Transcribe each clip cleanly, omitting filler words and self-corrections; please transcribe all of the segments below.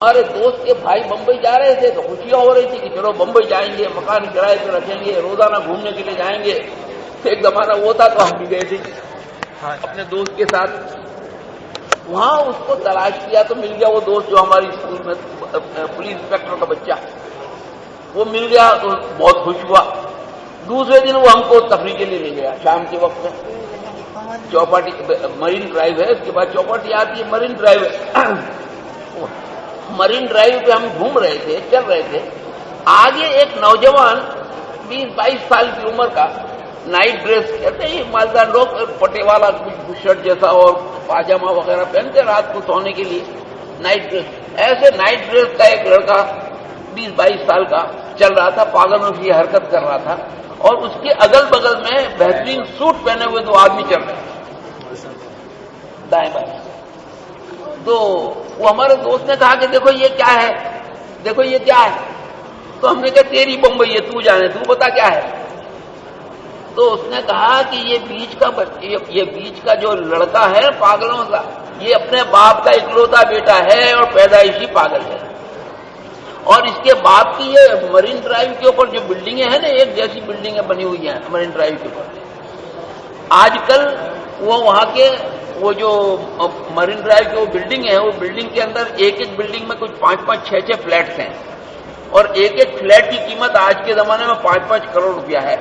ہمارے دوست کے بھائی بمبئی جا رہے تھے تو خوشیاں ہو رہی تھی کہ چلو بمبئی جائیں گے، مکان کرائے پہ رکھیں گے، روزانہ گھومنے کے لیے جائیں گے۔ ایک زمانہ وہ تھا تو ہم بھی گئے تھے اپنے دوست کے ساتھ۔ وہاں اس کو تلاش کیا تو مل گیا وہ دوست جو ہماری اسکول میں پولیس انسپیکٹر کا بچہ، وہ مل گیا تو بہت خوش ہوا۔ دوسرے دن وہ ہم کو تفریح کے لیے لے گیا شام کے وقت میں، چوپاٹی مرین ڈرائیو ہے، اس کے بعد چوپاٹی آتی ہے، مرین ڈرائیو ہے۔ مرین ڈرائیو پہ ہم گھوم رہے تھے، چل رہے تھے، آگے ایک نوجوان 20-22 سال کی عمر کا، نائٹ ڈریس کہتے ہیں مالدار لوگ، پٹے والا شرٹ جیسا اور پاجامہ وغیرہ پہنتے رات کو سونے کے لیے، نائٹ ڈریس، ایسے نائٹ ڈریس کا ایک لڑکا 20-22 سال کا چل رہا تھا، پاگل میں یہ حرکت کر رہا تھا، اور اس کے اگل بغل میں بہترین سوٹ پہنے ہوئے 2 آدمی چل رہے تھے دائیں بائیں۔ تو وہ ہمارے دوست نے کہا کہ دیکھو یہ کیا ہے، دیکھو یہ کیا ہے۔ تو ہم نے کہا تیری بمبئی ہے، تو جانے، تو بتا کیا ہے۔ تو اس نے کہا کہ یہ بیچ کا جو لڑکا ہے پاگلوں کا، یہ اپنے باپ کا اکلوتا بیٹا ہے اور پیدائشی پاگل ہے، اور اس کے باپ کی یہ مرین ڈرائیو کے اوپر جو بلڈنگیں ہیں نا، ایک جیسی بلڈنگیں بنی ہوئی ہیں مرین ڈرائیو کے اوپر۔ آج کل وہ وہاں کے وہ جو مرین ڈرائیو کی وہ بلڈنگ ہے، وہ بلڈنگ کے اندر ایک بلڈنگ میں کچھ 5-5 6-6 فلیٹس ہیں، اور ایک فلیٹ کی قیمت آج کے زمانے میں 5-5 کروڑ روپیہ ہے۔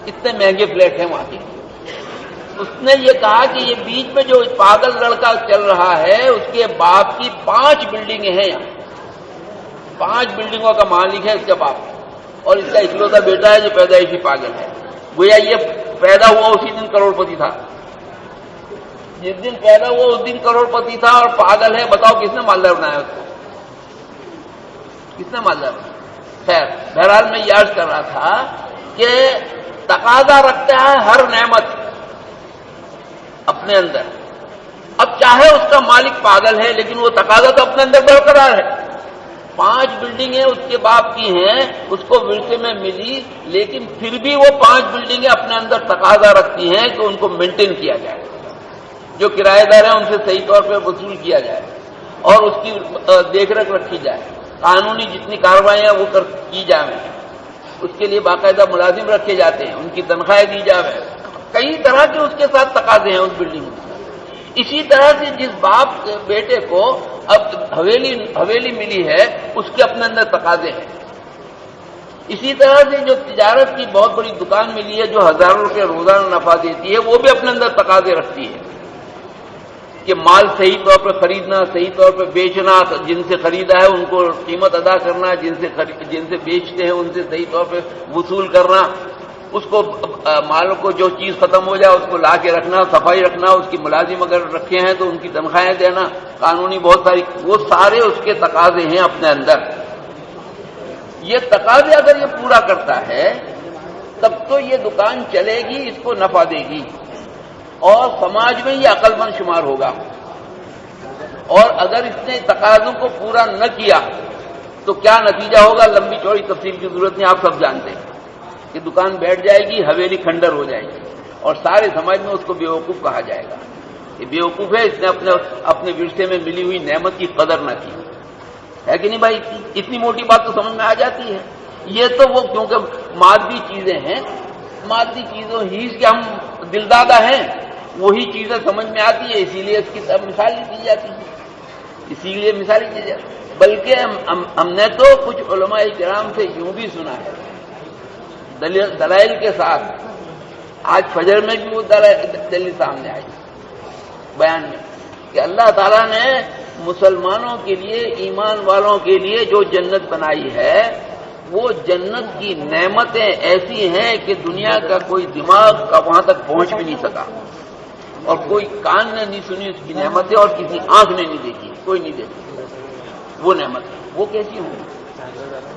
اتنے مہنگے فلیٹ ہیں وہاں کے۔ اس نے یہ کہا کہ یہ بیچ میں جو پاگل لڑکا چل رہا ہے، اس کے باپ کی 5 بلڈنگیں ہیں یہاں، 5 بلڈنگوں کا مالک ہے اس کا باپ، اور اس کا اکلوتا بیٹا ہے جو پیدائشی پاگل ہے۔ گویا یہ پیدا ہوا اسی دن کروڑ پتی تھا، جس دن پیدا ہوا اس دن کروڑ پتی تھا، اور پاگل ہے۔ بتاؤ کس نے مالدار بنایا اس کو، کس نے مالدار بنایا؟ خیر، بہرحال میں یہ عرض کر رہا تھا کہ تقاضا رکھتا ہے ہر نعمت اپنے اندر۔ اب چاہے اس کا مالک پاگل ہے لیکن وہ تقاضا تو اپنے اندر برقرار ہے۔ 5 بلڈنگیں اس کے باپ کی ہیں، اس کو ورثے میں ملی، لیکن پھر بھی وہ 5 بلڈنگیں اپنے اندر تقاضا رکھتی ہیں کہ ان کو مینٹین کیا جائے، جو کرایہ دار ہیں ان سے صحیح طور پہ وصول کیا جائے، اور اس کی دیکھ ریکھ رکھی جائے، قانونی جتنی کارروائیاں وہ کی جائیں، اس کے لیے باقاعدہ ملازم رکھے جاتے ہیں، ان کی تنخواہیں دی جائے، کئی طرح کے اس کے ساتھ تقاضے ہیں اس بلڈنگ میں۔ اسی طرح سے جس باپ کے بیٹے کو اب حویلی ملی ہے، اس کے اپنے اندر تقاضے ہیں۔ اسی طرح سے جو تجارت کی بہت بڑی دکان ملی ہے جو ہزاروں روپے روزانہ نفع دیتی ہے، وہ بھی اپنے اندر تقاضے رکھتی ہے کہ مال صحیح طور پہ خریدنا، صحیح طور پہ بیچنا، جن سے خریدا ہے ان کو قیمت ادا کرنا، جن سے بیچتے ہیں ان سے صحیح طور پہ وصول کرنا، اس کو مال کو جو چیز ختم ہو جائے اس کو لا کے رکھنا، صفائی رکھنا، اس کی ملازم اگر رکھے ہیں تو ان کی تنخواہیں دینا، قانونی بہت ساری، وہ سارے اس کے تقاضے ہیں اپنے اندر۔ یہ تقاضے اگر یہ پورا کرتا ہے تب تو یہ دکان چلے گی، اس کو نفع دے گی، اور سماج میں یہ عقل مند شمار ہوگا۔ اور اگر اس نے تقاضوں کو پورا نہ کیا تو کیا نتیجہ ہوگا، لمبی چوڑی تفصیل کی ضرورت نہیں، آپ سب جانتے ہیں کہ دکان بیٹھ جائے گی، حویلی کھنڈر ہو جائے گی، اور سارے سماج میں اس کو بیوقوف کہا جائے گا۔ یہ بیوقوف ہے، اس نے اپنے ورثے میں ملی ہوئی نعمت کی قدر نہ کی ہے کہ نہیں بھائی؟ اتنی موٹی بات تو سمجھ میں آ جاتی ہے۔ یہ تو وہ کیونکہ مادی چیزیں ہیں، مادی چیزوں ہی سے ہم دلدادہ ہیں، وہی چیزیں سمجھ میں آتی ہے، اسی لیے اس کی مثال دی جاتی ہے، اسی لیے مثال دی جاتی ہے۔ بلکہ ہم نے تو کچھ علماء کرام سے یوں بھی سنا ہے دلائل کے ساتھ، آج فجر میں بھی وہ دلیل سامنے آئی بیان میں، کہ اللہ تعالیٰ نے مسلمانوں کے لیے، ایمان والوں کے لیے جو جنت بنائی ہے، وہ جنت کی نعمتیں ایسی ہیں کہ دنیا کا کوئی دماغ کا وہاں تک پہنچ بھی نہیں سکا، اور کوئی کان نے نہیں سنی اس کی نعمتیں، اور کسی آنکھ نے نہیں دیکھی، کوئی نہیں دیکھی وہ نعمت۔ وہ کیسی ہوں؟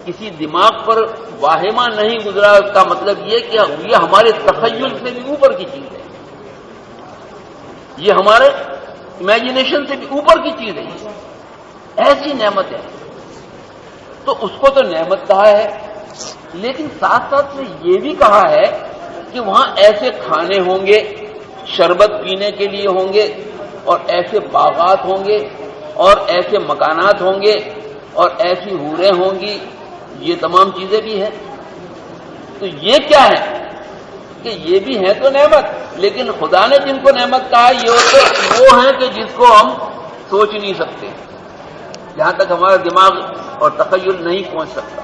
کسی دماغ پر واہمہ نہیں گزرا، اس کا مطلب یہ کہ یہ ہمارے تخیل سے بھی اوپر کی چیز ہے، یہ ہمارے امیجنیشن سے بھی اوپر کی چیز ہے، ایسی نعمت ہے۔ تو اس کو تو نعمت کہا ہے، لیکن ساتھ ساتھ میں یہ بھی کہا ہے کہ وہاں ایسے کھانے ہوں گے، شربت پینے کے لیے ہوں گے، اور ایسے باغات ہوں گے، اور ایسے مکانات ہوں گے اور ایسی حوریں ہوں گی، یہ تمام چیزیں بھی ہیں۔ تو یہ کیا ہے کہ یہ بھی ہے تو نعمت، لیکن خدا نے جن کو نعمت کہا یہ وہ ہیں کہ جس کو ہم سوچ نہیں سکتے، جہاں تک ہمارا دماغ اور تخیل نہیں پہنچ سکتا،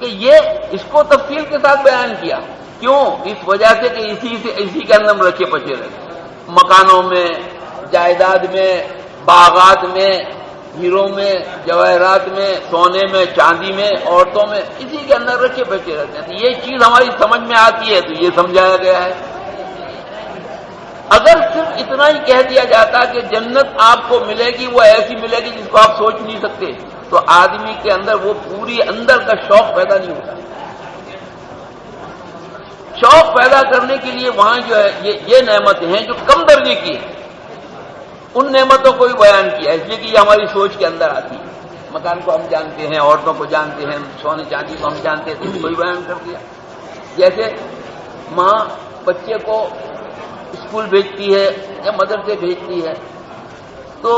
کہ یہ اس کو تفصیل کے ساتھ بیان کیا۔ کیوں؟ اس وجہ سے کہ اسی کے اندر رکھے پچے رہے، مکانوں میں، جائیداد میں، باغات میں، ہیروں میں، جواہرات میں، سونے میں، چاندی میں، عورتوں میں، اسی کے اندر رکھے بیٹھے رہتے ہیں۔ یہ چیز ہماری سمجھ میں آتی ہے تو یہ سمجھایا گیا ہے۔ اگر صرف اتنا ہی کہہ دیا جاتا کہ جنت آپ کو ملے گی، وہ ایسی ملے گی جس کو آپ سوچ نہیں سکتے، تو آدمی کے اندر وہ پوری اندر کا شوق پیدا نہیں ہوتا۔ شوق پیدا کرنے کے لیے وہاں جو ہے یہ نعمتیں ہیں جو کم درجے کی ہیں، ان نعمتوں کو بھی بیان کیا، اس لیے کہ یہ ہماری سوچ کے اندر آتی ہے۔ مکان کو ہم جانتے ہیں، عورتوں کو جانتے ہیں، سونے چاندی کو ہم جانتے ہیں، تو اس کو بھی بیان کر دیا۔ جیسے ماں بچے کو اسکول بھیجتی ہے یا مدرسے بھیجتی ہے تو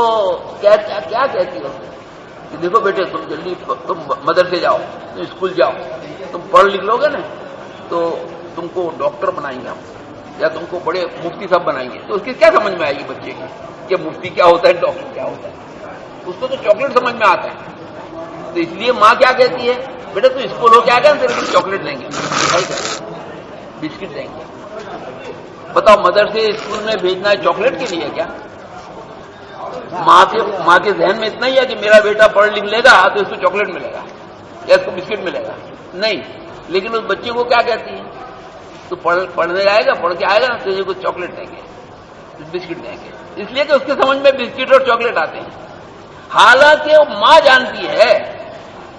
کیا کہتی ہے کہ دیکھو بیٹے تم جلدی تم مدرسے جاؤ، تم اسکول جاؤ، تم پڑھ لکھ لو گے نا تو تم کو ڈاکٹر بنائیں گے ہم، یا تم کو بڑے مفتی صاحب بنائیں گے۔ تو اس کی کیا سمجھ میں آئے گی بچے کی کہ مفتی کیا ہوتا ہے، ڈاکٹر کیا ہوتا ہے؟ اس کو تو چاکلیٹ سمجھ میں آتا ہے۔ تو اس لیے ماں کیا کہتی ہے، بیٹا تو اسکول ہو کے آ گیا تیرے کو چاکلیٹ دیں گے، بسکٹ دیں گے۔ بتاؤ مدرسے اسکول میں بھیجنا ہے چاکلیٹ کے لیے کیا؟ ماں کے ذہن میں اتنا ہی ہے کہ میرا بیٹا پڑھ لکھ لے گا تو اس کو چاکلیٹ ملے گا یا اس کو بسکٹ ملے گا؟ نہیں، لیکن اس بچے کو کیا کہتی ہے، تو پڑھنے جائے گا، پڑھ کے آئے گا نا تو کو چاکلیٹ دیں گے، بسکٹ دیں گے، اس لیے کہ اس کے سمجھ میں بسکٹ اور چاکلیٹ آتے ہیں۔ حالانکہ ماں جانتی ہے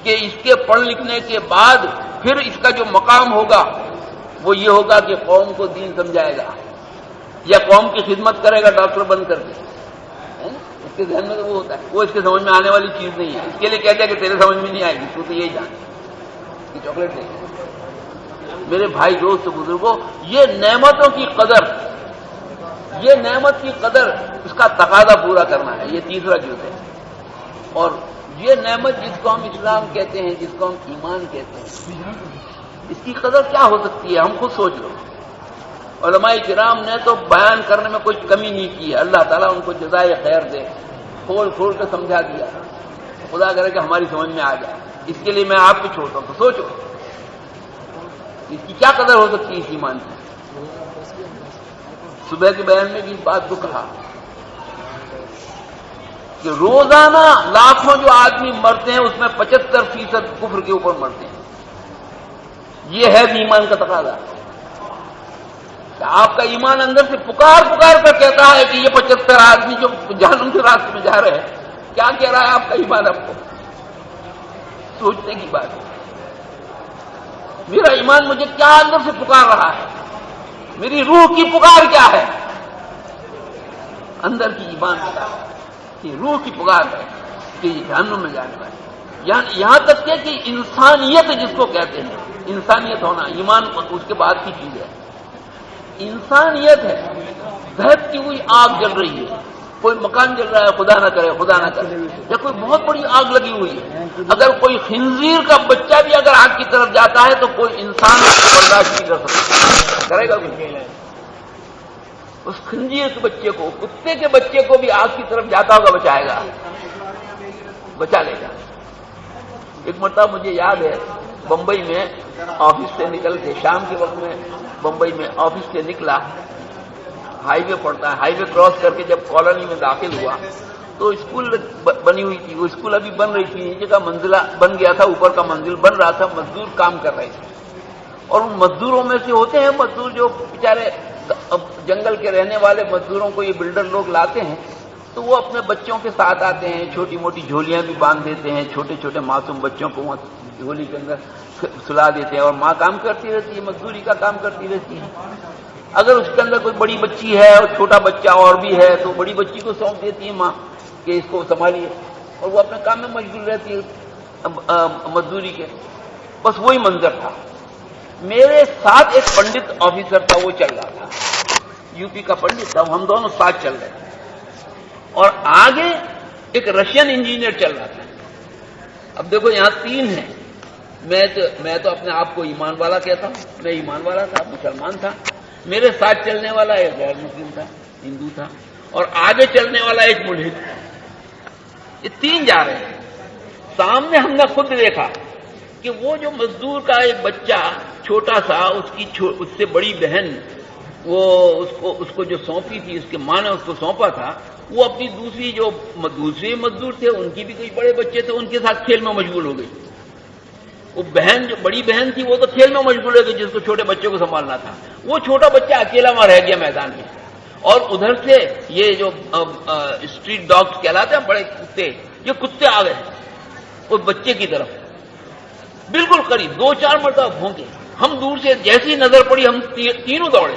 کہ اس کے پڑھ لکھنے کے بعد پھر اس کا جو مقام ہوگا وہ یہ ہوگا کہ قوم کو دین سمجھائے گا یا قوم کی خدمت کرے گا ڈاکٹر بن کر کے۔ اس کے ذہن میں تو وہ ہوتا ہے، وہ اس کے سمجھ میں آنے والی چیز نہیں ہے، اس کے لیے کہتے ہیں کہ تیرے سمجھ میں نہیں آئے گی، تو یہی جان کہ چاکلیٹ دیں گے۔ میرے بھائی دوست بزرگوں، یہ نعمتوں کی قدر، یہ نعمت کی قدر، اس کا تقاضا پورا کرنا ہے، یہ تیسرا جز ہے۔ اور یہ نعمت جس کو ہم اسلام کہتے ہیں، جس کو ہم ایمان کہتے ہیں، اس کی قدر کیا ہو سکتی ہے؟ ہم خود سوچ لو۔ علماء کرام نے تو بیان کرنے میں کوئی کمی نہیں کی ہے، اللہ تعالیٰ ان کو جزائے خیر دے، کھول کھول کے سمجھا دیا، خدا کرے کہ ہماری سمجھ میں آ جائے۔ اس کے لیے میں آپ کو چھوڑتا ہوں، تو سوچو اس کی کیا قدر ہو سکتی ہے اس ایمان کی۔ صبح کے بیان میں بھی اس بات کو کہا کہ روزانہ لاکھوں جو آدمی مرتے ہیں اس میں 75% کفر کے اوپر مرتے ہیں۔ یہ ہے ایمان کا تقاضا کہ آپ کا ایمان اندر سے پکار کر کہتا ہے کہ یہ 75 آدمی جو جہنم کے راستے میں جا رہے ہیں، کیا کہہ رہا ہے آپ کا ایمان؟ آپ کو سوچنے کی بات ہے، میرا ایمان مجھے کیا اندر سے پکار رہا ہے، میری روح کی پکار کیا ہے؟ اندر کی ایمان کی روح کی پکار ہے کہ یہ جہنم میں جانے والے، یہاں تک کہ انسانیت جس کو کہتے ہیں، انسانیت ہونا، ایمان اس کے بعد کی چیز ہے۔ انسانیت ہے، بہتی ہوئی آگ جل رہی ہے، کوئی مکان جل رہا ہے، خدا نہ کرے یا کوئی بہت بڑی آگ لگی ہوئی ہے، اگر کوئی خنزیر کا بچہ بھی اگر آگ کی طرف جاتا ہے تو کوئی انسان اس کو برداشت نہیں کر سکتا، کرے گا کوئی؟ اس خنزیر کے بچے کو، کتے کے بچے کو بھی آگ کی طرف جاتا ہوگا بچائے گا، بچا لے گا۔ ایک مرتبہ مجھے یاد ہے، بمبئی میں آفس سے نکل کے شام کے وقت میں بمبئی میں آفس سے نکلا، ہائی وے پڑتا ہے، ہائی وے کراس کر کے جب کالونی میں داخل ہوا تو اسکول بنی ہوئی تھی، وہ اسکول ابھی بن رہی تھی، نیچے کا منزلہ بن گیا تھا، اوپر کا منزل بن رہا تھا، مزدور کام کر رہے تھے، اور ان مزدوروں میں سے ہوتے ہیں مزدور جو بیچارے جنگل کے رہنے والے مزدوروں کو یہ بلڈر لوگ لاتے ہیں تو وہ اپنے بچوں کے ساتھ آتے ہیں، چھوٹی موٹی جھولیاں بھی باندھ دیتے ہیں، چھوٹے چھوٹے معصوم بچوں کو وہاں جھولی کے اندر سلا دیتے ہیں، اور ماں کام کرتی رہتی ہے، مزدوری کا کام کرتی رہتی ہے۔ اگر اس کے اندر کوئی بڑی بچی ہے اور چھوٹا بچہ اور بھی ہے تو بڑی بچی کو سونپ دیتی ہے ماں کہ اس کو سنبھالیے، اور وہ اپنے کام میں مشغول رہتی ہے مزدوری کے۔ بس وہی منظر تھا۔ میرے ساتھ ایک پنڈت آفیسر تھا، وہ چل رہا تھا، یو پی کا پنڈت تھا، ہم دونوں ساتھ چل رہے تھے، اور آگے ایک رشین انجینئر چل رہا تھا. اب دیکھو یہاں 3 ہیں. میں تو اپنے آپ کو ایمان والا کہتا ہوں. میں ایمان والا تھا، مسلمان تھا. میرے ساتھ چلنے والا ایک غیر مسلم تھا، ہندو تھا، اور آگے چلنے والا ایک ملحد تھا. یہ 3 جا رہے ہیں. سامنے ہم نے خود دیکھا کہ وہ جو مزدور کا ایک بچہ چھوٹا سا، اس سے بڑی بہن وہ اس کو جو سونپی تھی، اس کے ماں نے اس کو سونپا تھا، وہ اپنی دوسری مزدور تھے، ان کی بھی کوئی بڑے بچے تھے، ان کے ساتھ کھیل میں مشغول ہو گئی. وہ بہن جو بڑی بہن تھی وہ تو کھیل میں مشغول ہو گئی، جس کو چھوٹے بچے کو سنبھالنا تھا. وہ چھوٹا بچہ اکیلا وہاں رہ گیا میدان میں. اور ادھر سے یہ جو اسٹریٹ ڈاگس کہلاتے ہیں، بڑے کتے، یہ کتے آ گئے اس بچے کی طرف بالکل قریب. 2-4 مرتبہ بھونکے. ہم دور سے جیسی نظر پڑی ہم تینوں دوڑے.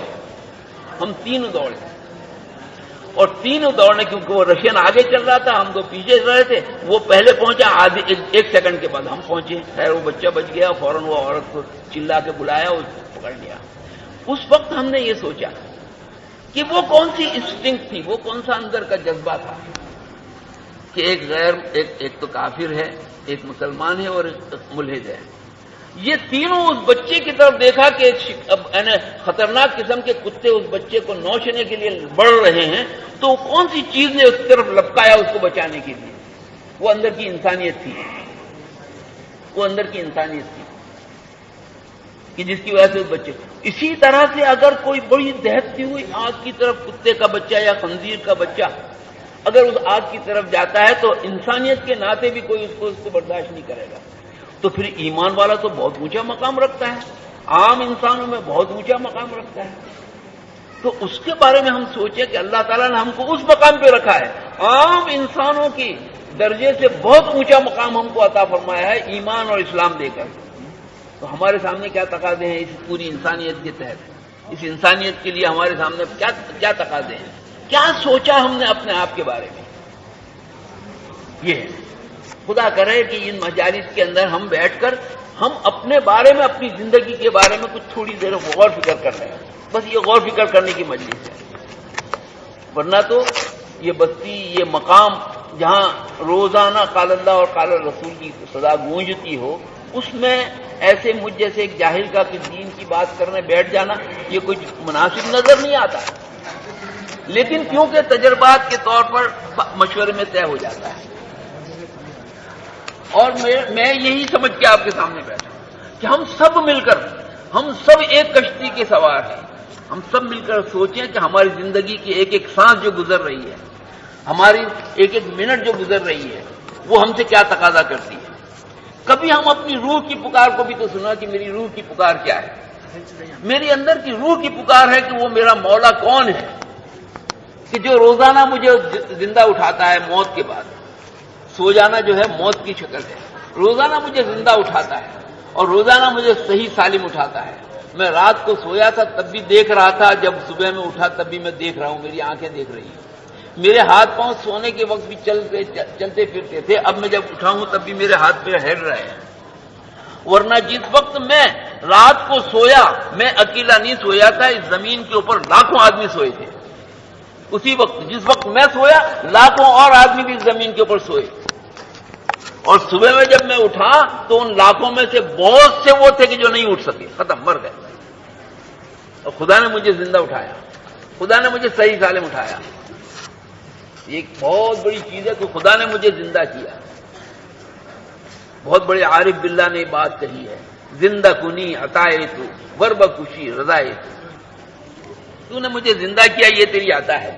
اور تینوں دوڑنے، کیونکہ وہ رشین آگے چل رہا تھا، ہم 2 پیچھے رہے تھے. وہ پہلے پہنچا، 1 سیکنڈ کے بعد ہم پہنچے. خیر وہ بچہ بچ گیا. فوراً وہ عورت کو چلا کے بلایا، اس کو پکڑ لیا. اس وقت ہم نے یہ سوچا کہ وہ کون سی انسٹنکٹ تھی، وہ کون سا اندر کا جذبہ تھا کہ ایک تو کافر ہے، ایک مسلمان ہے، اور ایک ملحد ہے. یہ تینوں اس بچے کی طرف دیکھا کہ خطرناک قسم کے کتے اس بچے کو نوچنے کے لیے بڑھ رہے ہیں، تو کون سی چیز نے اس طرف لپکایا اس کو بچانے کے لیے؟ وہ اندر کی انسانیت تھی. کہ جس کی وجہ سے اس بچے. اسی طرح سے اگر کوئی بڑی دہتی ہوئی آگ کی طرف کتے کا بچہ یا خنزیر کا بچہ اگر اس آگ کی طرف جاتا ہے، تو انسانیت کے ناطے بھی کوئی اس کو برداشت نہیں کرے گا. تو پھر ایمان والا تو بہت اونچا مقام رکھتا ہے، عام انسانوں میں بہت اونچا مقام رکھتا ہے. تو اس کے بارے میں ہم سوچیں کہ اللہ تعالیٰ نے ہم کو اس مقام پہ رکھا ہے. عام انسانوں کی درجے سے بہت اونچا مقام ہم کو عطا فرمایا ہے ایمان اور اسلام دے کر. تو ہمارے سامنے کیا تقاضے ہیں اس پوری انسانیت کے تحت؟ اس انسانیت کے لیے ہمارے سامنے کیا تقاضے ہیں؟ کیا سوچا ہم نے اپنے آپ کے بارے میں؟ یہ ہے. خدا کرے کہ ان مجالس کے اندر ہم بیٹھ کر ہم اپنے بارے میں، اپنی زندگی کے بارے میں کچھ تھوڑی دیر غور فکر کر رہے ہیں. بس یہ غور فکر کرنے کی مجلس ہے. ورنہ تو یہ بستی، یہ مقام جہاں روزانہ قال اللہ اور قال رسول کی صدا گونجتی ہو، اس میں ایسے مجھ جیسے ایک جاہل کا کہ دین کی بات کرنے بیٹھ جانا یہ کچھ مناسب نظر نہیں آتا. لیکن کیونکہ تجربات کے طور پر مشورے میں طے ہو جاتا ہے. اور میں یہی سمجھ کے آپ کے سامنے بیٹھا کہ ہم سب مل کر، ہم سب ایک کشتی کے سوار ہیں. ہم سب مل کر سوچیں کہ ہماری زندگی کی ایک ایک سانس جو گزر رہی ہے، ہماری ایک ایک منٹ جو گزر رہی ہے، وہ ہم سے کیا تقاضا کرتی ہے. کبھی ہم اپنی روح کی پکار کو بھی تو سنا کہ میری روح کی پکار کیا ہے. میری اندر کی روح کی پکار ہے کہ وہ میرا مولا کون ہے کہ جو روزانہ مجھے زندہ اٹھاتا ہے موت کے بعد. سو جانا جو ہے موت کی شکل ہے. روزانہ مجھے زندہ اٹھاتا ہے اور روزانہ مجھے صحیح سالم اٹھاتا ہے. میں رات کو سویا تھا تب بھی دیکھ رہا تھا، جب صبح میں اٹھا تب بھی میں دیکھ رہا ہوں، میری آنکھیں دیکھ رہی ہیں. میرے ہاتھ پاؤں سونے کے وقت بھی چلتے پھرتے تھے، اب میں جب اٹھا ہوں تب بھی میرے ہاتھ پہ ہل رہے ہیں. ورنہ جس وقت میں رات کو سویا میں اکیلا نہیں سویا تھا، اس زمین کے اوپر لاکھوں آدمی سوئے تھے. اسی وقت جس وقت میں سویا لاکھوں اور آدمی بھی اس زمین کے اوپر سوئے. اور صبح میں جب میں اٹھا تو ان لاکھوں میں سے بہت سے وہ تھے کہ جو نہیں اٹھ سکے، ختم، مر گئے. اور خدا نے مجھے زندہ اٹھایا، خدا نے مجھے صحیح سالم اٹھایا. ایک بہت بڑی چیز ہے کہ خدا نے مجھے زندہ کیا. بہت بڑے عارف باللہ نے بات کہی ہے، زندہ کنی عطائے تو ورب خوشی رضائے تو نے مجھے زندہ کیا، یہ تیری عطا ہے،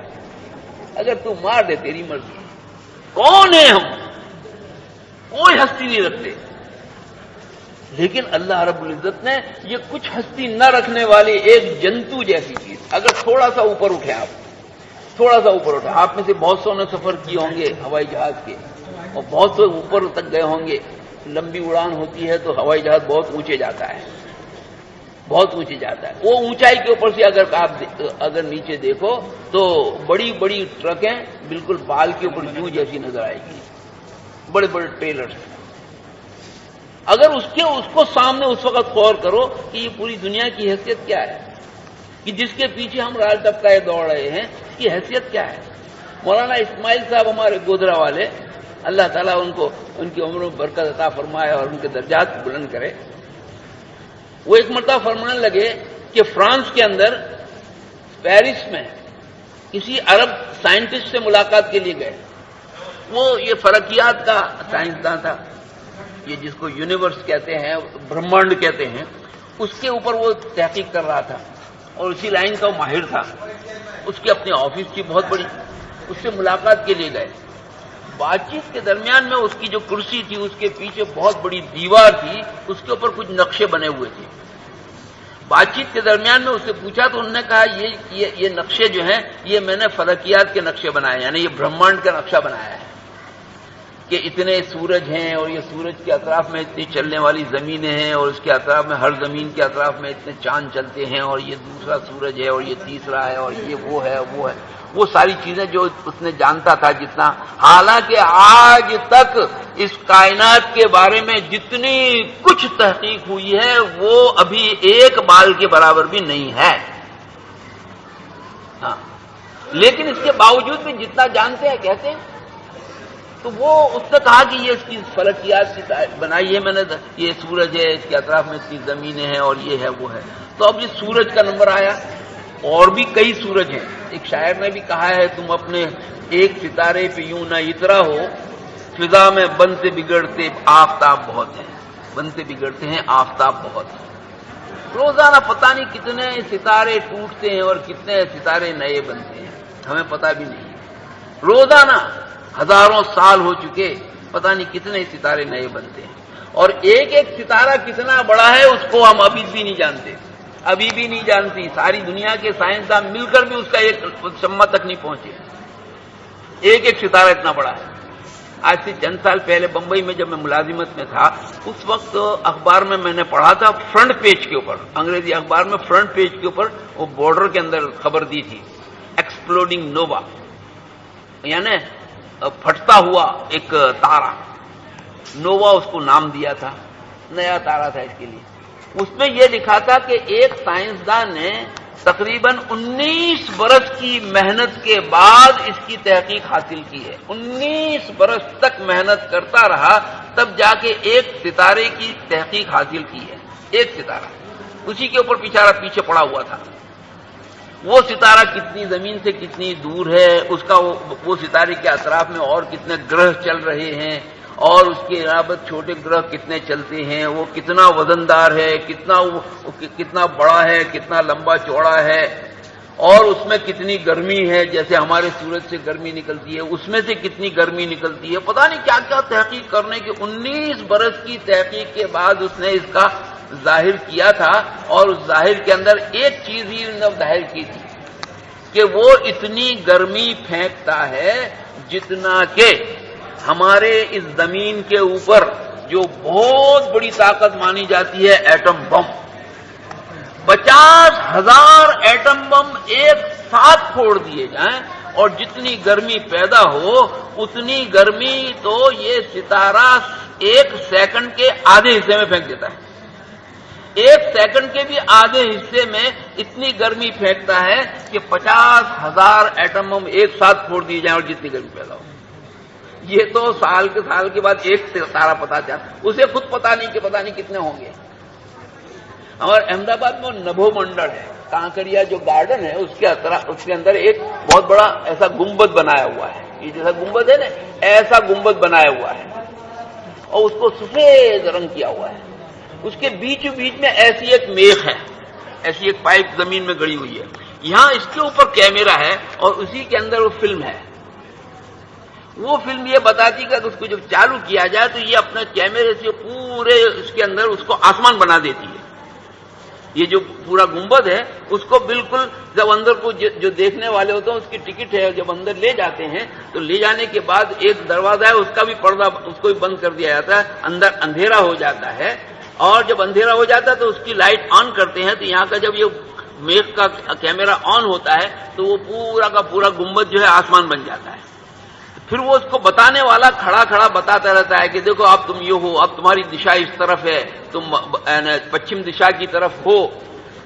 اگر تو مار دے تیری مرضی. کون ہے ہم؟ کوئی ہستی نہیں رکھتے. لیکن اللہ رب العزت نے یہ کچھ ہستی نہ رکھنے والے ایک جنتو جیسی چیز، اگر تھوڑا سا اوپر اٹھے، آپ تھوڑا سا اوپر اٹھے، آپ میں سے بہت سو نے سفر کیے ہوں گے ہوائی جہاز کے، اور بہت سے اوپر تک گئے ہوں گے. لمبی اڑان ہوتی ہے تو ہوائی جہاز بہت اونچے جاتا ہے، بہت اونچے جاتا ہے. وہ اونچائی کے اوپر سے اگر نیچے دیکھو تو بڑی بڑی ٹرکیں بالکل بال کے اوپر یوں جیسی نظر آئے گی، بڑے بڑے ٹریلرز. اگر اس کو سامنے اس وقت غور کرو کہ یہ پوری دنیا کی حیثیت کیا ہے، کہ جس کے پیچھے ہم رال ٹپکائے دوڑ رہے ہیں، اس کی حیثیت کیا ہے. مولانا اسماعیل صاحب ہمارے گودرا والے اللہ تعالیٰ ان کو ان کی عمر میں برکت عطا فرمائے اور ان کے درجات بلند کرے. وہ ایک مرتبہ فرمانے لگے کہ فرانس کے اندر پیرس میں کسی عرب سائنٹسٹ سے ملاقات کے لیے گئے. وہ یہ فلکیات کا سائنسداں تھا، یہ جس کو یونیورس کہتے ہیں، برہمانڈ کہتے ہیں، اس کے اوپر وہ تحقیق کر رہا تھا اور اسی لائن کا وہ ماہر تھا. اس کی اپنی آفس تھی بہت بڑی. اس سے ملاقات کے لیے گئے. بات چیت کے درمیان میں اس کی جو کرسی تھی اس کے پیچھے بہت بڑی دیوار تھی، اس کے اوپر کچھ نقشے بنے ہوئے تھے. بات چیت کے درمیان میں اس سے پوچھا تو انہوں نے کہا یہ نقشے جو ہیں یہ میں نے فلکیات کے نقشے بنائے، یعنی یہ برہمانڈ کا نقشہ بنایا ہے کہ اتنے سورج ہیں اور یہ سورج کے اطراف میں اتنی چلنے والی زمینیں ہیں اور اس کے اطراف میں ہر زمین کے اطراف میں اتنے چاند چلتے ہیں اور یہ دوسرا سورج ہے اور یہ تیسرا ہے اور یہ وہ ہے وہ ہے. وہ ساری چیزیں جو اس نے جانتا تھا جتنا، حالانکہ آج تک اس کائنات کے بارے میں جتنی کچھ تحقیق ہوئی ہے وہ ابھی ایک بال کے برابر بھی نہیں ہے. ہاں، لیکن اس کے باوجود بھی جتنا جانتے ہیں کہتے ہیں. تو وہ اس نے کہا کہ یہ اس کی فلکیات بنائی ہے میں نے، یہ سورج ہے، اس کے اطراف میں اتنی زمینیں ہیں اور یہ ہے وہ ہے. تو اب یہ سورج کا نمبر آیا، اور بھی کئی سورج ہیں. ایک شاعر نے بھی کہا ہے تم اپنے ایک ستارے پہ یوں نہ اترا ہو، فضا میں بنتے بگڑتے آفتاب بہت ہیں. بنتے بگڑتے ہیں آفتاب بہت ہیں. روزانہ پتہ نہیں کتنے ستارے ٹوٹتے ہیں اور کتنے ستارے نئے بنتے ہیں، ہمیں پتہ بھی نہیں. روزانہ ہزاروں سال ہو چکے، پتہ نہیں کتنے ستارے نئے بنتے ہیں، اور ایک ایک ستارہ کتنا بڑا ہے اس کو ہم ابھی بھی نہیں جانتے. ابھی بھی نہیں جانتی. ساری دنیا کے سائنسداں مل کر بھی اس کا ایک شمع تک نہیں پہنچے. ایک ایک ستارہ اتنا بڑا ہے. آج سے چند سال پہلے بمبئی میں جب میں ملازمت میں تھا، اس وقت اخبار میں نے پڑھا تھا فرنٹ پیج کے اوپر، انگریزی اخبار میں فرنٹ پیج کے اوپر وہ بارڈر کے اندر خبر دی تھی، ایکسپلوڈنگ نووا، یعنی پھٹتا ہوا ایک تارا. نووا اس کو نام دیا تھا، نیا تارا تھا اس کے لیے. اس میں یہ لکھا تھا کہ ایک سائنسداں نے تقریباً 19 برس کی محنت کے بعد اس کی تحقیق حاصل کی ہے. 19 برس تک محنت کرتا رہا تب جا کے ایک ستارے کی تحقیق حاصل کی ہے. ایک ستارہ، اسی کے اوپر پیچھے پڑا ہوا تھا. وہ ستارہ کتنی زمین سے کتنی دور ہے، اس کا وہ ستارے کے اطراف میں اور کتنے گرہ چل رہے ہیں، اور اس کے علاوہ چھوٹے گرہ کتنے چلتے ہیں، وہ کتنا وزندار ہے، کتنا بڑا ہے، کتنا لمبا چوڑا ہے، اور اس میں کتنی گرمی ہے. جیسے ہمارے سورج سے گرمی نکلتی ہے اس میں سے کتنی گرمی نکلتی ہے. پتہ نہیں کیا کیا تحقیق کرنے کی 19 برس کی تحقیق کے بعد اس نے اس کا ظاہر کیا تھا. اور اس ظاہر کے اندر ایک چیز ہی ظاہر کی تھی کہ وہ اتنی گرمی پھینکتا ہے جتنا کہ ہمارے اس زمین کے اوپر جو بہت بڑی طاقت مانی جاتی ہے ایٹم بم، 50,000 ایٹم بم ایک ساتھ پھوڑ دیے جائیں اور جتنی گرمی پیدا ہو اتنی گرمی تو یہ ستارہ 1 سیکنڈ کے آدھے حصے میں پھینک دیتا ہے. 1 سیکنڈ کے بھی آدھے حصے میں اتنی گرمی پھینکتا ہے کہ 50,000 ایٹم بم ایک ساتھ پھوڑ دیے جائیں اور جتنی گرمی پیدا ہو. یہ تو سال کے بعد ایک ستارہ پتا چلا، اسے خود پتا نہیں کہ پتا نہیں کتنے ہوں گے. ہمارے احمد آباد میں نبھو منڈل ہے، کانکڑیا جو گارڈن ہے اس کے اندر ایک بہت بڑا ایسا گنبد بنایا ہوا ہے. یہ جیسا گنبد ہے نا، ایسا گنبد بنایا ہوا ہے اور اس کو سفید رنگ کیا ہوا ہے. اس کے بیچ میں ایسی ایک میخ ہے، ایسی ایک پائپ زمین میں گڑی ہوئی ہے. یہاں اس کے اوپر کیمرہ ہے اور اسی کے اندر وہ فلم ہے. وہ فلم یہ بتاتی کہ اس کو جب چالو کیا جائے تو یہ اپنے کیمرے سے پورے اس کے اندر اس کو آسمان بنا دیتی ہے. یہ جو پورا گنبد ہے اس کو بالکل جب اندر کو جو دیکھنے والے ہوتے ہیں اس کی ٹکٹ ہے، جب اندر لے جاتے ہیں تو لے جانے کے بعد ایک دروازہ ہے اس کا بھی پردہ اس کو بھی بند کر دیا جاتا ہے. اندر اندھیرا ہو جاتا ہے اور جب اندھیرا ہو جاتا ہے تو اس کی لائٹ آن کرتے ہیں تو یہاں کا جب یہ میخ کا کیمرہ آن ہوتا ہے تو وہ پورا کا پورا گنبد جو ہے آسمان بن جاتا ہے. پھر وہ اس کو بتانے والا کھڑا بتاتا رہتا ہے کہ دیکھو اب تم یہ ہو، اب تمہاری دشا اس طرف ہے، تم پچھم دشا کی طرف ہو.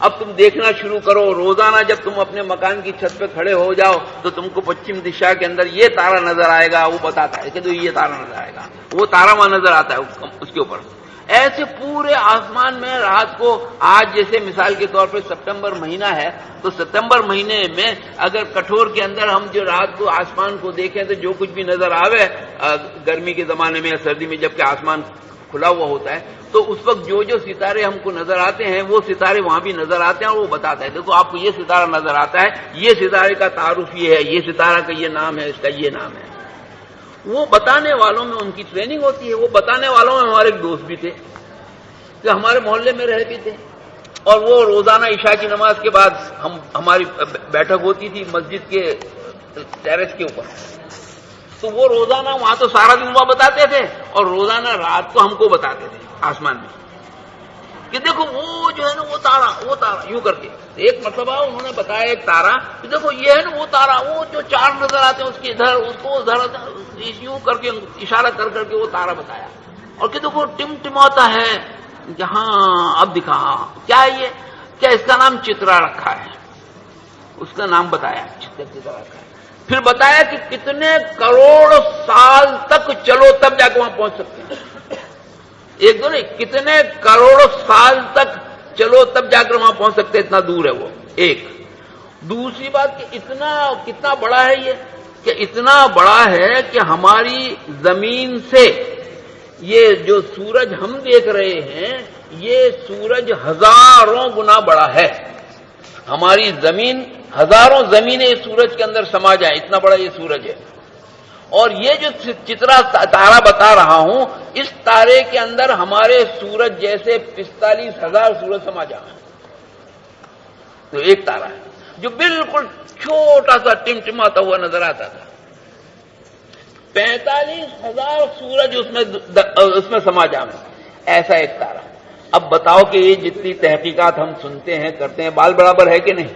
اب تم دیکھنا شروع کرو، روزانہ جب تم اپنے مکان کی چھت پہ کھڑے ہو جاؤ تو تم کو پچھم دشا کے اندر یہ تارا نظر آئے گا، وہ بتاتا ہے کہ تو یہ تارا نظر آئے گا، وہ تارا وہاں نظر آتا ہے اس کے اوپر۔ ایسے پورے آسمان میں رات کو، آج جیسے مثال کے طور پہ سپتمبر مہینہ ہے تو سپتمبر مہینے میں اگر کٹھور کے اندر ہم جو رات کو آسمان کو دیکھیں تو جو کچھ بھی نظر آوے گرمی کے زمانے میں یا سردی میں جب کہ آسمان کھلا ہوا ہوتا ہے تو اس وقت جو جو ستارے ہم کو نظر آتے ہیں وہ ستارے وہاں بھی نظر آتے ہیں اور وہ بتاتا ہے دیکھو آپ کو یہ ستارہ نظر آتا ہے، یہ ستارے کا تعارف یہ ہے، یہ ستارہ کا یہ نام ہے، اس کا یہ نام ہے۔ وہ بتانے والوں میں ان کی ٹریننگ ہوتی ہے۔ وہ بتانے والوں میں ہمارے ایک دوست بھی تھے جو ہمارے محلے میں رہتے تھے، اور وہ روزانہ عشاء کی نماز کے بعد ہماری بیٹھک ہوتی تھی مسجد کے ٹیرس کے اوپر، تو وہ روزانہ وہاں تو سارا دن وہ بتاتے تھے اور روزانہ رات کو ہم کو بتاتے تھے آسمان میں کہ دیکھو وہ جو ہے نا وہ تارا یوں کر کے ایک مرتبہ انہوں نے بتایا ایک تارا کہ دیکھو یہ ہے نا وہ تارا، وہ جو چار نظر آتے ہیں اس کے ادھر، اس کو ادھر یوں کر کے اشارہ کر کر کے وہ تارا بتایا، اور کہ دیکھو ٹمٹماتا ہے جہاں اب دکھا کیا ہے یہ، کیا اس کا نام چترا رکھا ہے، اس کا نام بتایا چترا رکھا ہے، پھر بتایا کہ کتنے کروڑ سال تک چلو تب جا کے وہاں پہنچ سکتے ہیں، ایک دو نہیں کتنے کروڑ سال تک چلو تب جا کر وہاں پہنچ سکتے، اتنا دور ہے وہ ایک۔ دوسری بات کہ کتنا بڑا ہے یہ، کہ اتنا بڑا ہے کہ ہماری زمین سے یہ جو سورج ہم دیکھ رہے ہیں یہ سورج ہزاروں گنا بڑا ہے، ہماری زمین ہزاروں زمینیں اس سورج کے اندر سما جائیں، اتنا بڑا یہ سورج ہے۔ اور یہ جو چترا تارا بتا رہا ہوں اس تارے کے اندر ہمارے سورج جیسے 45,000 سورج سما جائیں، تو ایک تارا ہے جو بالکل چھوٹا سا ٹمٹماتا ہوا نظر آتا تھا، 45,000 سورج اس میں سما جائیں، ایسا ایک تارا۔ اب بتاؤ کہ یہ جتنی تحقیقات ہم سنتے ہیں کرتے ہیں بال برابر ہے کہ نہیں؟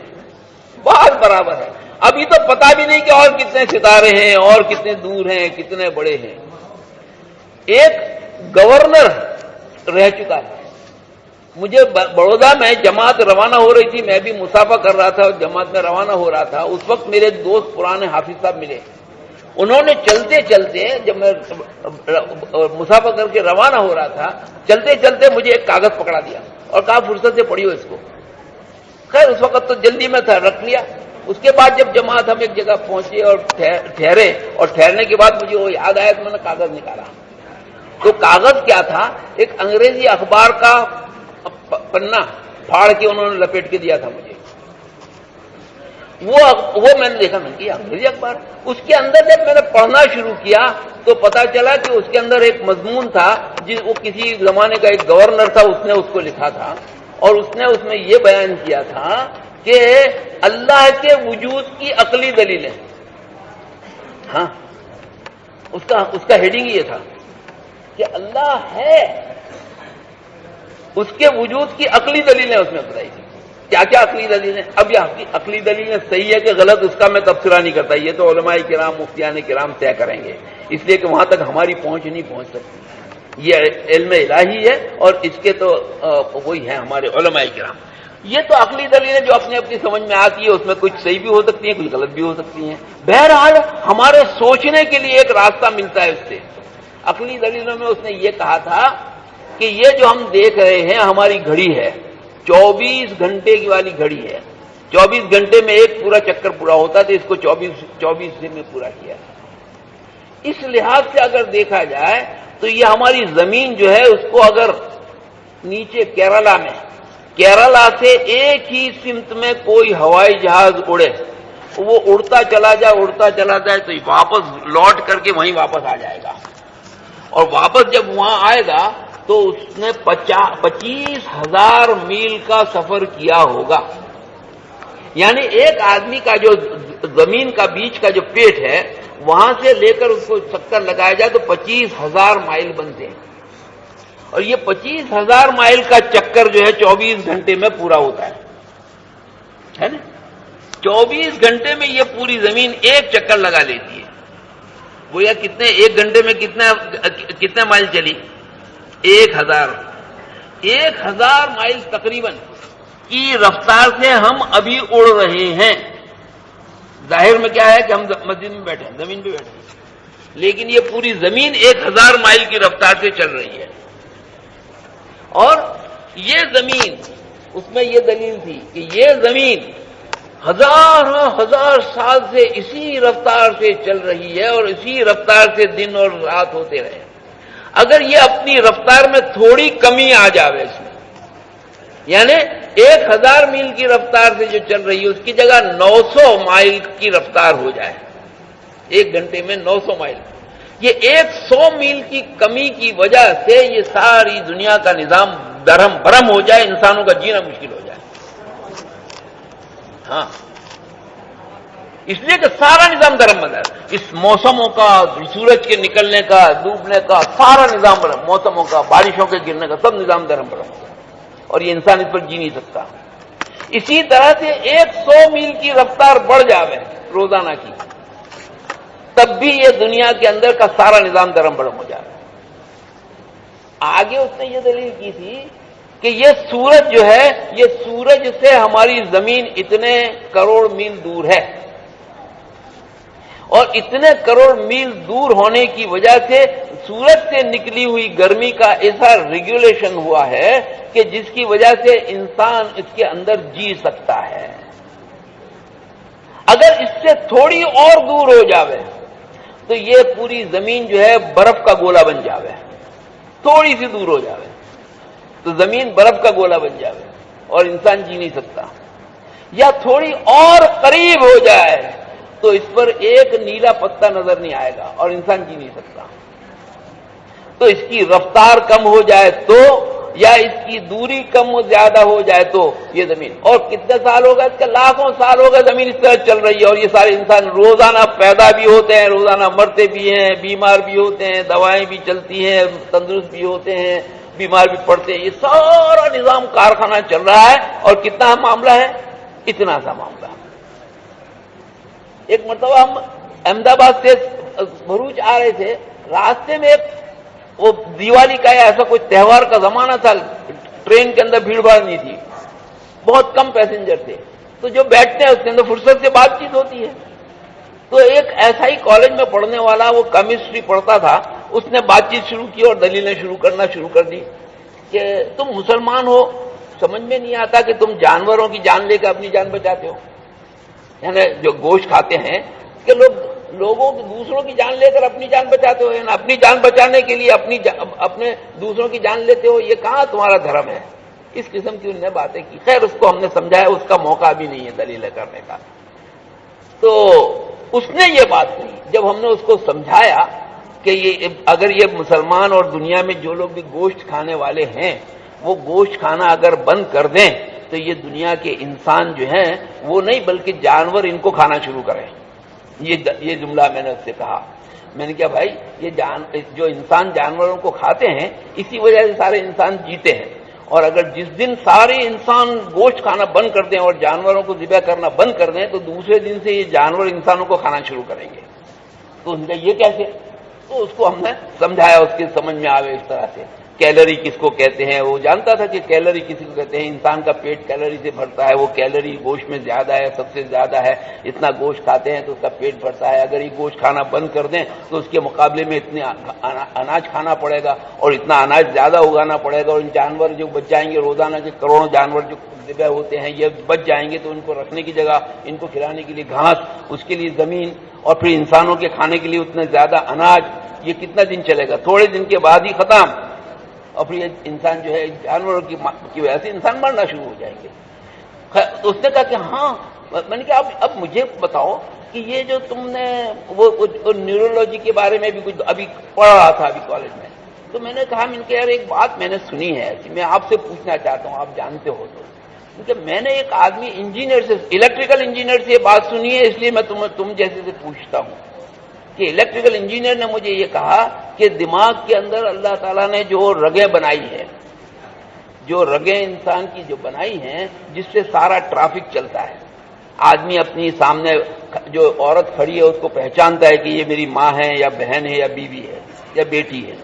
بال برابر ہے۔ ابھی تو پتا بھی نہیں کہ اور کتنے ستارے ہیں اور کتنے دور ہیں کتنے بڑے ہیں۔ ایک گورنر رہ چکا ہے، مجھے بڑودا میں جماعت روانہ ہو رہی تھی، میں بھی مسافہ کر رہا تھا، جماعت میں روانہ ہو رہا تھا، اس وقت میرے دوست پرانے حافظ صاحب ملے، انہوں نے چلتے چلتے جب میں مسافہ کر کے روانہ ہو رہا تھا چلتے چلتے مجھے ایک کاغذ پکڑا دیا اور کہا فرصت سے پڑھیو اس کو۔ خیر اس وقت تو جلدی میں تھا، رکھ لیا۔ اس کے بعد جب جماعت ہم ایک جگہ پہنچے اور ٹھہرے، اور ٹھہرنے کے بعد مجھے وہ یاد آیا تو میں نے کاغذ نکالا، تو کاغذ کیا تھا، ایک انگریزی اخبار کا پنا پھاڑ کے انہوں نے لپیٹ کے دیا تھا مجھے، وہ میں نے دیکھا، میں نے کیا انگریزی اخبار۔ اس کے اندر جب میں نے پڑھنا شروع کیا تو پتا چلا کہ اس کے اندر ایک مضمون تھا وہ کسی زمانے کا ایک گورنر تھا، اس نے اس کو لکھا تھا، اور اس نے اس میں یہ بیان کیا تھا کہ اللہ کے وجود کی عقلی دلیلیں، ہاں اس کا ہیڈنگ یہ تھا کہ اللہ ہے، اس کے وجود کی عقلی دلیلیں اس میں بتائی تھی۔ کیا کیا عقلی دلیلیں؟ اب یہ عقلی دلیلیں صحیح ہے کہ غلط اس کا میں تبصرہ نہیں کرتا، یہ تو علماء کرام مفتیان کرام طے کریں گے، اس لیے کہ وہاں تک ہماری پہنچ نہیں پہنچ سکتی، یہ علم الہی ہے اور اس کے تو وہی ہیں ہمارے علماء کرام۔ یہ تو عقلی دلیلیں جو اپنی اپنی سمجھ میں آتی ہے، اس میں کچھ صحیح بھی ہو سکتی ہیں کچھ غلط بھی ہو سکتی ہیں، بہرحال ہمارے سوچنے کے لیے ایک راستہ ملتا ہے اس سے۔ عقلی دلیلوں میں اس نے یہ کہا تھا کہ یہ جو ہم دیکھ رہے ہیں ہماری گھڑی ہے، 24 گھنٹے کی والی گھڑی ہے، 24 گھنٹے میں ایک پورا چکر پورا ہوتا ہے، تو اس کو 24 دن میں پورا کیا۔ اس لحاظ سے اگر دیکھا جائے تو یہ ہماری زمین جو ہے اس کو اگر نیچے کیرلا سے ایک ہی سمت میں کوئی ہوائی جہاز اڑے، وہ اڑتا چلا جائے تو واپس لوٹ کر کے وہیں واپس آ جائے گا، اور واپس جب وہاں آئے گا تو اس نے 25,000 میل کا سفر کیا ہوگا، یعنی ایک آدمی کا جو زمین کا بیچ کا جو پیٹ ہے وہاں سے لے کر اس کو چکر لگایا جائے تو 25,000 مائل بنتے ہیں، اور یہ 25,000 مائل کا چکر جو ہے 24 گھنٹے میں پورا ہوتا ہے نا، 24 گھنٹے میں یہ پوری زمین ایک چکر لگا لیتی ہے۔ وہ یا کتنے ایک گھنٹے میں کتنے مائل چلی؟ 1,000 مائل تقریباً کی رفتار سے ہم ابھی اڑ رہے ہیں. ظاہر میں کیا ہے کہ ہم مسجد میں بیٹھے ہیں, زمین پہ بیٹھے ہیں, لیکن یہ پوری زمین 1000 مائل کی رفتار سے چل رہی ہے. اور یہ زمین, اس میں یہ دلیل تھی کہ یہ زمین ہزار سال سے اسی رفتار سے چل رہی ہے اور اسی رفتار سے دن اور رات ہوتے رہے. اگر یہ اپنی رفتار میں تھوڑی کمی آ جاوے اس میں, یعنی 1000 میل کی رفتار سے جو چل رہی ہے اس کی جگہ 900 مائل کی رفتار ہو جائے, 1 گھنٹے میں 900 مائل, یہ 100 میل کی کمی کی وجہ سے یہ ساری دنیا کا نظام درہم برہم ہو جائے, انسانوں کا جینا مشکل ہو جائے. ہاں, اس لیے کہ سارا نظام درہم بن ہے. اس موسموں کا, سورج کے نکلنے کا, ڈوبنے کا, سارا نظام برہم, موسموں کا, بارشوں کے گرنے کا, سب نظام درہم برہم ہو جائے اور یہ انسان اس پر جی نہیں سکتا. اسی طرح سے 100 میل کی رفتار بڑھ جاوے روزانہ کی, تب بھی یہ دنیا کے اندر کا سارا نظام درہم برہم ہو جائے. آگے اس نے یہ دلیل کی تھی کہ یہ سورج جو ہے, یہ سورج سے ہماری زمین اتنے کروڑ میل دور ہے, اور اتنے کروڑ میل دور ہونے کی وجہ سے سورج سے نکلی ہوئی گرمی کا ایسا ریگولیشن ہوا ہے کہ جس کی وجہ سے انسان اس کے اندر جی سکتا ہے. اگر اس سے تھوڑی اور دور ہو جاوے تو یہ پوری زمین جو ہے برف کا گولا بن جاوے, تھوڑی سی دور ہو جاوے تو زمین برف کا گولا بن جاوے اور انسان جی نہیں سکتا. یا تھوڑی اور قریب ہو جائے تو اس پر ایک نیلا پتا نظر نہیں آئے گا اور انسان جی نہیں سکتا. تو اس کی رفتار کم ہو جائے تو, یا اس کی دوری کم و زیادہ ہو جائے تو یہ زمین, اور کتنے سال ہوگا, اس کا لاکھوں سال ہوگا زمین اس طرح چل رہی ہے, اور یہ سارے انسان روزانہ پیدا بھی ہوتے ہیں, روزانہ مرتے بھی ہیں, بیمار بھی ہوتے ہیں, دوائیں بھی چلتی ہیں, تندرست بھی ہوتے ہیں, بیمار بھی پڑتے ہیں. یہ سارا نظام کارخانہ چل رہا ہے, اور کتنا معاملہ ہے, اتنا سا معاملہ. ایک مرتبہ ہم احمد آباد سے بھروچ آ رہے تھے, راستے میں وہ دیوالی کا یا ایسا کوئی تہوار کا زمانہ تھا, ٹرین کے اندر بھیڑ بھاڑ نہیں تھی, بہت کم پیسنجر تھے, تو جو بیٹھتے ہیں اس کے اندر فرصت سے بات چیت ہوتی ہے. تو ایک ایسا ہی کالج میں پڑھنے والا, وہ کیمسٹری پڑھتا تھا, اس نے بات چیت شروع کی اور دلیلیں کرنا شروع کر دی کہ تم مسلمان ہو, سمجھ میں نہیں آتا کہ تم جانوروں کی جان لے کر اپنی جان بچاتے ہو. یعنی جو گوشت کھاتے ہیں کہ لوگوں کی دوسروں کی جان لے کر اپنی جان بچاتے ہو, یعنی اپنی جان بچانے کے لیے اپنے دوسروں کی جان لیتے ہو, یہ کہاں تمہارا دھرم ہے. اس قسم کی انہوں نے باتیں کی. خیر اس کو ہم نے سمجھایا, اس کا موقع بھی نہیں ہے دلیل کرنے کا. تو اس نے یہ بات کہی, جب ہم نے اس کو سمجھایا کہ یہ اگر یہ مسلمان اور دنیا میں جو لوگ بھی گوشت کھانے والے ہیں وہ گوشت کھانا اگر بند کر دیں تو یہ دنیا کے انسان جو ہیں وہ نہیں بلکہ جانور ان کو کھانا شروع کریں. یہ جملہ میں نے اس سے کہا. میں نے کہا بھائی یہ جو انسان جانوروں کو کھاتے ہیں اسی وجہ سے سارے انسان جیتے ہیں, اور اگر جس دن سارے انسان گوشت کھانا بند کر دیں اور جانوروں کو ذبح کرنا بند کر دیں تو دوسرے دن سے یہ جانور انسانوں کو کھانا شروع کریں گے. تو ان کا یہ کیسے؟ تو اس کو ہم نے سمجھایا, اس کی سمجھ میں آوے اس طرح سے. کیلری کس کو کہتے ہیں, وہ جانتا تھا کہ کیلری کسی کو کہتے ہیں, انسان کا پیٹ کیلری سے بھرتا ہے, وہ کیلری گوشت میں زیادہ ہے, سب سے زیادہ ہے, اتنا گوشت کھاتے ہیں تو اس کا پیٹ بھرتا ہے. اگر یہ گوشت کھانا بند کر دیں تو اس کے مقابلے میں اتنے اناج کھانا پڑے گا اور اتنا اناج زیادہ اگانا پڑے گا, اور ان جانور جو بچ جائیں گے, روزانہ کے کروڑوں جانور جو ذبح ہوتے ہیں یہ بچ جائیں گے, تو ان کو رکھنے کی جگہ, ان کو کھلانے کے لیے گھاس, اس کے لیے زمین, اور پھر انسانوں کے کھانے کے لیے اتنا زیادہ اناج, یہ کتنا دن چلے گا؟ تھوڑے دن کے بعد ہی ختم. اور پھر یہ انسان جو ہے جانوروں کی وجہ سے انسان مرنا شروع ہو جائیں گے. تو اس نے کہا کہ ہاں. میں نے کہا اب مجھے بتاؤ کہ یہ جو تم نے وہ نیورولوجی کے بارے میں بھی کچھ ابھی پڑھ رہا تھا ابھی کالج میں, تو میں نے کہا میں نے کہا یار ایک بات میں نے سنی ہے ایسی, میں آپ سے پوچھنا چاہتا ہوں, آپ جانتے ہو تو. کیونکہ میں نے ایک آدمی انجینئر سے, الیکٹریکل انجینئر سے یہ بات سنی ہے, اس لیے میں تم جیسے سے پوچھتا ہوں کہ الیکٹریکل انجینئر نے مجھے یہ کہا کہ دماغ کے اندر اللہ تعالیٰ نے جو رگیں بنائی ہیں, جو رگیں انسان کی جو بنائی ہیں, جس سے سارا ٹریفک چلتا ہے. آدمی اپنی سامنے جو عورت کھڑی ہے اس کو پہچانتا ہے کہ یہ میری ماں ہے یا بہن ہے یا بیوی ہے یا بیٹی ہے.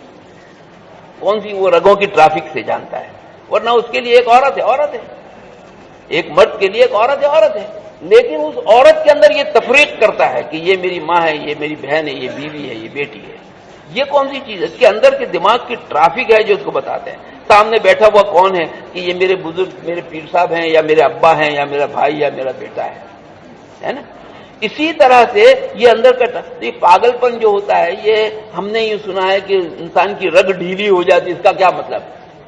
کون سی؟ وہ رگوں کی ٹریفک سے جانتا ہے, ورنہ اس کے لیے ایک عورت ہے. ایک مرد کے لیے ایک عورت ہے، لیکن اس عورت کے اندر یہ تفریق کرتا ہے کہ یہ میری ماں ہے، یہ میری بہن ہے، یہ بیوی ہے، یہ بیٹی ہے۔ یہ کون سی چیز ہے؟ اس کے اندر کے دماغ کی ٹرافک ہے جو اس کو بتاتے ہیں۔ سامنے بیٹھا ہوا کون ہے کہ یہ میرے بزرگ، میرے پیر صاحب ہیں، یا میرے ابا ہیں، یا میرا بھائی، یا میرا بیٹا ہے نا؟ اسی طرح سے یہ اندر کا یہ پاگل پن جو ہوتا ہے، یہ ہم نے یہ سنا ہے کہ انسان کی رگ ڈھیلی ہو جاتی ہے۔ اس کا کیا مطلب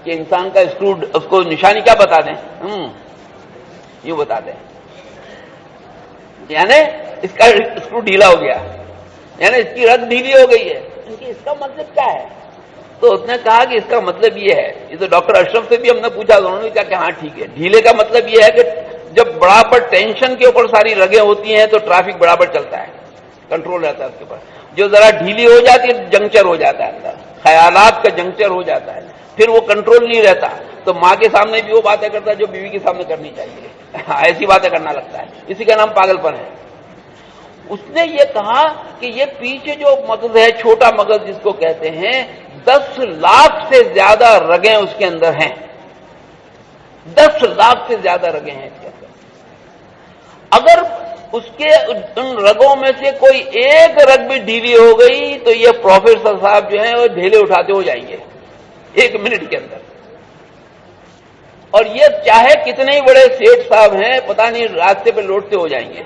کہ انسان کا اسکرو، اس کو نشانی کیا بتا دیں؟ یوں بتا دیں، یعنی اس کا اسکرو ڈھیلا ہو گیا، یعنی اس کی رگ ڈھیلی ہو گئی ہے۔ اس کا مطلب کیا ہے؟ تو اس نے کہا کہ اس کا مطلب یہ ہے، یہ تو ڈاکٹر اشرف سے بھی ہم نے پوچھا، انہوں نے کہا کہ ہاں ٹھیک ہے، ڈھیلے کا مطلب یہ ہے کہ جب برابر ٹینشن کے اوپر ساری رگیں ہوتی ہیں تو ٹریفک برابر چلتا ہے، کنٹرول رہتا ہے اس کے اوپر۔ جو ذرا ڈھیلی ہو جاتی ہے جنکچر ہو جاتا ہے، اندر خیالات کا جنکچر ہو جاتا ہے، پھر وہ کنٹرول نہیں رہتا، تو ماں کے سامنے بھی وہ باتیں کرتا ہے جو بیوی کے سامنے کرنی چاہیے، ایسی باتیں کرنا لگتا ہے۔ اسی کا نام پاگل پن ہے۔ اس نے یہ کہا کہ یہ پیچھے جو مغز ہے، چھوٹا مغز جس کو کہتے ہیں، 10 لاکھ سے زیادہ رگیں اس کے اندر ہیں، 10 لاکھ سے زیادہ رگیں ہیں اس کے اندر۔ اگر اس کے ان رگوں میں سے کوئی ایک رگ بھی ڈھیلی ہو گئی تو یہ پروفیسر صاحب جو ہیں وہ ڈھیلے اٹھاتے ہو جائیں گے 1 منٹ کے اندر۔ اور یہ چاہے کتنے ہی بڑے سیٹ صاحب ہیں، پتہ نہیں راستے پہ لوٹتے ہو جائیں گے۔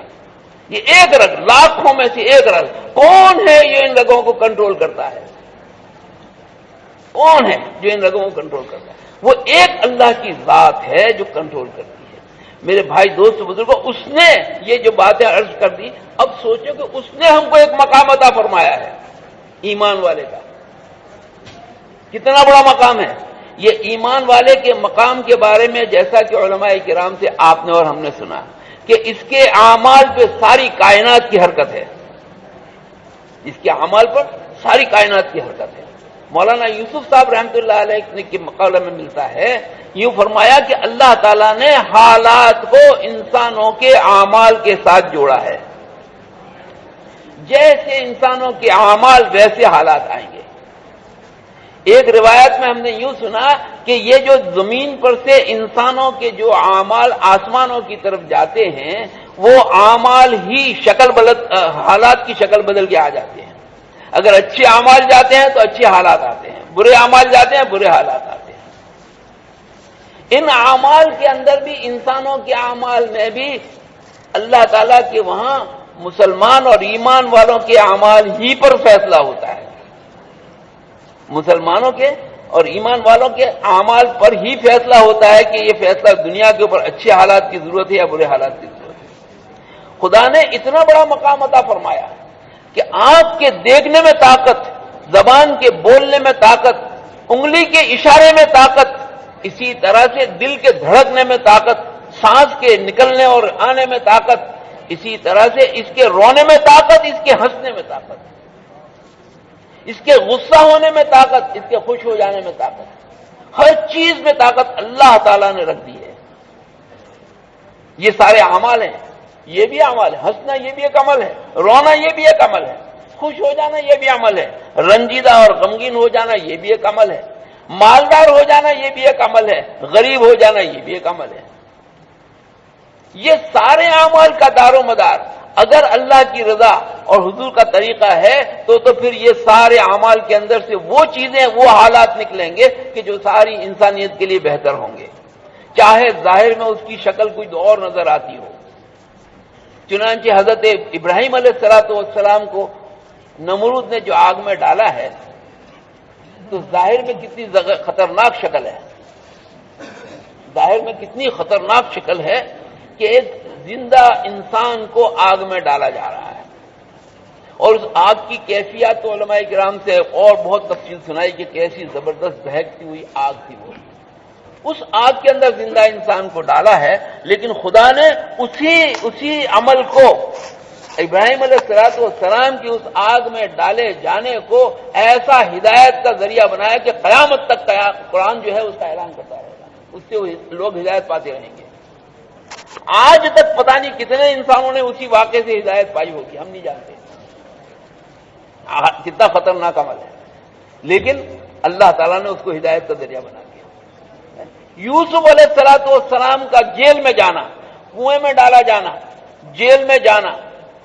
یہ ایک رگ، لاکھوں میں سے ایک رگ، کون ہے یہ ان رگوں کو کنٹرول کرتا ہے؟ کون ہے جو ان رگوں کو کنٹرول کرتا ہے؟ وہ ایک اللہ کی ذات ہے جو کنٹرول کرتی ہے۔ میرے بھائی، دوست، بزرگوں، اس نے یہ جو باتیں عرض کر دی، اب سوچو کہ اس نے ہم کو ایک مقام عطا فرمایا ہے ایمان والے کا۔ کتنا بڑا مقام ہے یہ ایمان والے کے مقام کے بارے میں، جیسا کہ علماء کرام سے آپ نے اور ہم نے سنا کہ اس کے اعمال پہ ساری کائنات کی حرکت ہے، اس کے اعمال پر ساری کائنات کی حرکت ہے۔ مولانا یوسف صاحب رحمۃ اللہ علیہ کے مقالے میں ملتا ہے، یوں فرمایا کہ اللہ تعالیٰ نے حالات کو انسانوں کے اعمال کے ساتھ جوڑا ہے، جیسے انسانوں کے اعمال ویسے حالات آئیں گے۔ ایک روایت میں ہم نے یوں سنا کہ یہ جو زمین پر سے انسانوں کے جو اعمال آسمانوں کی طرف جاتے ہیں، وہ اعمال ہی حالات کی شکل بدل کے آ جاتے ہیں۔ اگر اچھے اعمال جاتے ہیں تو اچھے حالات آتے ہیں، برے اعمال جاتے ہیں برے حالات آتے ہیں۔ ان اعمال کے اندر بھی، انسانوں کے اعمال میں بھی اللہ تعالیٰ کے وہاں مسلمان اور ایمان والوں کے اعمال ہی پر فیصلہ ہوتا ہے، مسلمانوں کے اور ایمان والوں کے اعمال پر ہی فیصلہ ہوتا ہے کہ یہ فیصلہ دنیا کے اوپر اچھے حالات کی ضرورت ہے یا برے حالات کی ضرورت ہے۔ خدا نے اتنا بڑا مقام عطا فرمایا کہ آنکھ کے دیکھنے میں طاقت، زبان کے بولنے میں طاقت، انگلی کے اشارے میں طاقت، اسی طرح سے دل کے دھڑکنے میں طاقت، سانس کے نکلنے اور آنے میں طاقت، اسی طرح سے اس کے رونے میں طاقت، اس کے ہنسنے میں طاقت، اس کے غصہ ہونے میں طاقت، اس کے خوش ہو جانے میں طاقت، ہر چیز میں طاقت اللہ تعالیٰ نے رکھ دی ہے۔ یہ سارے اعمال ہیں، یہ بھی عمل ہے، ہنسنا یہ بھی ایک عمل ہے، رونا یہ بھی ایک عمل ہے، خوش ہو جانا یہ بھی عمل ہے، رنجیدہ اور غمگین ہو جانا یہ بھی ایک عمل ہے، مالدار ہو جانا یہ بھی ایک عمل ہے، غریب ہو جانا یہ بھی ایک عمل ہے۔ یہ سارے اعمال کا دار و مدار اگر اللہ کی رضا اور حضور کا طریقہ ہے تو پھر یہ سارے اعمال کے اندر سے وہ چیزیں، وہ حالات نکلیں گے کہ جو ساری انسانیت کے لیے بہتر ہوں گے، چاہے ظاہر میں اس کی شکل کوئی اور نظر آتی ہو۔ چنانچہ حضرت ابراہیم علیہ السلام کو نمرود نے جو آگ میں ڈالا ہے تو ظاہر میں کتنی خطرناک شکل ہے، ظاہر میں کتنی خطرناک شکل ہے کہ ایک زندہ انسان کو آگ میں ڈالا جا رہا ہے، اور اس آگ کی کیفیت تو علماء کرام سے اور بہت تفصیل سنائی کہ کیسی زبردست دہکتی ہوئی آگ تھی وہ۔ اس آگ کے اندر زندہ انسان کو ڈالا ہے، لیکن خدا نے اسی عمل کو، ابراہیم علیہ السلام کی اس آگ میں ڈالے جانے کو ایسا ہدایت کا ذریعہ بنایا کہ قیامت تک قرآن جو ہے اس کا اعلان کرتا رہے گا، اس سے لوگ ہدایت پاتے رہیں گے۔ آج تک پتہ نہیں کتنے انسانوں نے اسی واقعے سے ہدایت پائی ہوگی، ہم نہیں جانتے، کتنا خطرناک عمل ہے، لیکن اللہ تعالیٰ نے اس کو ہدایت کا ذریعہ بنا دیا۔ یوسف علیہ السلام کا جیل میں جانا، کنویں میں ڈالا جانا، جیل میں جانا،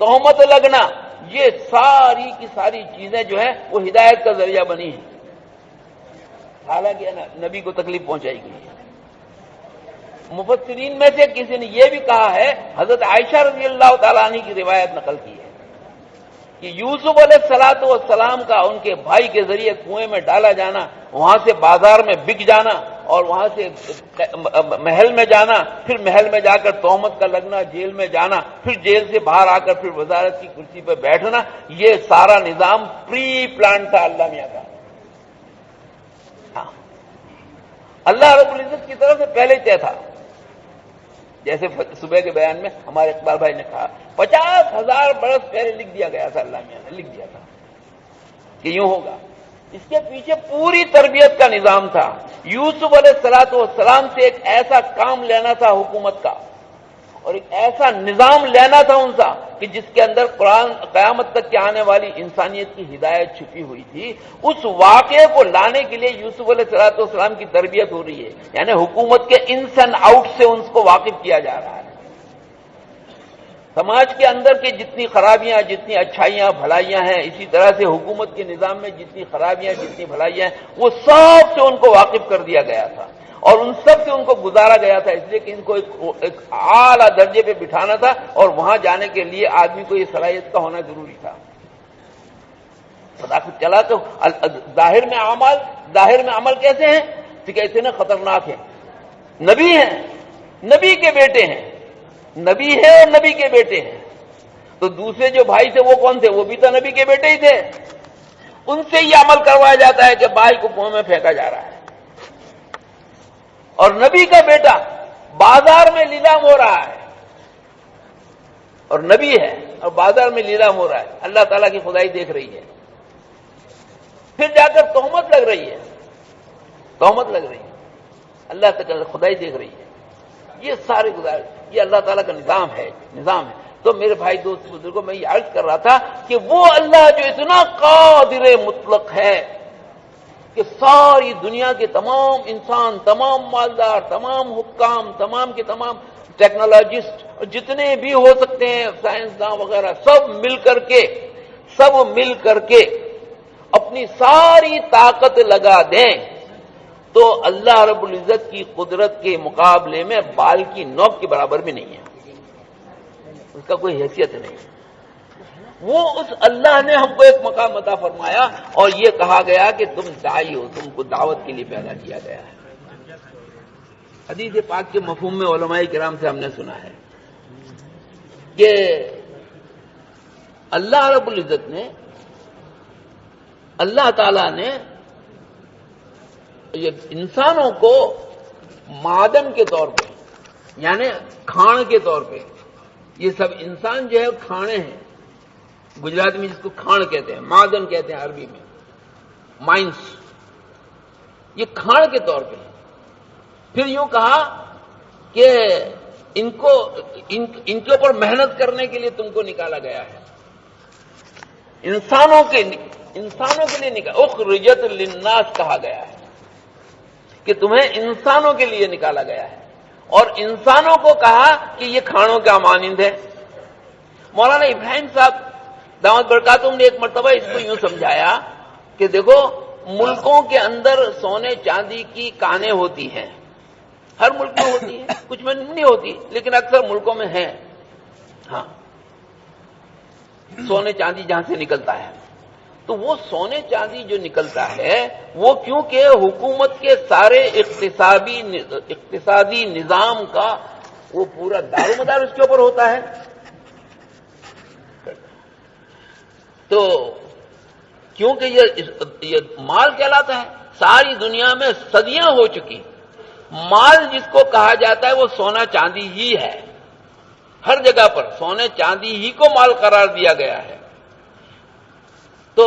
تہمت لگنا، یہ ساری کی ساری چیزیں جو ہیں وہ ہدایت کا ذریعہ بنی ہیں، حالانکہ نبی کو تکلیف پہنچائی گئی ہے۔ مفسرین میں سے کسی نے یہ بھی کہا ہے، حضرت عائشہ رضی اللہ تعالیٰ عنہ کی روایت نقل کی ہے کہ یوسف علیہ السلام کا ان کے بھائی کے ذریعے کنویں میں ڈالا جانا، وہاں سے بازار میں بک جانا، اور وہاں سے محل میں جانا، پھر محل میں جا کر تہمت کا لگنا، جیل میں جانا، پھر جیل سے باہر آ کر پھر وزارت کی کرسی پہ بیٹھنا، یہ سارا نظام پری پلان تھا اللہ میاں کا۔ اللہ رب العزت کی طرف سے پہلے طے تھا، جیسے صبح کے بیان میں ہمارے اقبال بھائی نے کہا 50,000 برس پہلے لکھ دیا گیا تھا، اللہ میاں نے لکھ دیا تھا کہ یوں ہوگا۔ اس کے پیچھے پوری تربیت کا نظام تھا۔ یوسف علیہ السلام سے ایک ایسا کام لینا تھا حکومت کا، اور ایک ایسا نظام لینا تھا ان کا کہ جس کے اندر قیامت تک کے آنے والی انسانیت کی ہدایت چھپی ہوئی تھی۔ اس واقعے کو لانے کے لیے یوسف علیہ السلام کی تربیت ہو رہی ہے، یعنی حکومت کے انس اینڈ آؤٹ سے ان کو واقف کیا جا رہا ہے۔ سماج کے اندر کی جتنی خرابیاں، جتنی اچھائیاں بھلائیاں ہیں، اسی طرح سے حکومت کے نظام میں جتنی خرابیاں، جتنی بھلائیاں ہیں، وہ سب سے ان کو واقف کر دیا گیا تھا، اور ان سب سے ان کو گزارا گیا تھا، اس لیے کہ ان کو ایک اعلیٰ درجے پہ بٹھانا تھا، اور وہاں جانے کے لیے آدمی کو یہ صلاحیت کا ہونا ضروری تھا۔ پتا چلا تو ظاہر میں عمل کیسے ہیں کہ اتنے خطرناک ہیں، نبی ہیں، نبی کے بیٹے ہیں، نبی ہے اور نبی کے بیٹے ہیں، تو دوسرے جو بھائی تھے وہ کون تھے؟ وہ بھی تو نبی کے بیٹے ہی تھے۔ ان سے یہ عمل کروایا جاتا ہے کہ بھائی کو کنویں میں پھینکا جا رہا ہے، اور نبی کا بیٹا بازار میں لیلام ہو رہا ہے، اور نبی ہے اور بازار میں لیلام ہو رہا ہے، اللہ تعالیٰ کی خدائی دیکھ رہی ہے، پھر جا کر تہمت لگ رہی ہے، اللہ تعالیٰ خدائی دیکھ رہی ہے، یہ سارے گزارش، یہ اللہ تعالیٰ کا نظام ہے۔ تو میرے بھائی دوست بزرگوں، میں یہ عرض کر رہا تھا کہ وہ اللہ جو اتنا قادر مطلق ہے کہ ساری دنیا کے تمام انسان، تمام مالدار، تمام حکام، تمام کے تمام ٹیکنالوجسٹ جتنے بھی ہو سکتے ہیں، سائنسداں وغیرہ، سب مل کر کے اپنی ساری طاقت لگا دیں تو اللہ رب العزت کی قدرت کے مقابلے میں بال کی نوک کے برابر بھی نہیں ہے، اس کا کوئی حیثیت نہیں۔ وہ اس اللہ نے ہم کو ایک مقام عطا فرمایا، اور یہ کہا گیا کہ تم داعی ہو، تم کو دعوت کے لیے پیدا کیا گیا ہے۔ حدیث پاک کے مفہوم میں علماء کرام سے ہم نے سنا ہے کہ اللہ رب العزت نے، اللہ تعالی نے یہ انسانوں کو معدن کے طور پہ، یعنی کھان کے طور پہ، یہ سب انسان جو ہے کھانے ہیں، گجرات میں جس کو کھان کہتے ہیں، معدن کہتے ہیں عربی میں، مائنس، یہ کھان کے طور پہ۔ پھر یوں کہا کہ ان کے اوپر محنت کرنے کے لیے تم کو نکالا گیا ہے، انسانوں کے لیے اخرجت للناس کہا گیا ہے کہ تمہیں انسانوں کے لیے نکالا گیا ہے، اور انسانوں کو کہا کہ یہ کھانوں کا مانند ہے۔ مولانا ابراہیم صاحب دامت برکاتہم نے ایک مرتبہ اس کو یوں سمجھایا کہ دیکھو، ملکوں کے اندر سونے چاندی کی کانیں ہوتی ہیں، ہر ملک میں ہوتی ہیں، کچھ میں نہیں ہوتی لیکن اکثر ملکوں میں ہیں، ہاں، سونے چاندی جہاں سے نکلتا ہے، تو وہ سونے چاندی جو نکلتا ہے وہ کیونکہ حکومت کے سارے اقتصادی نظام کا وہ پورا دار و مدار اس کے اوپر ہوتا ہے، تو کیونکہ یہ مال کہلاتا ہے، ساری دنیا میں صدیاں ہو چکی، مال جس کو کہا جاتا ہے وہ سونا چاندی ہی ہے، ہر جگہ پر سونے چاندی ہی کو مال قرار دیا گیا ہے۔ تو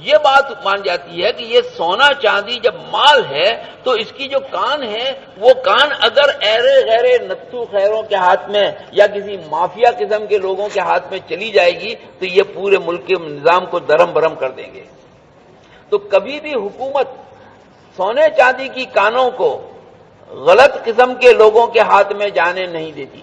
یہ بات مان جاتی ہے کہ یہ سونا چاندی جب مال ہے تو اس کی جو کان ہے وہ کان اگر ایرے غیرے نتو خیروں کے ہاتھ میں یا کسی مافیا قسم کے لوگوں کے ہاتھ میں چلی جائے گی تو یہ پورے ملک کے نظام کو درم برم کر دیں گے۔ تو کبھی بھی حکومت سونے چاندی کی کانوں کو غلط قسم کے لوگوں کے ہاتھ میں جانے نہیں دیتی.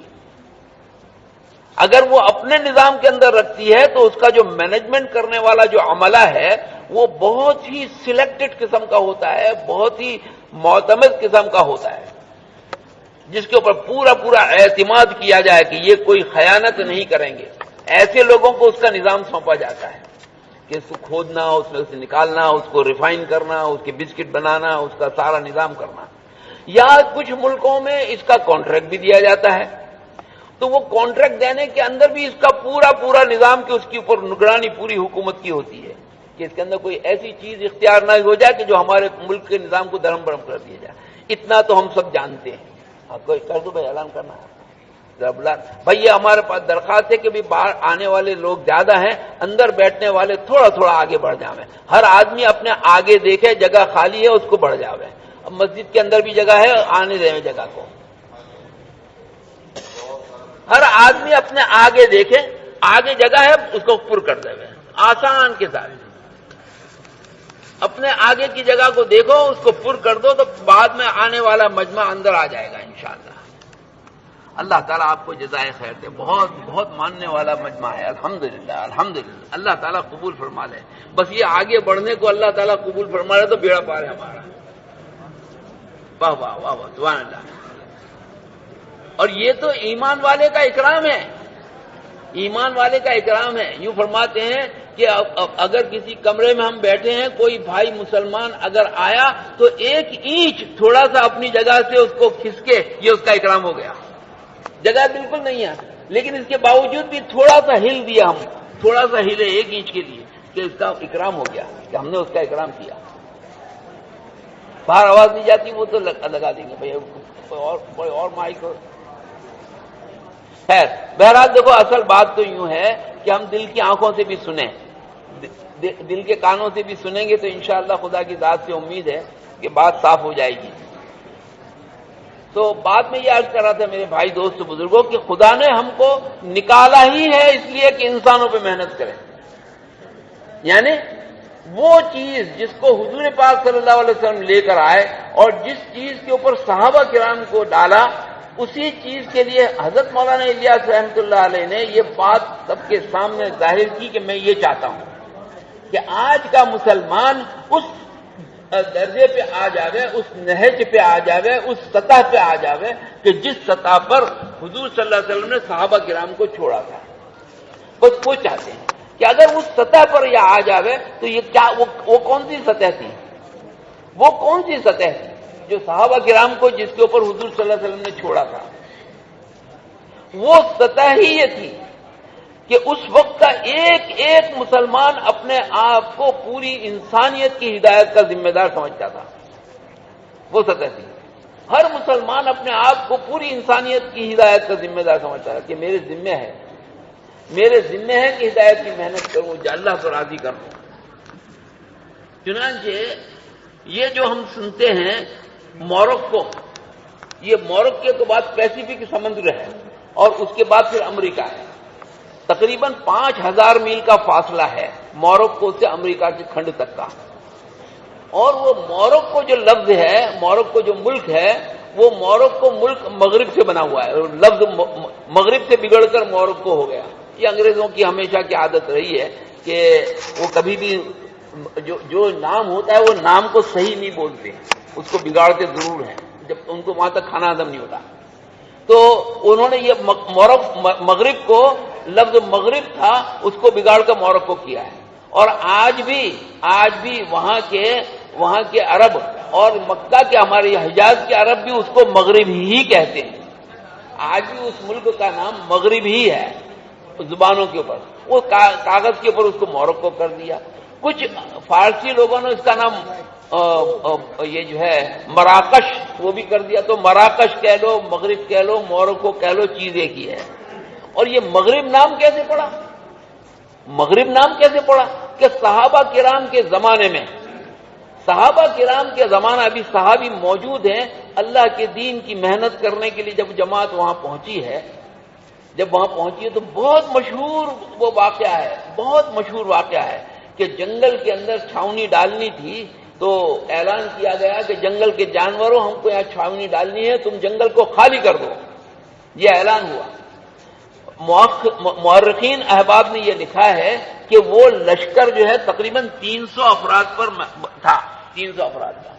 اگر وہ اپنے نظام کے اندر رکھتی ہے تو اس کا جو مینجمنٹ کرنے والا جو عملہ ہے وہ بہت ہی سلیکٹڈ قسم کا ہوتا ہے، بہت ہی معتمد قسم کا ہوتا ہے، جس کے اوپر پورا پورا اعتماد کیا جائے کہ یہ کوئی خیانت نہیں کریں گے. ایسے لوگوں کو اس کا نظام سونپا جاتا ہے کہ اس کو کھودنا، اس میں سے نکالنا، اس کو ریفائن کرنا، اس کے بسکٹ بنانا، اس کا سارا نظام کرنا. یا کچھ ملکوں میں اس کا کانٹریکٹ بھی دیا جاتا ہے، تو وہ کانٹریکٹ دینے کے اندر بھی اس کا پورا پورا نظام کہ اس کے اوپر نگرانی پوری حکومت کی ہوتی ہے کہ اس کے اندر کوئی ایسی چیز اختیار نہ ہو جائے کہ جو ہمارے ملک کے نظام کو درہم برہم کر دیا جائے. اتنا تو ہم سب جانتے ہیں. کوئی کر دو بھائی، اعلان کرنا ہے بھائی. یہ ہمارے پاس درخواست ہے کہ بھی باہر آنے والے لوگ زیادہ ہیں، اندر بیٹھنے والے تھوڑا تھوڑا آگے بڑھ جاویں. ہر آدمی اپنے آگے دیکھے جگہ خالی ہے اس کو بڑھ جاوے. اب مسجد کے اندر بھی جگہ ہے، آنے دیں جگہ کو. ہر آدمی اپنے آگے دیکھے، آگے جگہ ہے اس کو پر کر دے. آسان کے ساتھ اپنے آگے کی جگہ کو دیکھو، اس کو پر کر دو تو بعد میں آنے والا مجمع اندر آ جائے گا انشاءاللہ. اللہ تعالیٰ آپ کو جزائے خیر دے. بہت بہت ماننے والا مجمع ہے الحمدللہ الحمدللہ. اللہ تعالیٰ قبول فرما لے. بس یہ آگے بڑھنے کو اللہ تعالیٰ قبول فرما لے تو بیڑا پار ہے ہمارا. واہ واہ واہ واہ سبحان اللہ. اور یہ تو ایمان والے کا اکرام ہے، ایمان والے کا اکرام ہے. یوں فرماتے ہیں کہ اگر کسی کمرے میں ہم بیٹھے ہیں، کوئی بھائی مسلمان اگر آیا تو ایک اینچ تھوڑا سا اپنی جگہ سے اس کو کھسکے، یہ اس کا اکرام ہو گیا. جگہ بالکل نہیں ہے لیکن اس کے باوجود بھی تھوڑا سا ہل دیا، ہم تھوڑا سا ہلے ایک اینچ کے لیے کہ اس کا اکرام ہو گیا، کہ ہم نے اس کا اکرام کیا. باہر آواز نہیں جاتی وہ تو لگا دیں گے بھائی اور مائک. خیر بہرحال دیکھو، اصل بات تو یوں ہے کہ ہم دل کی آنکھوں سے بھی سنیں، دل کے کانوں سے بھی سنیں گے تو انشاءاللہ خدا کی ذات سے امید ہے کہ بات صاف ہو جائے گی. تو بعد میں یہ عرض کر رہا تھا میرے بھائی دوست بزرگوں کہ خدا نے ہم کو نکالا ہی ہے اس لیے کہ انسانوں پہ محنت کریں. یعنی وہ چیز جس کو حضور پاک صلی اللہ علیہ وسلم لے کر آئے اور جس چیز کے اوپر صحابہ کرام کو ڈالا، اسی چیز کے لیے حضرت مولانا الیاس رحمۃ اللہ علیہ نے یہ بات سب کے سامنے ظاہر کی کہ میں یہ چاہتا ہوں کہ آج کا مسلمان اس درجے پہ آ جاوے، اس نہج پہ آ جاوے، اس سطح پہ آ جاوے کہ جس سطح پر حضور صلی اللہ علیہ وسلم نے صحابہ کرام کو چھوڑا تھا. بس وہ چاہتے ہیں کہ اگر اس سطح پر یہ آ جاوے تو یہ کیا وہ کون سی سطح تھی، وہ کون سی سطح تھی جو صحابہ کرام کو جس کے اوپر حضور صلی اللہ علیہ وسلم نے چھوڑا تھا. وہ سطح ہی یہ تھی کہ اس وقت کا ایک ایک مسلمان اپنے آپ کو پوری انسانیت کی ہدایت کا ذمہ دار سمجھتا تھا. وہ سطح تھی. ہر مسلمان اپنے آپ کو پوری انسانیت کی ہدایت کا ذمہ دار سمجھتا تھا کہ میرے ذمہ ہے کہ ہدایت کی محنت کروں، اللہ کو راضی کروں. چنانچہ یہ جو ہم سنتے ہیں موروکو، یہ موروکو کے بعد پیسیفک سمندر ہے اور اس کے بعد پھر امریکہ ہے. تقریباً 5000 میل کا فاصلہ ہے موروکو سے امریکہ کے کھنڈ تک کا. اور وہ موروکو جو لفظ ہے، موروکو جو ملک ہے، وہ موروکو ملک مغرب سے بنا ہوا ہے. لفظ مغرب سے بگڑ کر موروکو ہو گیا. یہ انگریزوں کی ہمیشہ کی عادت رہی ہے کہ وہ کبھی بھی جو نام ہوتا ہے وہ نام کو صحیح نہیں بولتے، اس کو بگاڑتے ضرور ہیں جب ان کو وہاں تک کھانا ہضم نہیں ہوتا. تو انہوں نے یہ مغرب کو، لفظ مغرب تھا اس کو بگاڑ کر موروکو کیا ہے. اور آج بھی وہاں کے عرب اور مکہ کے ہمارے حجاز کے عرب بھی اس کو مغرب ہی کہتے ہیں. آج بھی اس ملک کا نام مغرب ہی ہے زبانوں کے اوپر. وہ کاغذ کے اوپر اس کو موروکو کر دیا. کچھ فارسی لوگوں نے اس کا نام یہ جو ہے مراکش وہ بھی کر دیا. تو مراکش کہہ لو، مغرب کہہ لو، موروکو کہہ لو، چیز ایک ہی ہے. اور یہ مغرب نام کیسے پڑا؟ مغرب نام کیسے پڑا کہ صحابہ کرام کے زمانے میں، صحابہ کرام کے زمانہ ابھی صحابی موجود ہیں، اللہ کے دین کی محنت کرنے کے لیے جب جماعت وہاں پہنچی ہے تو بہت مشہور وہ واقعہ ہے، بہت مشہور واقعہ ہے کہ جنگل کے اندر چھاؤنی ڈالنی تھی تو اعلان کیا گیا کہ جنگل کے جانوروں ہم کو یہاں چھاونی ڈالنی ہے، تم جنگل کو خالی کر دو، یہ اعلان ہوا۔ مورخین احباب نے یہ لکھا ہے کہ وہ لشکر جو ہے تقریباً 300 افراد پر تھا، 300 افراد کا،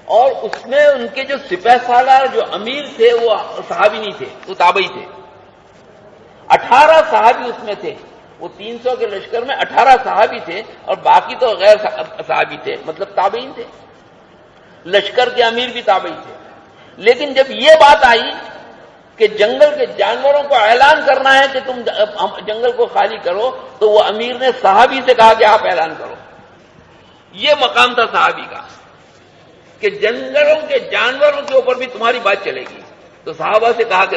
اور اس میں ان کے جو سپہ سالار جو امیر تھے وہ صحابی نہیں تھے، وہ تابعی تھے۔ 18 صحابی اس میں تھے، وہ 300 کے لشکر میں 18 صحابی تھے اور باقی تو غیر صحابی تھے، مطلب تابعین تھے، لشکر کے امیر بھی تابعی تھے۔ لیکن جب یہ بات آئی کہ جنگل کے جانوروں کو اعلان کرنا ہے کہ تم جنگل کو خالی کرو، تو وہ امیر نے صحابی سے کہا کہ آپ اعلان کرو۔ یہ مقام تھا صحابی کا کہ جنگلوں کے جانوروں کے اوپر بھی تمہاری بات چلے گی۔ تو صحابہ سے کہا کہ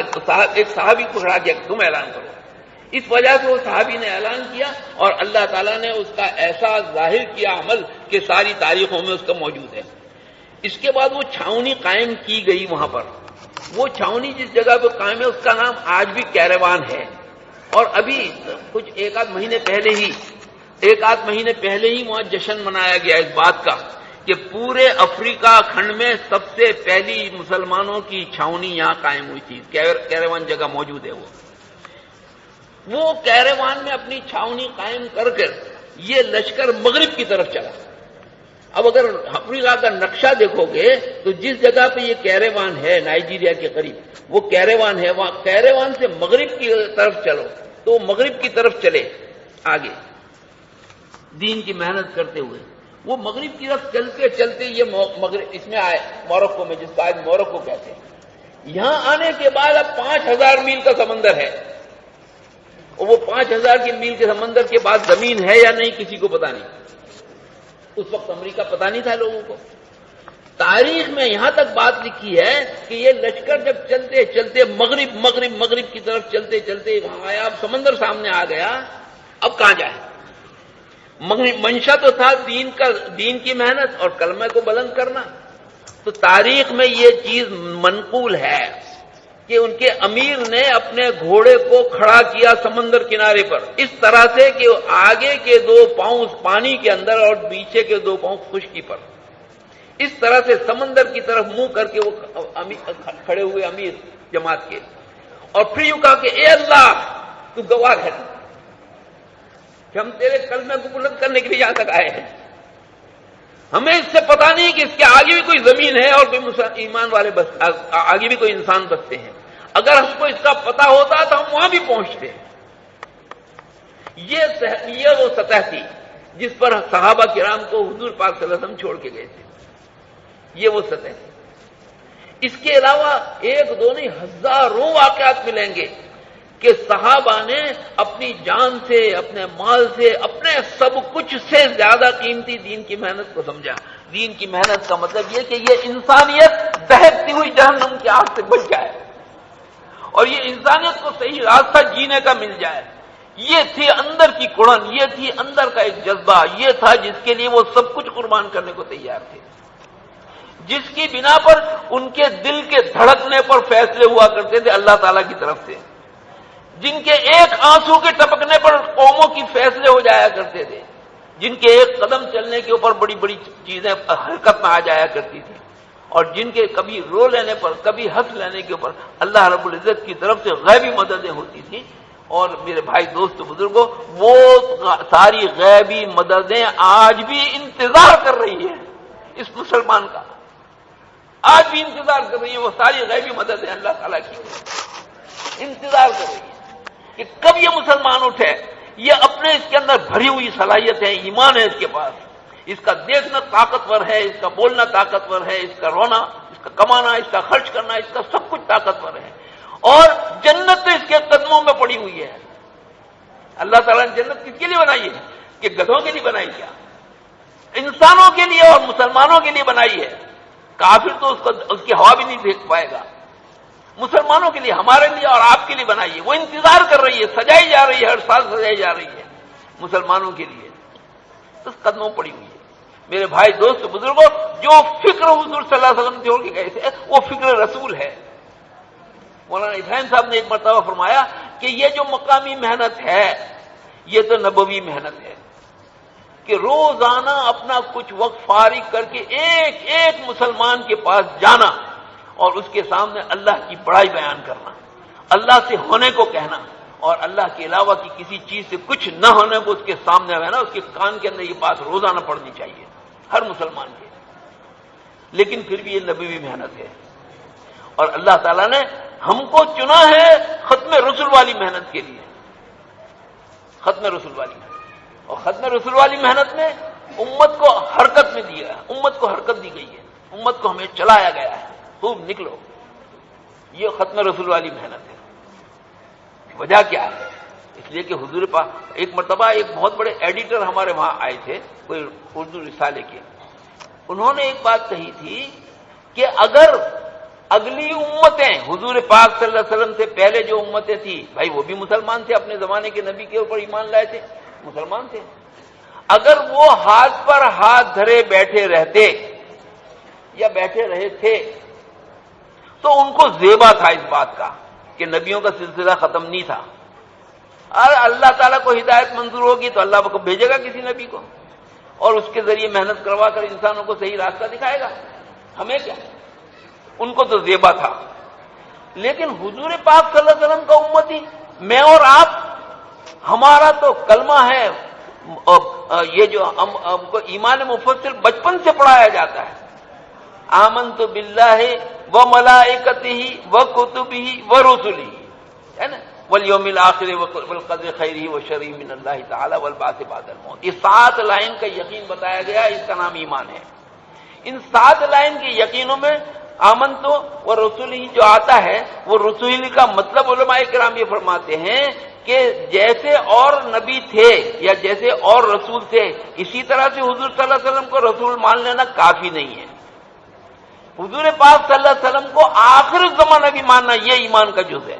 ایک صحابی کو کھڑا کیا کہ تم اعلان کرو۔ اس وجہ سے وہ صحابی نے اعلان کیا اور اللہ تعالیٰ نے اس کا ایسا ظاہر کیا عمل کہ ساری تاریخوں میں اس کا موجود ہے۔ اس کے بعد وہ چھاونی قائم کی گئی وہاں پر۔ وہ چھاونی جس جگہ پہ قائم ہے اس کا نام آج بھی کیروان ہے، اور ابھی کچھ ایک آدھ مہینے پہلے ہی وہاں جشن منایا گیا اس بات کا کہ پورے افریقہ کھنڈ میں سب سے پہلی مسلمانوں کی چھاونی یہاں قائم ہوئی تھی۔ کیروان جگہ موجود ہے۔ وہ کیروان میں اپنی چھاونی قائم کر یہ لشکر مغرب کی طرف چلا۔ اب اگر افریقہ کا نقشہ دیکھو گے تو جس جگہ پہ یہ کیروان ہے نائجیریا کے قریب، وہ کیروان ہے، وہاں کیروان سے مغرب کی طرف چلو تو مغرب کی طرف چلے آگے دین کی محنت کرتے ہوئے۔ وہ مغرب کی طرف چلتے چلتے یہ مغرب اس میں آئے موروکو میں، جس کو آج موروکو کہتے ہیں۔ یہاں آنے کے بعد اب 5000 میل کا سمندر ہے، اور وہ 5000 کی میل کے سمندر کے بعد زمین ہے یا نہیں کسی کو پتا نہیں۔ اس وقت امریکہ پتا نہیں تھا لوگوں کو۔ تاریخ میں یہاں تک بات لکھی ہے کہ یہ لشکر جب چلتے چلتے مغرب کی طرف چلتے چلتے وہاں آیا، اب سمندر سامنے آ گیا، اب کہاں جائے؟ منشا تو تھا دین کی محنت اور کلمہ کو بلند کرنا۔ تو تاریخ میں یہ چیز منقول ہے کہ ان کے امیر نے اپنے گھوڑے کو کھڑا کیا سمندر کنارے پر اس طرح سے کہ آگے کے 2 پاؤں پانی کے اندر اور پیچھے کے 2 پاؤں خشکی پر، اس طرح سے سمندر کی طرف منہ کر کے وہ کھڑے ہوئے امیر جماعت کے، اور پھر یوں کہا کہ اے اللہ تو گواہ ہے کہ ہم تیرے کلمے کو بلند کرنے کے لیے یہاں تک آئے ہیں، ہمیں اس سے پتا نہیں کہ اس کے آگے بھی کوئی زمین ہے اور کوئی ایمان والے آگے بھی کوئی انسان بستے ہیں، اگر ہم کو اس کا پتا ہوتا تو ہم وہاں بھی پہنچتے۔ یہ وہ سطح تھی جس پر صحابہ کرام کو حضور پاک صلی اللہ علیہ وسلم چھوڑ کے گئے تھے، یہ وہ سطح تھی۔ اس کے علاوہ 1-2 نہیں ہزاروں واقعات ملیں گے کہ صحابہ نے اپنی جان سے، اپنے مال سے، اپنے سب کچھ سے زیادہ قیمتی دین کی محنت کو سمجھا۔ دین کی محنت کا مطلب یہ کہ یہ انسانیت دہتی ہوئی جہنم کی آگ سے بچ جائے اور یہ انسانیت کو صحیح راستہ جینے کا مل جائے۔ یہ تھی اندر کی کڑن، یہ تھی اندر کا ایک جذبہ، یہ تھا جس کے لیے وہ سب کچھ قربان کرنے کو تیار تھے، جس کی بنا پر ان کے دل کے دھڑکنے پر فیصلے ہوا کرتے تھے اللہ تعالیٰ کی طرف سے، جن کے ایک آنسو کے ٹپکنے پر قوموں کی فیصلے ہو جایا کرتے تھے، جن کے ایک قدم چلنے کے اوپر بڑی بڑی چیزیں حرکت میں آ جایا کرتی تھی، اور جن کے کبھی رو لینے پر کبھی ہنس لینے کے اوپر اللہ رب العزت کی طرف سے غیبی مددیں ہوتی تھیں۔ اور میرے بھائی دوست بزرگوں، وہ ساری غیبی مددیں آج بھی انتظار کر رہی ہیں اس مسلمان کا، آج بھی انتظار کر رہی ہیں، وہ ساری غیبی مددیں اللہ تعالیٰ کی انتظار کر رہی ہیں کہ کب یہ مسلمان اٹھے، یہ اپنے اس کے اندر بھری ہوئی صلاحیت ہے، ایمان ہے اس کے پاس، اس کا دیکھنا طاقتور ہے، اس کا بولنا طاقتور ہے، اس کا رونا، اس کا کمانا، اس کا خرچ کرنا، اس کا سب کچھ طاقتور ہے، اور جنت تو اس کے قدموں میں پڑی ہوئی ہے۔ اللہ تعالیٰ نے جنت کس کے لیے بنائی ہے؟ کہ گدھوں کے لیے بنائی کیا؟ انسانوں کے لیے اور مسلمانوں کے لیے بنائی ہے۔ کافر تو اس کی ہوا بھی نہیں دیکھ پائے گا، مسلمانوں کے لیے، ہمارے لیے اور آپ کے لیے بنائی ہے، وہ انتظار کر رہی ہے، سجائی جا رہی ہے، ہر سال سجائی جا رہی ہے مسلمانوں کے لیے، اس قدموں پڑی ہوئی ہے۔ میرے بھائی دوست بزرگوں، جو فکر حضور صلی اللہ علیہ وسلم جوڑ کے گئے تھے وہ فکر رسول ہے۔ مولانا ابراہیم صاحب نے ایک مرتبہ فرمایا کہ یہ جو مقامی محنت ہے یہ تو نبوی محنت ہے، کہ روزانہ اپنا کچھ وقت فارغ کر کے ایک ایک مسلمان کے پاس جانا اور اس کے سامنے اللہ کی بڑائی بیان کرنا، اللہ سے ہونے کو کہنا، اور اللہ کے علاوہ کی کسی چیز سے کچھ نہ ہونے کو اس کے سامنے رہنا، اس کے کان کے اندر یہ بات روزانہ پڑھنی چاہیے ہر مسلمان کے. لیکن پھر بھی یہ نبوی محنت ہے، اور اللہ تعالیٰ نے ہم کو چنا ہے ختم رسل والی محنت کے لیے. ختم رسل والی محنت، اور ختم رسل والی محنت میں امت کو حرکت میں دیا ہے، امت کو حرکت دی گئی ہے، امت کو ہمیں چلایا گیا ہے، خوب نکلو. یہ ختم رسول والی محنت ہے. وجہ کیا ہے؟ اس لیے کہ حضور پاک ایک مرتبہ ایک بہت بڑے ایڈیٹر ہمارے وہاں آئے تھے کوئی اردو رسالے کے، انہوں نے ایک بات کہی تھی کہ اگر اگلی امتیں حضور پاک صلی اللہ علیہ وسلم سے پہلے جو امتیں تھیں، بھائی وہ بھی مسلمان تھے، اپنے زمانے کے نبی کے اوپر ایمان لائے تھے، مسلمان تھے، اگر وہ ہاتھ پر ہاتھ دھرے بیٹھے رہتے یا بیٹھے رہے تھے تو ان کو زیبا تھا اس بات کا کہ نبیوں کا سلسلہ ختم نہیں تھا. اور اللہ تعالیٰ کو ہدایت منظور ہوگی تو اللہ کو بھیجے گا کسی نبی کو، اور اس کے ذریعے محنت کروا کر انسانوں کو صحیح راستہ دکھائے گا. ہمیں کیا، ان کو تو زیبا تھا. لیکن حضور پاک صلی اللہ علیہ وسلم کا امتی میں اور آپ، ہمارا تو کلمہ ہے، یہ جو ہم کو ایمان مفصل بچپن سے پڑھایا جاتا ہے، آمنت باللہ وملائکتہ وکتبہ ورسلہ، ہے نا، والیوم الآخر والقدر خیرہ وشرہ من اللہ تعالی والبعث بعد الموت. یہ 7 لائن کا یقین بتایا گیا، اس کا نام ایمان ہے. ان 7 لائن کے یقینوں میں آمنت و رسولہ جو آتا ہے، وہ رسول کا مطلب علماء کرام یہ فرماتے ہیں کہ جیسے اور نبی تھے یا جیسے اور رسول تھے، اسی طرح سے حضور صلی اللہ علیہ وسلم کو رسول مان لینا کافی نہیں ہے. حضور پاک صلی اللہ علیہ وسلم کو آخر الزمانہ بھی ماننا یہ ایمان کا جز ہے.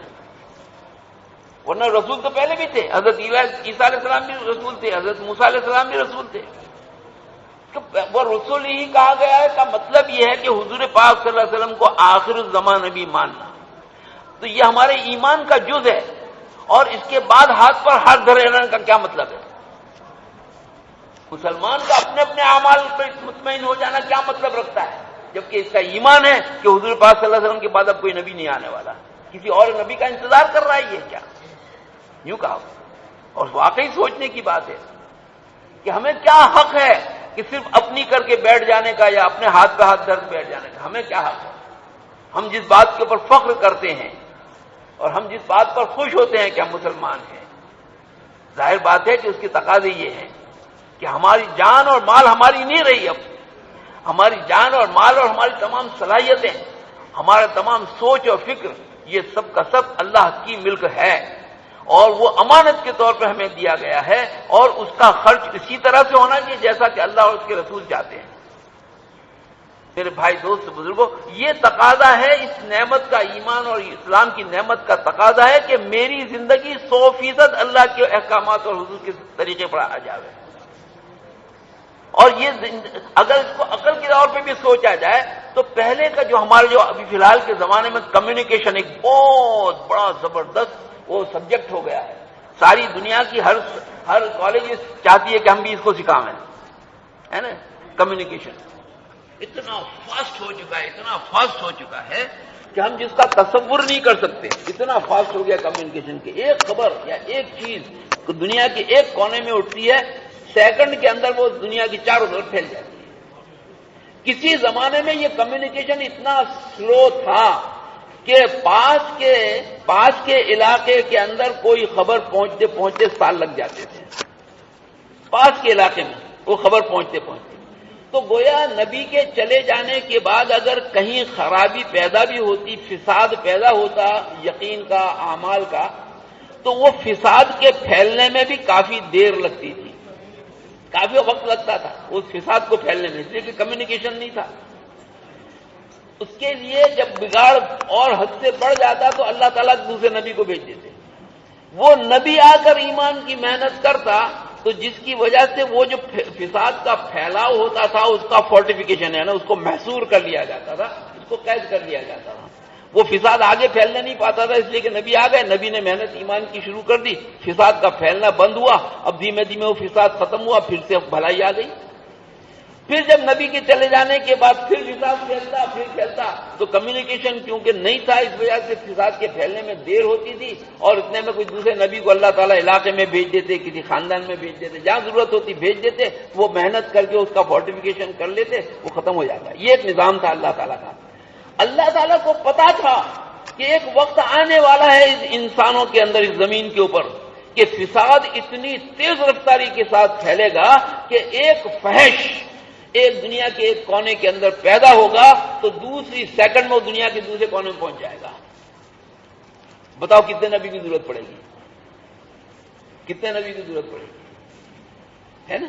ورنہ رسول تو پہلے بھی تھے، حضرت عیسیٰ علیہ السلام بھی رسول تھے، حضرت موسیٰ علیہ السلام بھی رسول تھے. وہ رسول ہی کہا گیا ہے کا مطلب یہ ہے کہ حضور پاک صلی اللہ علیہ وسلم کو آخر الزمانہ بھی ماننا. تو یہ ہمارے ایمان کا جز ہے. اور اس کے بعد ہاتھ پر ہاتھ دھرے رہنے کا کیا مطلب ہے؟ مسلمان کا اپنے اپنے اعمال پر مطمئن ہو جانا کیا مطلب رکھتا ہے؟ جبکہ اس کا ایمان ہے کہ حضور پاک صلی اللہ علیہ وسلم کے بعد اب کوئی نبی نہیں آنے والا، کسی اور نبی کا انتظار کر رہا ہے. یہ کیا یوں کہا؟ اور واقعی سوچنے کی بات ہے کہ ہمیں کیا حق ہے کہ صرف اپنی کر کے بیٹھ جانے کا یا اپنے ہاتھ پہ ہاتھ دھر بیٹھ جانے کا. ہمیں کیا حق ہے؟ ہم جس بات کے اوپر فخر کرتے ہیں اور ہم جس بات پر خوش ہوتے ہیں کہ ہم مسلمان ہیں، ظاہر بات ہے کہ اس کی تقاضے یہ ہیں کہ ہماری جان اور مال ہماری نہیں رہی. اب ہماری جان اور مال اور ہماری تمام صلاحیتیں، ہمارا تمام سوچ اور فکر، یہ سب کا سب اللہ کی ملک ہے، اور وہ امانت کے طور پر ہمیں دیا گیا ہے، اور اس کا خرچ اسی طرح سے ہونا چاہیے جیسا کہ اللہ اور اس کے رسول چاہتے ہیں. میرے بھائی دوست بزرگوں، یہ تقاضا ہے اس نعمت کا، ایمان اور اسلام کی نعمت کا تقاضا ہے کہ میری زندگی 100% اللہ کے احکامات اور حضور کے طریقے پر آ جائے. اور یہ اگر اس کو عقل کے طور پہ بھی سوچا جائے تو پہلے کا جو ہمارے جو ابھی فی الحال کے زمانے میں کمیونیکیشن ایک بہت بڑا زبردست وہ سبجیکٹ ہو گیا ہے. ساری دنیا کی ہر کالج چاہتی ہے کہ ہم بھی اس کو سکھائیں، ہے نا. کمیونیکیشن اتنا فاسٹ ہو چکا ہے، اتنا فاسٹ ہو چکا ہے کہ ہم جس کا تصور نہیں کر سکتے. اتنا فاسٹ ہو گیا کمیونیکیشن کہ ایک خبر یا ایک چیز دنیا کے ایک کونے میں اٹھتی ہے، سیکنڈ کے اندر وہ دنیا کی چاروں طرف پھیل جاتی ہے. کسی زمانے میں یہ کمیونیکیشن اتنا سلو تھا کہ پاس کے علاقے کے اندر کوئی خبر پہنچتے پہنچتے سال لگ جاتے تھے. پاس کے علاقے میں وہ خبر پہنچتے تو گویا نبی کے چلے جانے کے بعد اگر کہیں خرابی پیدا بھی ہوتی، فساد پیدا ہوتا یقین کا، اعمال کا، تو وہ فساد کے پھیلنے میں بھی کافی دیر لگتی تھی، کافی وقت لگتا تھا اس فساد کو پھیلنے میں، اس لیے کہ کمیونیکیشن نہیں تھا. اس کے لیے جب بگاڑ اور حد سے بڑھ جاتا تو اللہ تعالیٰ دوسرے نبی کو بھیج دیتے. وہ نبی آ کر ایمان کی محنت کرتا تو جس کی وجہ سے وہ جو فساد کا پھیلاؤ ہوتا تھا اس کا فورٹیفیکیشن ہے نا، اس کو محصور کر لیا جاتا تھا، اس کو قید کر لیا جاتا تھا. وہ فساد آگے پھیلنے نہیں پاتا تھا، اس لیے کہ نبی آ گئے، نبی نے محنت ایمان کی شروع کر دی، فساد کا پھیلنا بند ہوا، اب دھیمے دھیمے وہ فساد ختم ہوا، پھر سے بھلائی آ گئی۔ پھر جب نبی کے چلے جانے کے بعد پھر فساد پھیلتا تو کمیونیکیشن کیونکہ نہیں تھا، اس وجہ سے فساد کے پھیلنے میں دیر ہوتی تھی، اور اتنے میں کوئی دوسرے نبی کو اللہ تعالیٰ علاقے میں بھیج دیتے، کسی خاندان میں بھیج دیتے، جہاں ضرورت ہوتی بھیج دیتے، وہ محنت کر کے اس کا فورٹیفیکیشن کر لیتے، وہ ختم ہو جاتا۔ یہ ایک نظام تھا اللہ تعالیٰ کا۔ اللہ تعالیٰ کو پتا تھا کہ ایک وقت آنے والا ہے اس انسانوں کے اندر، اس زمین کے اوپر، کہ فساد اتنی تیز رفتاری کے ساتھ پھیلے گا کہ ایک فحش ایک دنیا کے ایک کونے کے اندر پیدا ہوگا تو دوسری سیکنڈ میں وہ دنیا کے دوسرے کونے میں پہنچ جائے گا۔ بتاؤ کتنے نبی کی ضرورت پڑے گی؟ کتنے نبی کی ضرورت پڑے گی؟ ہے نا؟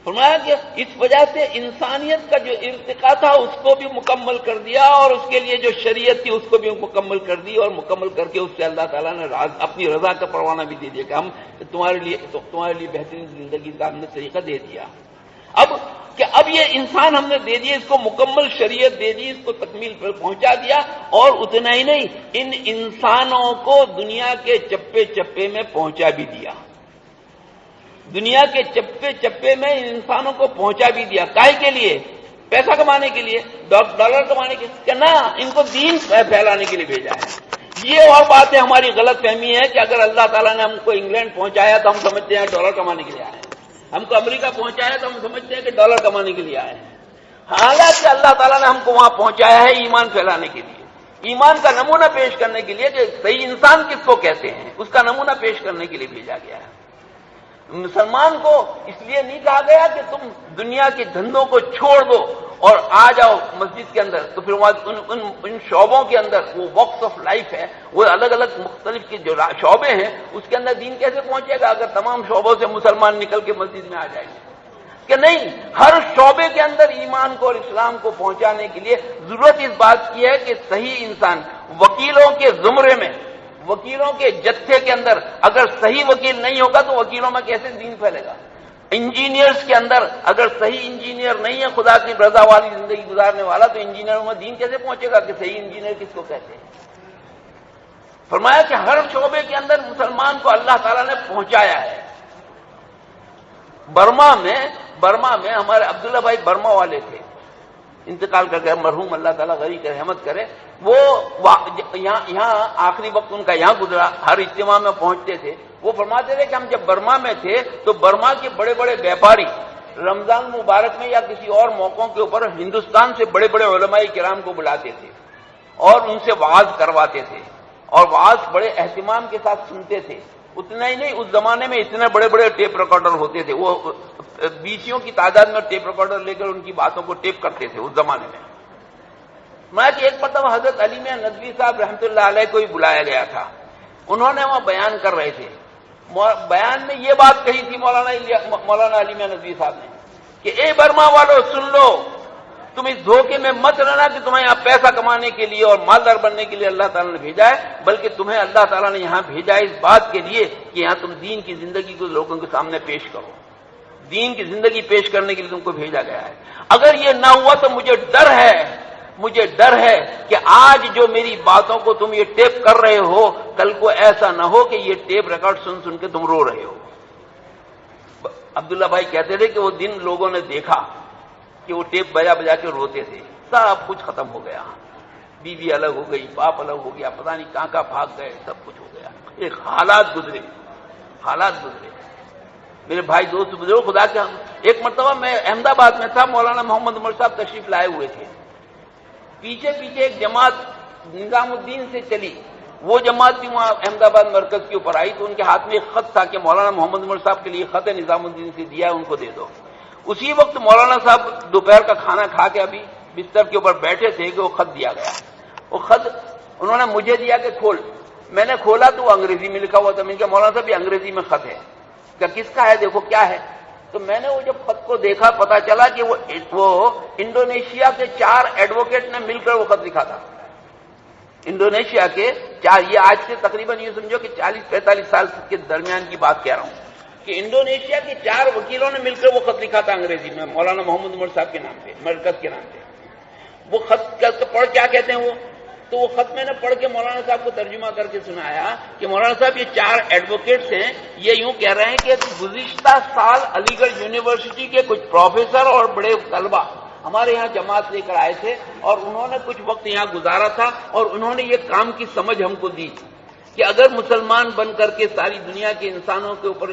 فرمایا کہ اس وجہ سے انسانیت کا جو ارتقا تھا اس کو بھی مکمل کر دیا، اور اس کے لیے جو شریعت تھی اس کو بھی مکمل کر دی، اور مکمل کر کے اس سے اللہ تعالیٰ نے اپنی رضا کا پروانہ بھی دے دیا کہ ہم تمہارے لیے بہترین زندگی کا ہم نے طریقہ دے دیا۔ اب یہ انسان ہم نے دے دیا، اس کو مکمل شریعت دے دی، اس کو تکمیل پر پہنچا دیا، اور اتنا ہی نہیں، ان انسانوں کو دنیا کے چپے چپے میں پہنچا بھی دیا۔ دنیا کے چپے چپے میں ان انسانوں کو پہنچا بھی دیا۔ کائے کے لیے؟ پیسہ کمانے کے لیے، ڈالر کمانے کے لیے نہ، ان کو دین پھیلانے کے لیے بھیجا ہے۔ یہ اور بات ہے، ہماری غلط فہمی ہے کہ اگر اللہ تعالیٰ نے ہم کو انگلینڈ پہنچایا تو ہم سمجھتے ہیں ڈالر کمانے کے لیے آئے ہیں، ہم کو امریکہ پہنچایا تو ہم سمجھتے ہیں کہ ڈالر کمانے کے لیے آئے ہیں۔ حالانکہ اللہ تعالیٰ نے ہم کو وہاں پہنچایا ہے ایمان پھیلانے کے لیے، ایمان کا نمونہ پیش کرنے کے لیے، کہ صحیح انسان کس کو کہتے ہیں اس کا نمونہ پیش کرنے کے لیے بھیجا گیا ہے۔ مسلمان کو اس لیے نہیں کہا گیا کہ تم دنیا کے دھندوں کو چھوڑ دو اور آ جاؤ مسجد کے اندر، تو پھر ان شعبوں کے اندر وہ واکس آف لائف ہے، وہ الگ الگ مختلف کے جو شعبے ہیں اس کے اندر دین کیسے پہنچے گا اگر تمام شعبوں سے مسلمان نکل کے مسجد میں آ جائیں گے؟ کہ نہیں، ہر شعبے کے اندر ایمان کو اور اسلام کو پہنچانے کے لیے ضرورت اس بات کی ہے کہ صحیح انسان، وکیلوں کے زمرے میں، وکیلوں کے جتھے کے اندر اگر صحیح وکیل نہیں ہوگا تو وکیلوں میں کیسے دین پھیلے گا؟ انجینئرز کے اندر اگر صحیح انجینئر نہیں ہے، خدا کی رضا والی زندگی گزارنے والا، تو انجینئروں میں دین کیسے پہنچے گا کہ صحیح انجینئر کس کو کہتے ہیں؟ فرمایا کہ ہر شعبے کے اندر مسلمان کو اللہ تعالیٰ نے پہنچایا ہے۔ برما میں ہمارے عبداللہ بھائی برما والے تھے، انتقال کر گئے مرحوم، اللہ تعالیٰ غریق رحمت کرے۔ وہ یہاں آخری وقت ان کا یہاں گزرا، ہر اجتماع میں پہنچتے تھے۔ وہ فرماتے تھے کہ ہم جب برما میں تھے تو برما کے بڑے بڑے بیپاری رمضان مبارک میں یا کسی اور موقعوں کے اوپر ہندوستان سے بڑے بڑے علماء کرام کو بلاتے تھے اور ان سے وعظ کرواتے تھے، اور وعظ بڑے اہتمام کے ساتھ سنتے تھے۔ اتنا ہی نہیں، اس زمانے میں اتنے بڑے بڑے ٹیپ ریکارڈر ہوتے تھے، وہ بیسیوں کی تعداد میں ٹیپ ریکارڈر لے کر ان کی باتوں کو ٹیپ کرتے تھے اس زمانے میں۔ میں کہ ایک مرتبہ حضرت علی میاں ندوی صاحب رحمۃ اللہ علیہ کو ہی بلایا گیا تھا، انہوں نے وہاں بیان کر رہے تھے۔ بیان میں یہ بات کہی تھی مولانا علی میاں ندوی صاحب نے کہ اے برما والو سن لو، تم اس دھوکے میں مت رہنا کہ تمہیں یہاں پیسہ کمانے کے لیے اور مالدار بننے کے لیے اللہ تعالیٰ نے بھیجا ہے، بلکہ تمہیں اللہ تعالیٰ نے یہاں بھیجا ہے اس بات کے لیے کہ یہاں تم دین کی زندگی کو لوگوں کے سامنے پیش کرو، دین کی زندگی پیش کرنے کے لیے تم کو بھیجا گیا ہے۔ اگر یہ نہ ہوا تو مجھے ڈر ہے کہ آج جو میری باتوں کو تم یہ ٹیپ کر رہے ہو، کل کو ایسا نہ ہو کہ یہ ٹیپ ریکارڈ سن کے تم رو رہے ہو۔ عبداللہ بھائی کہتے تھے کہ وہ دن لوگوں نے دیکھا کہ وہ ٹیپ بجا کے روتے تھے، سب کچھ ختم ہو گیا، بیوی الگ ہو گئی، باپ الگ ہو گیا، پتہ نہیں کہاں بھاگ گئے، سب کچھ ہو گیا۔ ایک حالات گزرے۔ میرے بھائی دوست بزرگ خدا کے، ایک مرتبہ میں احمد آباد میں تھا، مولانا محمد عمر صاحب تشریف لائے ہوئے تھے، پیچھے ایک جماعت نظام الدین سے چلی، وہ جماعت بھی وہاں احمد آباد مرکز کے اوپر آئی، تو ان کے ہاتھ میں ایک خط تھا کہ مولانا محمد عمر صاحب کے لیے خط ہے، نظام الدین سے دیا ہے، ان کو دے دو۔ اسی وقت مولانا صاحب دوپہر کا کھانا کھا کے ابھی بستر کے اوپر بیٹھے تھے کہ وہ خط دیا گیا۔ وہ خط انہوں نے مجھے دیا کہ کھول، میں نے کھولا تو وہ انگریزی میں لکھا ہوا تھا۔ میں نے کہا مولانا صاحب یہ انگریزی میں خط ہے، کہ کس کا ہے دیکھو کیا ہے۔ تو میں نے وہ جب خط کو دیکھا پتا چلا کہ وہ انڈونیشیا کے 4 ایڈوکیٹ نے مل کر وہ خط لکھا تھا۔ انڈونیشیا کے 4، یہ آج سے تقریباً یہ سمجھو کہ 40-45 سال کے درمیان کی بات کہہ رہا ہوں، کہ انڈونیشیا کے 4 وکیلوں نے مل کر وہ خط لکھا تھا انگریزی میں مولانا محمد عمر صاحب کے نام پہ، مرکز کے نام پہ۔ وہ خط پڑھ کیا کہتے ہیں وہ تو وہ خط میں نے پڑھ کے مولانا صاحب کو ترجمہ کر کے سنایا کہ مولانا صاحب یہ 4 ایڈوکیٹس ہیں، یہ یوں کہہ رہے ہیں کہ گزشتہ سال علی گڑھ یونیورسٹی کے کچھ پروفیسر اور بڑے طلبہ ہمارے یہاں جماعت لے کر آئے تھے اور انہوں نے کچھ وقت یہاں گزارا تھا اور انہوں نے یہ کام کی سمجھ ہم کو دی کہ اگر مسلمان بن کر کے ساری دنیا کے انسانوں کے اوپر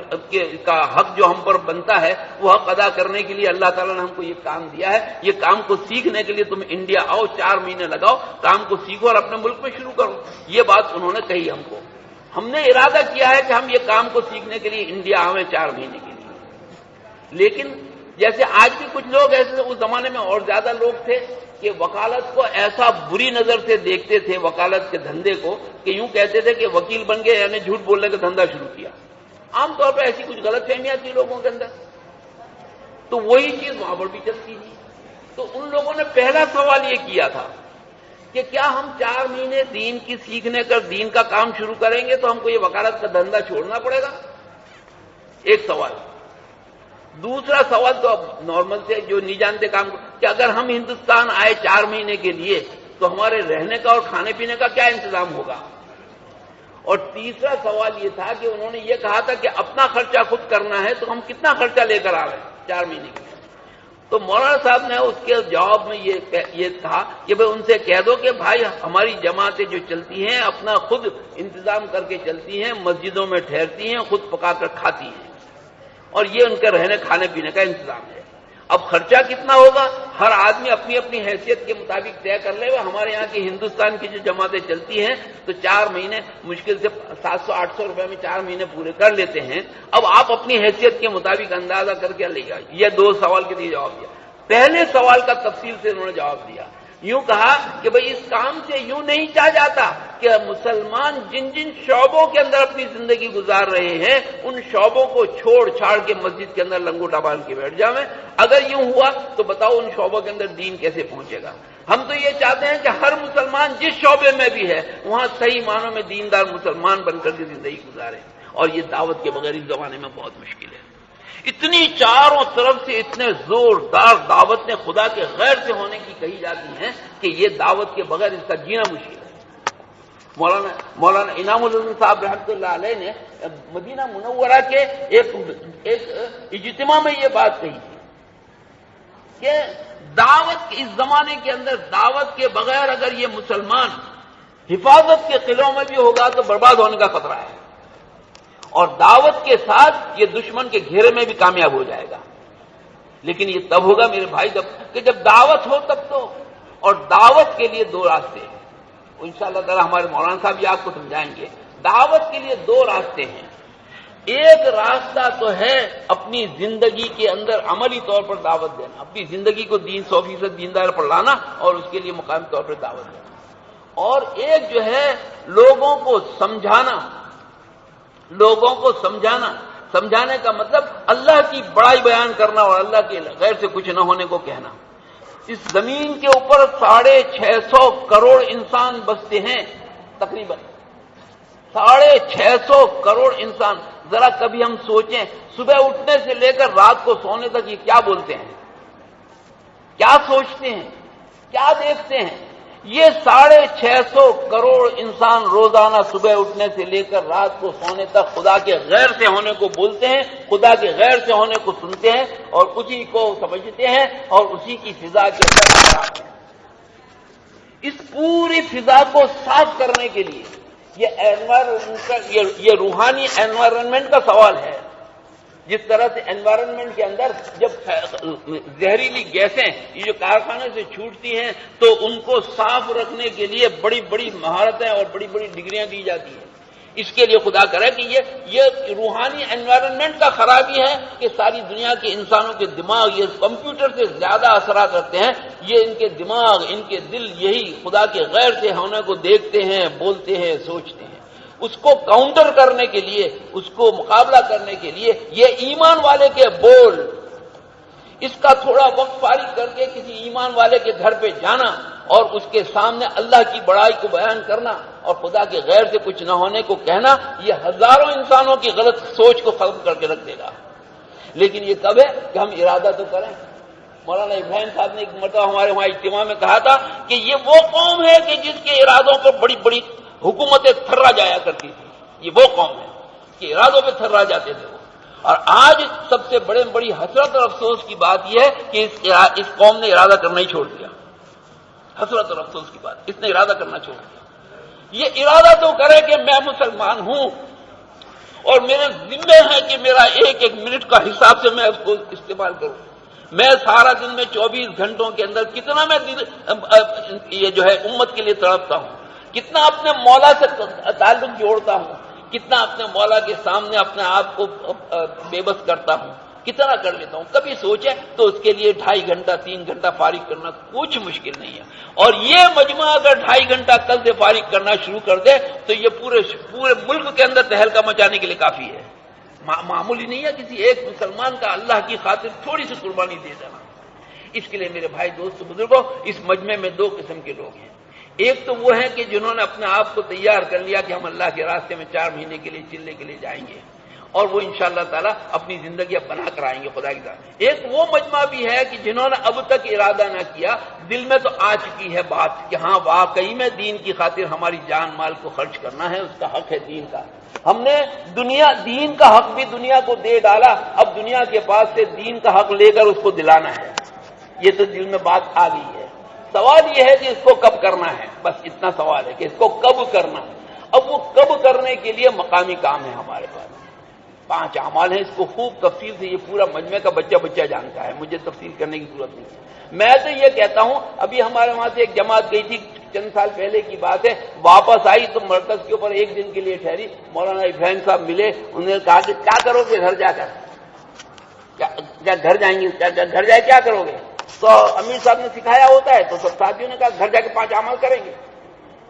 کا حق جو ہم پر بنتا ہے وہ حق ادا کرنے کے لیے اللہ تعالیٰ نے ہم کو یہ کام دیا ہے، یہ کام کو سیکھنے کے لیے تم انڈیا آؤ، 4 مہینے لگاؤ، کام کو سیکھو اور اپنے ملک میں شروع کرو. یہ بات انہوں نے کہی ہم کو. ہم نے ارادہ کیا ہے کہ ہم یہ کام کو سیکھنے کے لیے انڈیا آئیں 4 مہینے کے لیے. لیکن جیسے آج بھی کچھ لوگ ایسے، اس زمانے میں اور زیادہ لوگ تھے کہ وکالت کو ایسا بری نظر سے دیکھتے تھے، وکالت کے دھندے کو، کہ یوں کہتے تھے کہ وکیل بن گئے یعنی جھوٹ بولنے کا دھندا شروع کیا. عام طور پہ ایسی کچھ غلط فہمیاں تھی لوگوں کے اندر، تو وہی چیز وہاں پر بھی چلتی تھی. تو ان لوگوں نے پہلا سوال یہ کیا تھا کہ کیا ہم 4 مہینے دین کی سیکھنے کر دین کا کام شروع کریں گے تو ہم کو یہ وکالت کا دھندا چھوڑنا پڑے گا؟ ایک سوال. دوسرا سوال تو اب نارمل سے جو نہیں جانتے کام کو، کہ اگر ہم ہندوستان آئے 4 مہینے کے لیے تو ہمارے رہنے کا اور کھانے پینے کا کیا انتظام ہوگا؟ اور تیسرا سوال یہ تھا کہ انہوں نے یہ کہا تھا کہ اپنا خرچہ خود کرنا ہے تو ہم کتنا خرچہ لے کر آ رہے ہیں 4 مہینے کے لیے؟ تو مولانا صاحب نے اس کے جواب میں یہ کہا کہ بھائی ان سے کہہ دو کہ بھائی ہماری جماعتیں جو چلتی ہیں اپنا خود انتظام کر کے چلتی ہیں، مسجدوں میں ٹھہرتی ہیں، خود پکا کر کھاتی ہیں، اور یہ ان کے رہنے کھانے پینے کا انتظام ہے. اب خرچہ کتنا ہوگا ہر آدمی اپنی اپنی حیثیت کے مطابق طے کر لے. ہمارے یہاں کی ہندوستان کی جو جماعتیں چلتی ہیں تو 4 مہینے مشکل سے 700-800 روپے میں 4 مہینے پورے کر لیتے ہیں. اب آپ اپنی حیثیت کے مطابق اندازہ کر کے لے جائیں. یہ 2 سوال کے لیے جواب دیا. پہلے سوال کا تفصیل سے انہوں نے جواب دیا. یوں کہا کہ بھئی اس کام سے یوں نہیں چاہ جاتا کہ مسلمان جن جن شعبوں کے اندر اپنی زندگی گزار رہے ہیں ان شعبوں کو چھوڑ چھاڑ کے مسجد کے اندر لنگوٹا باندھ کے بیٹھ جاویں. اگر یوں ہوا تو بتاؤ ان شعبوں کے اندر دین کیسے پہنچے گا؟ ہم تو یہ چاہتے ہیں کہ ہر مسلمان جس شعبے میں بھی ہے وہاں صحیح معنوں میں دیندار مسلمان بن کر کے زندگی گزارے، اور یہ دعوت کے بغیر اس زمانے میں بہت مشکل ہے. اتنی چاروں طرف سے اتنے زوردار دعوت نے خدا کے غیر سے ہونے کی کہی جاتی ہیں کہ یہ دعوت کے بغیر اس کا جینا مشکل ہے. مولانا انعام الحسن صاحب رحمۃ اللہ علیہ نے مدینہ منورہ کے ایک اجتماع میں یہ بات کہی تھی کہ دعوت اس زمانے کے اندر دعوت کے بغیر اگر یہ مسلمان حفاظت کے قلعوں میں بھی ہوگا تو برباد ہونے کا خطرہ ہے، اور دعوت کے ساتھ یہ دشمن کے گھیرے میں بھی کامیاب ہو جائے گا. لیکن یہ تب ہوگا میرے بھائی جب دعوت ہو تب تو. اور دعوت کے لیے 2 راستے ہیں، انشاءاللہ تعالی ہمارے مولانا صاحب یہ آپ کو سمجھائیں گے. دعوت کے لیے 2 راستے ہیں. ایک راستہ تو ہے اپنی زندگی کے اندر عملی طور پر دعوت دینا، اپنی زندگی کو 100% دیندار پر لانا اور اس کے لیے مقامی طور پر دعوت دینا. اور ایک جو ہے لوگوں کو سمجھانے کا مطلب اللہ کی بڑائی بیان کرنا اور اللہ کے غیر سے کچھ نہ ہونے کو کہنا. اس زمین کے اوپر 650 کروڑ انسان بستے ہیں، تقریباً 650 کروڑ انسان. ذرا کبھی ہم سوچیں صبح اٹھنے سے لے کر رات کو سونے تک یہ کیا بولتے ہیں، کیا سوچتے ہیں، کیا دیکھتے ہیں. یہ 650 کروڑ انسان روزانہ صبح اٹھنے سے لے کر رات کو سونے تک خدا کے غیر سے ہونے کو بولتے ہیں، خدا کے غیر سے ہونے کو سنتے ہیں اور اسی کو سمجھتے ہیں اور اسی کی فضا کے اندر آتے ہیں. اس پوری فضا کو صاف کرنے کے لیے یہ روحانی انوائرنمنٹ کا سوال ہے. جس طرح سے انوائرنمنٹ کے اندر جب زہریلی گیسیں یہ جو کارخانے سے چھوٹتی ہیں تو ان کو صاف رکھنے کے لیے بڑی بڑی مہارتیں اور بڑی بڑی ڈگریاں دی جاتی ہیں. اس کے لیے خدا کرے کہ یہ روحانی انوائرنمنٹ کا خرابی ہے کہ ساری دنیا کے انسانوں کے دماغ یہ کمپیوٹر سے زیادہ اثرات رکھتے ہیں. یہ ان کے دماغ، ان کے دل یہی خدا کے غیر سے ہونے کو دیکھتے ہیں، بولتے ہیں، سوچتے ہیں. اس کو کاؤنٹر کرنے کے لیے، اس کو مقابلہ کرنے کے لیے یہ ایمان والے کے بول، اس کا تھوڑا وقت فارغ کر کے کسی ایمان والے کے گھر پہ جانا اور اس کے سامنے اللہ کی بڑائی کو بیان کرنا اور خدا کے غیر سے کچھ نہ ہونے کو کہنا، یہ ہزاروں انسانوں کی غلط سوچ کو ختم کر کے رکھ دے گا. لیکن یہ کب ہے کہ ہم ارادہ تو کریں. مولانا ابراہیم صاحب نے ایک مرتبہ ہمارے وہاں اجتماع میں کہا تھا کہ یہ وہ قوم ہے کہ جس کے ارادوں پر بڑی بڑی حکومتیں تھرا جایا کرتی تھی. یہ وہ قوم ہے کہ ارادوں پہ تھرا جاتے تھے وہ. اور آج سب سے بڑی حسرت اور افسوس کی بات یہ ہے کہ اس قوم نے ارادہ کرنا ہی چھوڑ دیا. حسرت اور افسوس کی بات، اس نے ارادہ کرنا چھوڑ دیا. یہ ارادہ تو کرے کہ میں مسلمان ہوں اور میرے ذمے ہے کہ میرا ایک ایک منٹ کا حساب سے میں اس کو استعمال کروں. میں سارا دن میں 24 گھنٹوں کے اندر کتنا میں یہ جو ہے امت کے لیے تڑپتا ہوں، کتنا اپنے مولا سے تعلق جوڑتا ہوں، کتنا اپنے مولا کے سامنے اپنے آپ کو بے بس کرتا ہوں، کتنا کر لیتا ہوں. کبھی سوچے تو اس کے لیے 2.5 گھنٹہ 3 گھنٹہ فارغ کرنا کچھ مشکل نہیں ہے. اور یہ مجموعہ اگر 2.5 گھنٹہ کل سے فارغ کرنا شروع کر دے تو یہ پورے ملک کے اندر تہلکہ مچانے کے لیے کافی ہے. معمولی نہیں ہے کسی ایک مسلمان کا اللہ کی خاطر تھوڑی سی قربانی دے دینا. اس کے لیے میرے بھائی دوست بزرگوں، اس مجمع میں 2 قسم کے لوگ ہیں. ایک تو وہ ہیں کہ جنہوں نے اپنے آپ کو تیار کر لیا کہ ہم اللہ کے راستے میں 4 مہینے کے لیے چلنے کے لیے جائیں گے اور وہ انشاءاللہ تعالیٰ اپنی زندگی اب بنا کر آئیں گے خدا کی طرف. ایک وہ مجمع بھی ہے کہ جنہوں نے اب تک ارادہ نہ کیا، دل میں تو آ چکی ہے بات کہ ہاں واقعی میں دین کی خاطر ہماری جان مال کو خرچ کرنا ہے، اس کا حق ہے دین کا. ہم نے دین کا حق بھی دنیا کو دے ڈالا، اب دنیا کے پاس سے دین کا حق لے کر اس کو دلانا ہے. یہ تو دل میں بات آ گئی ہے. سوال یہ ہے کہ اس کو کب کرنا ہے، بس اتنا سوال ہے کہ اس کو کب کرنا ہے. اب وہ کب کرنے کے لیے مقامی کام ہے ہمارے پاس. 5 اعمال ہیں، اس کو خوب تفصیل سے یہ پورا مجمع کا بچہ جانتا ہے، مجھے تفصیل کرنے کی ضرورت نہیں ہے. میں تو یہ کہتا ہوں، ابھی ہمارے وہاں سے ایک جماعت گئی تھی، چند سال پہلے کی بات ہے، واپس آئی تو مرکز کے اوپر 1 دن کے لیے ٹھہری. مولانا ابراہیم صاحب ملے، انہوں نے کہا کہ کیا کرو گے گھر جا کر، کیا گھر جائیں گے، گھر جائے کیا کرو گے؟ تو امیر صاحب نے سکھایا ہوتا ہے تو سب ساتھیوں نے کہا گھر جا کے 5 اعمال کریں گے.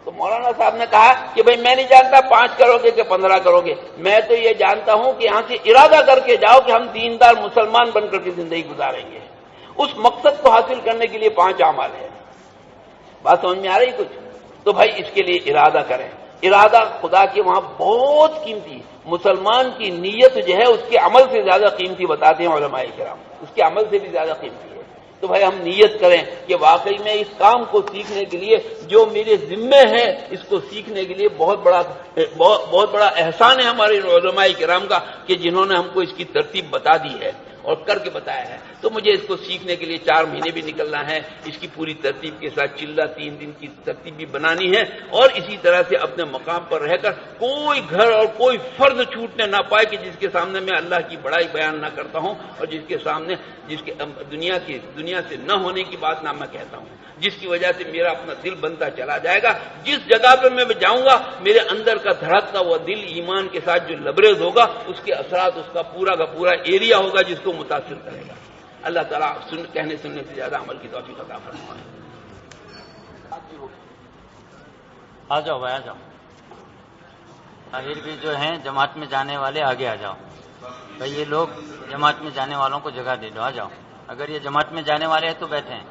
تو مولانا صاحب نے کہا کہ بھئی میں نہیں جانتا 5 کرو گے کہ 15 کرو گے، میں تو یہ جانتا ہوں کہ یہاں سے ارادہ کر کے جاؤ کہ ہم دیندار مسلمان بن کر کے زندگی گزاریں گے. اس مقصد کو حاصل کرنے کے لیے 5 اعمال ہے. بات سمجھ میں آ رہی کچھ؟ تو بھائی اس کے لیے ارادہ کریں. ارادہ خدا کے وہاں بہت قیمتی، مسلمان کی نیت جو ہے اس کے عمل سے زیادہ قیمتی بتاتے ہیں علماء کرام، اس کے عمل سے بھی زیادہ قیمتی ہے. تو بھائی ہم نیت کریں کہ واقعی میں اس کام کو سیکھنے کے لیے جو میرے ذمے ہے، اس کو سیکھنے کے لیے بہت بڑا احسان ہے ہمارے علماء کرام کا کہ جنہوں نے ہم کو اس کی ترتیب بتا دی ہے اور کر کے بتایا ہے. تو مجھے اس کو سیکھنے کے لیے 4 مہینے بھی نکلنا ہے، اس کی پوری ترتیب کے ساتھ چلہ 3 دن کی ترتیب بھی بنانی ہے، اور اسی طرح سے اپنے مقام پر رہ کر کوئی گھر اور کوئی فرد چھوٹنے نہ پائے کہ جس کے سامنے میں اللہ کی بڑائی بیان نہ کرتا ہوں اور جس کے سامنے دنیا سے نہ ہونے کی بات نہ میں کہتا ہوں، جس کی وجہ سے میرا اپنا دل بنتا چلا جائے گا. جس جگہ پہ میں جاؤں گا میرے اندر کا دھڑکتا ہوا دل ایمان کے ساتھ جو لبریز ہوگا، اس کے اثرات اس کا پورا ایریا ہوگا جس کو متاثر کرے گا. اللہ تعالیٰ کہنے سننے سے زیادہ عمل کی توفیق عطا فرمائے. آ جاؤ بھائی، آ جاؤ. طاہر بھی جو ہیں جماعت میں جانے والے آگے آ جاؤ بھائی. یہ لوگ جماعت میں جانے والوں کو جگہ دے دو. آ جاؤ، اگر یہ جماعت میں جانے والے ہیں تو بیٹھے ہیں.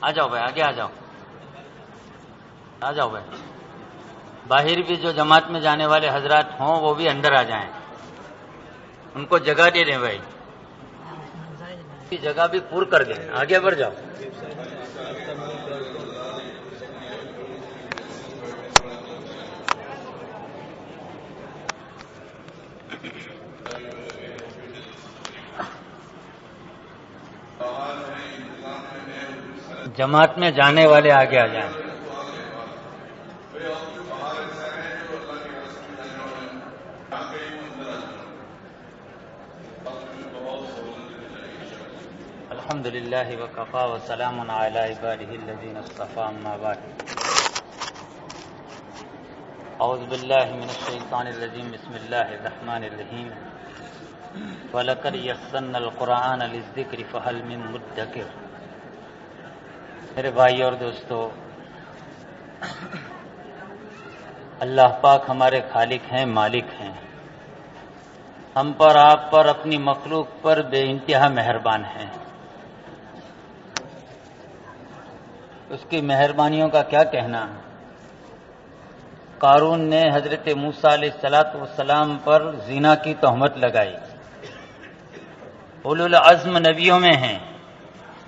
آ جاؤ بھائی، آگے آ جاؤ. آ جاؤ بھائی. باہر بھی جو جماعت میں جانے والے حضرات ہوں وہ بھی اندر آ جائیں، ان کو جگہ دے دیں بھائی. کی جگہ بھی پور کر دیں. آگے بڑھ جاؤ. جماعت میں جانے والے آگے آ جائیں. الحمد للہ وکفا وسلام علی عبادہ الذین اصطفی. اما بعد، اعوذ باللہ من الشیطان الرجیم. بسم اللہ الرحمن الرحیم. وَلَقَدْ يَسَّرْنَا الْقُرْآنَ لِلذِّكْرِ فَهَلْ مِن مُدَّكِرٍ. میرے بھائی اور دوستو، اللہ پاک ہمارے خالق ہیں، مالک ہیں. ہم پر، آپ پر، اپنی مخلوق پر بے انتہا مہربان ہیں. اس کی مہربانیوں کا کیا کہنا. قارون نے حضرت موسیٰ علیہ السلام پر زنا کی تہمت لگائی. اولو العزم نبیوں میں ہیں،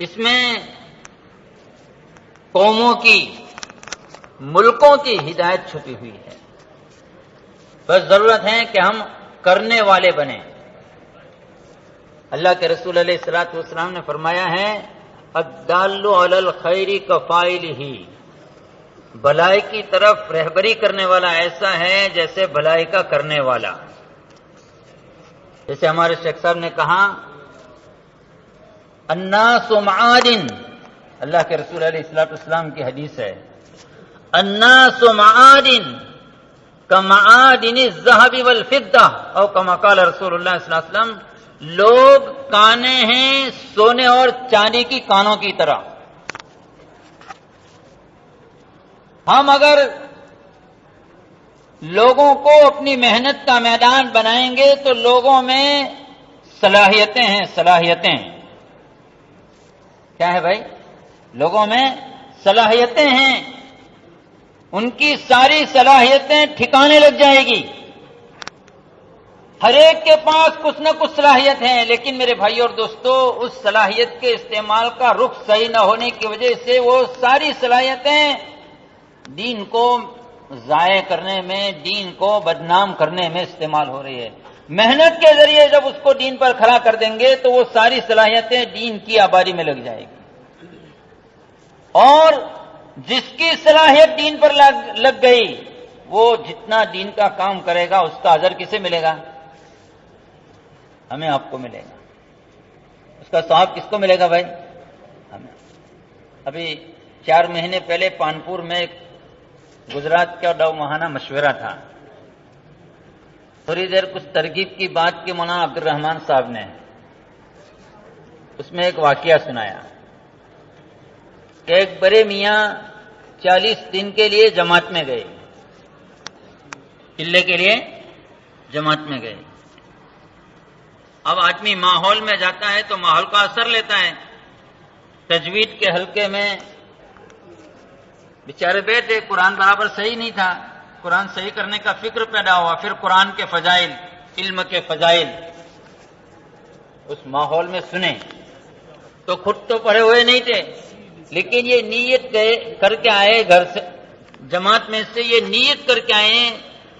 اس میں قوموں کی، ملکوں کی ہدایت چھپی ہوئی ہے. بس ضرورت ہے کہ ہم کرنے والے بنیں. اللہ کے رسول علیہ الصلوۃ والسلام نے فرمایا ہے الدال علی الخیر کفاعلہ، بھلائی کی طرف رہبری کرنے والا ایسا ہے جیسے بھلائی کا کرنے والا. جیسے ہمارے شیخ صاحب نے کہا الناس معادن، اللہ کے رسول علیہ الصلوۃ والسلام کی حدیث ہے الناس معادن کمعادن الذهب والفضہ، او کما قال رسول اللہ صلی اللہ علیہ وسلم، لوگ کانے ہیں سونے اور چاندی کی کانوں کی طرح. ہم اگر لوگوں کو اپنی محنت کا میدان بنائیں گے تو لوگوں میں صلاحیتیں ہیں. صلاحیتیں کیا ہے بھائی؟ لوگوں میں صلاحیتیں ہیں. ان کی ساری صلاحیتیں ٹھکانے لگ جائے گی. ہر ایک کے پاس کچھ نہ کچھ صلاحیت ہے، لیکن میرے بھائی اور دوستو، اس صلاحیت کے استعمال کا رخ صحیح نہ ہونے کی وجہ سے وہ ساری صلاحیتیں دین کو ضائع کرنے میں، دین کو بدنام کرنے میں استعمال ہو رہی ہے. محنت کے ذریعے جب اس کو دین پر کھڑا کر دیں گے تو وہ ساری صلاحیتیں دین کی آبادی میں لگ جائے گی. اور جس کی صلاحیت دین پر لگ گئی وہ جتنا دین کا کام کرے گا اس کا اجر کسے ملے گا؟ ہمیں، آپ کو ملے گا. اس کا ثواب کس کو ملے گا بھائی؟ ہمیں. ابھی 4 مہینے پہلے پانپور میں گجرات کا ماہانہ مشورہ تھا. تھوڑی دیر کچھ ترغیب کی بات کی مولانا عبد الرحمان صاحب نے، اس میں ایک واقعہ سنایا کہ ایک بڑے میاں 40 دن کے لیے جماعت میں گئے، چلے کے لیے جماعت میں گئے. اب آدمی ماحول میں جاتا ہے تو ماحول کا اثر لیتا ہے. تجوید کے حلقے میں بیچارے بیٹھے، قرآن برابر صحیح نہیں تھا، قرآن صحیح کرنے کا فکر پیدا ہوا. پھر قرآن کے فضائل، علم کے فضائل اس ماحول میں سنے تو خود تو پڑھے ہوئے نہیں تھے، لیکن یہ نیت کر کے آئے گھر سے، جماعت میں سے یہ نیت کر کے آئے